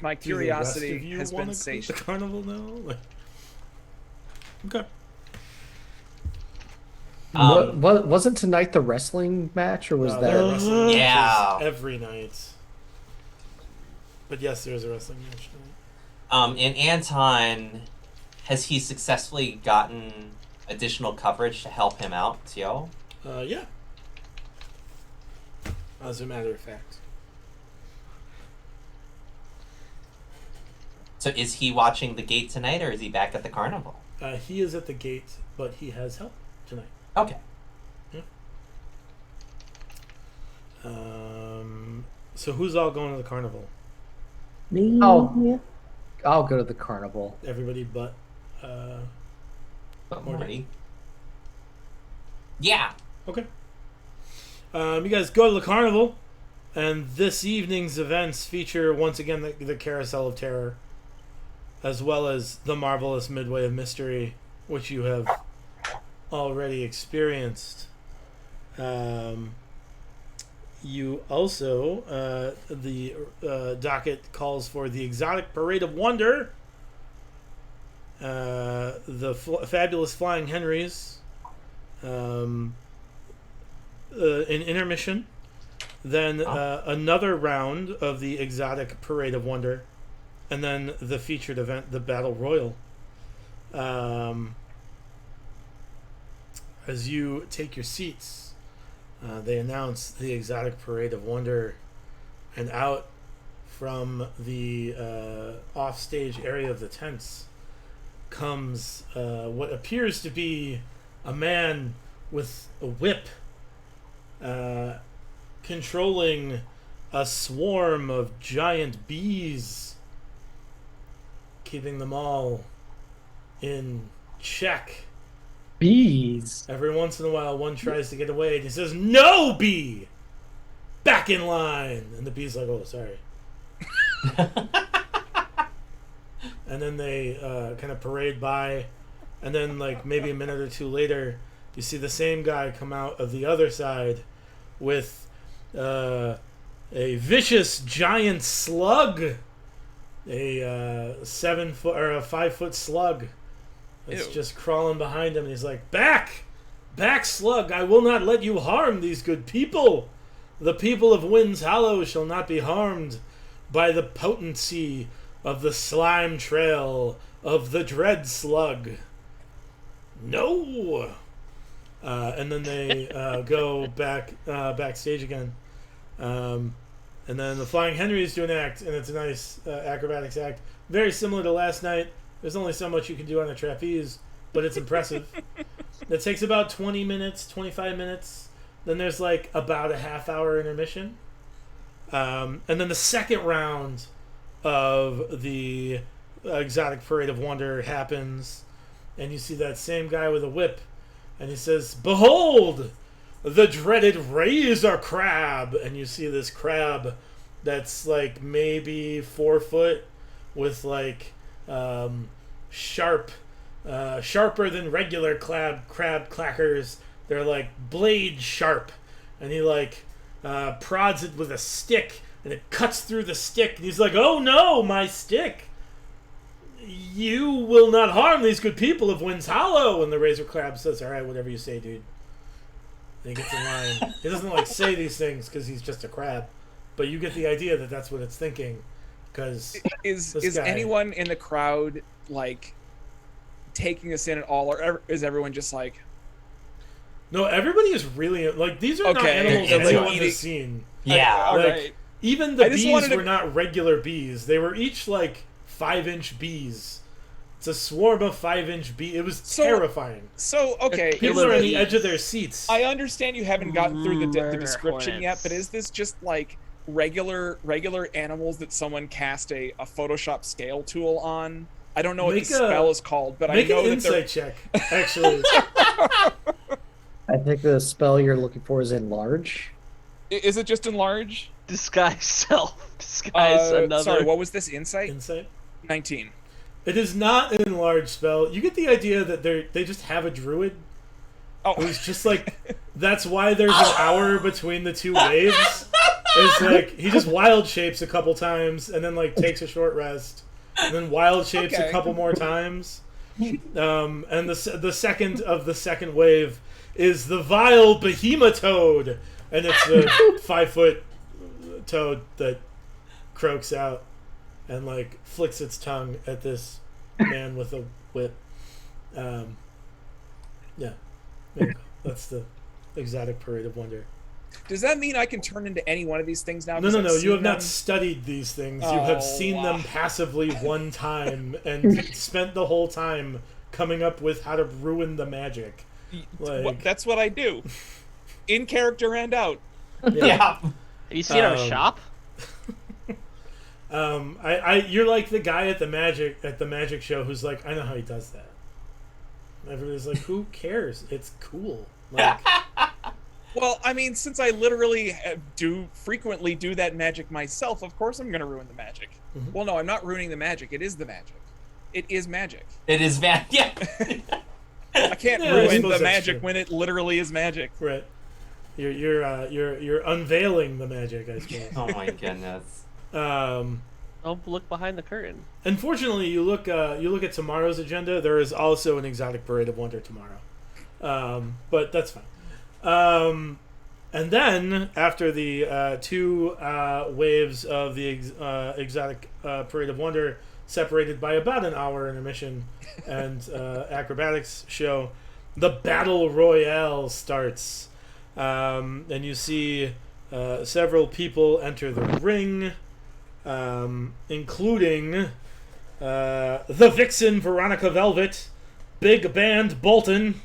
My Do the rest curiosity of you has wanna been go to the satiated. carnival now? Like, okay. Wasn't tonight the wrestling match, or was There that? are wrestling matches Yeah. every night. But yes, there is a wrestling match tonight. And Anton, has he successfully gotten additional coverage to help him out, Tio? Yeah. As a matter of fact. So is he watching the gate tonight, or is he back at the carnival? He is at the gate, but he has help tonight. Okay. So who's all going to the carnival? Me? Oh. I'll go to the carnival. Everybody but Morty. Yeah. okay. You guys go to the carnival, and this evening's events feature once again the Carousel of Terror, as well as the marvelous Midway of Mystery, which you have already experienced. You also, the docket calls for the Exotic Parade of Wonder, the Fabulous Flying Henrys, an intermission, then another round of the exotic Parade of Wonder, and then the featured event, the Battle Royal. As you take your seats, they announce the exotic Parade of Wonder, and out from the offstage area of the tents comes what appears to be a man with a whip, controlling a swarm of giant bees, keeping them all in check. Bees. Every once in a while, one tries to get away, and he says, "No, bee! Back in line!" And the bee's like, "Oh, sorry." And then they kind of parade by, and then like maybe a minute or two later, you see the same guy come out of the other side with a vicious giant slug, a 7 foot or a 5 foot slug. It's Ew. just crawling behind him, and he's like, "Back! Back, slug! I will not let you harm these good people. The people of Wind's Hollow shall not be harmed by the potency of the slime trail of the dread slug. No!" And then they go backstage again. And then the Flying Henrys do an act, and it's a nice acrobatics act. Very similar to last night. There's only so much you can do on a trapeze, but it's impressive. It takes about 20 minutes, 25 minutes. Then there's like about a half-hour intermission. And then the second round of the exotic Parade of Wonder happens, and you see that same guy with a whip, and he says, "Behold, the dreaded razor crab!" And you see this crab that's like maybe 4 foot with like sharper than regular crab clackers. They're like blade sharp, and he like prods it with a stick, and it cuts through the stick, and he's like, "Oh no, my stick! You will not harm these good people of Wind's Hollow." And the razor crab says, "All right, whatever you say, dude." And he gets in line. He doesn't like say these things because he's just a crab, but you get the idea that that's what it's thinking. Because is anyone in the crowd like taking us in at all, or is everyone just like? No, everybody is really like, these are not Okay, animals it's anyone eating- has seen. Yeah. All Like, right. even the I just bees wanted to- were not regular bees. They were each like 5-inch bees. It's a swarm of 5-inch bees. It was terrifying. So okay, People is are on this- the edge of their seats. I understand you haven't gotten through the Murder description yet, hornets. but is this just like regular animals that someone cast a Photoshop scale tool on? I don't know what the Make a- spell is called, but I Make know an that they're insight check, actually. I think the spell you're looking for is enlarge. Is it just enlarge? Disguise self. Disguise another. Sorry, what was this insight? Insight. 19. It is not an enlarged spell. You get the idea that they just have a druid Oh, who's just like, that's why there's an hour between the two waves. It's like he just wild shapes a couple times and then like takes a short rest, and then wild shapes a Okay. couple more times. And the second of the second wave is the vile behemoth toad, and it's a 5-foot toad that croaks out and like flicks its tongue at this man with a whip. Yeah, there you go. That's the exotic Parade of Wonder. does that mean I can turn into any one of these things now? No, 'Cause no, I've no. You seen have not them? studied these things. You Oh, have seen them wow. passively one time and spent the whole time coming up with how to ruin the magic. Like, That's what I do, in character and out. Yeah. Have you seen our shop? you're like the guy at the magic show who's like, I know how he does that. Everybody's like, who cares? It's cool. Like, Well, I mean, since I literally frequently do that magic myself, of course I'm going to ruin the magic. Mhm. Well, no, I'm not ruining the magic. It is the magic. It is magic. It is bad. Yeah. I can't Yeah, I ruin suppose the that's magic true. when it literally is magic. right. You're unveiling the magic, I suppose. Oh my goodness. Don't look behind the curtain. Unfortunately, you look at tomorrow's agenda. There is also an exotic Parade of Wonder tomorrow, but that's fine. And then, after the two waves of the exotic Parade of Wonder, separated by about an hour intermission and acrobatics show, the Battle Royale starts. And you see several people enter the ring, including the Vixen Veronica Velvet, Big Band Bolton,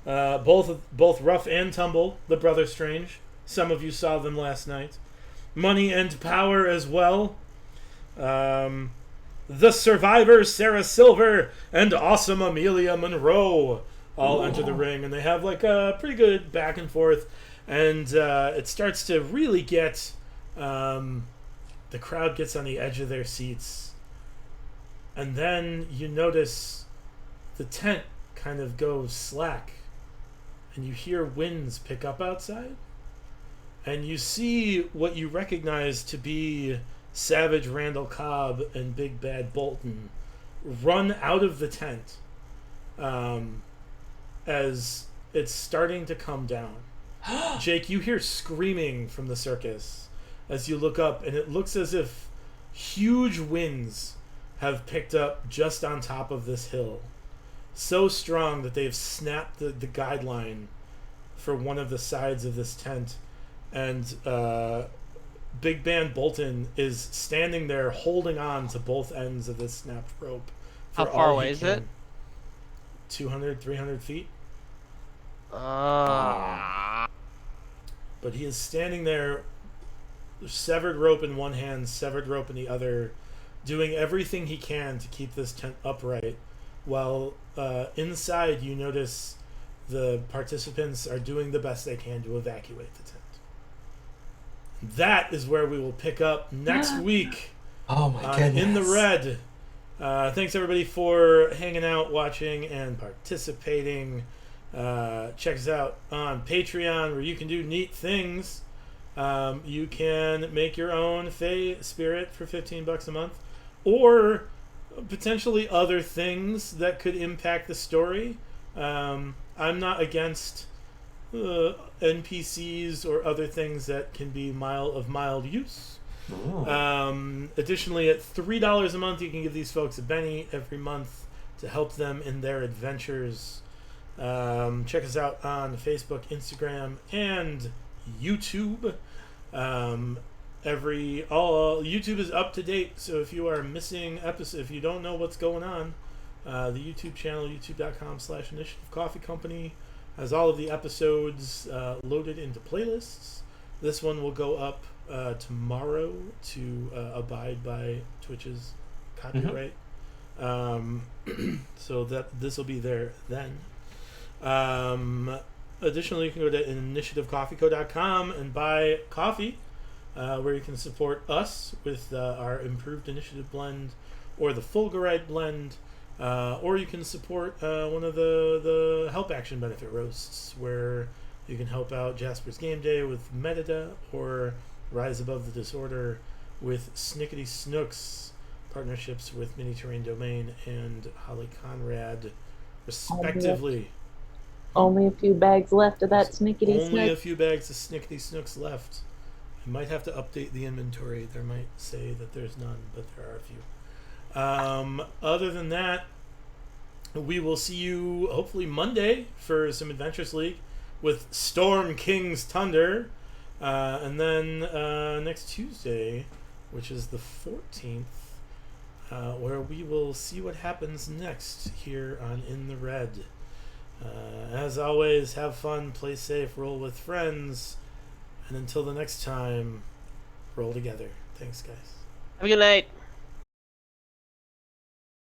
both rough and tumble, the Brother Strange. Some of you saw them last night. Money and Power as well. The Survivor, Sarah Silver, and Awesome Amelia Monroe all enter the ring, and they have like a pretty good back and forth, and it starts to really get the crowd gets on the edge of their seats, and then you notice the tent kind of goes slack, and you hear winds pick up outside, and you see what you recognize to be Savage Randall Cobb and Big Bad Bolton run out of the tent as it's starting to come down. Jake, you hear screaming from the circus as you look up, and it looks as if huge winds have picked up just on top of this hill. So strong that they've snapped the guideline for one of the sides of this tent, and Big Band Bolton is standing there holding on to both ends of this snapped rope. How far away is it? 200, 300 feet. Ah. But he is standing there, severed rope in one hand, severed rope in the other, doing everything he can to keep this tent upright, while inside you notice the participants are doing the best they can to evacuate the tent. That is where we will pick up next week. Oh my goodness. In the Red. Thanks everybody for hanging out, watching, and participating. Check us out on Patreon, where you can do neat things. You can make your own Fey Spirit for $15 a month, or potentially other things that could impact the story. I'm not against NPCs or other things that can be mild use. Additionally, at $3 a month, you can give these folks a Benny every month to help them in their adventures. Check us out on Facebook, Instagram, and YouTube. YouTube is up to date, so if you are missing episodes, if you don't know what's going on, the YouTube channel, youtube.com/Initiative Coffee Company, has all of the episodes loaded into playlists. This one will go up tomorrow to abide by Twitch's copyright. So that this will be there then. Additionally, you can go to initiativecoffeeco.com and buy coffee, where you can support us with our improved initiative blend or the Fulgurite blend, or you can support one of the Help Action benefit roasts, where you can help out Jasper's Game Day with Metadata, or Rise Above the Disorder with Snickety Snooks, partnerships with Mini Terrain Domain and Holly Conrad, respectively. Only a few bags left of that Snickety Snook. Only a few bags of Snickety Snooks left. I might have to update the inventory. There might say that there's none, but there are a few. Other than that, we will see you hopefully Monday for some Adventures League with Storm King's Thunder. And then next Tuesday, which is the 14th, where we will see what happens next here on In the Red. As always, have fun, play safe, roll with friends, and until the next time, roll together. Thanks, guys. Have a good night.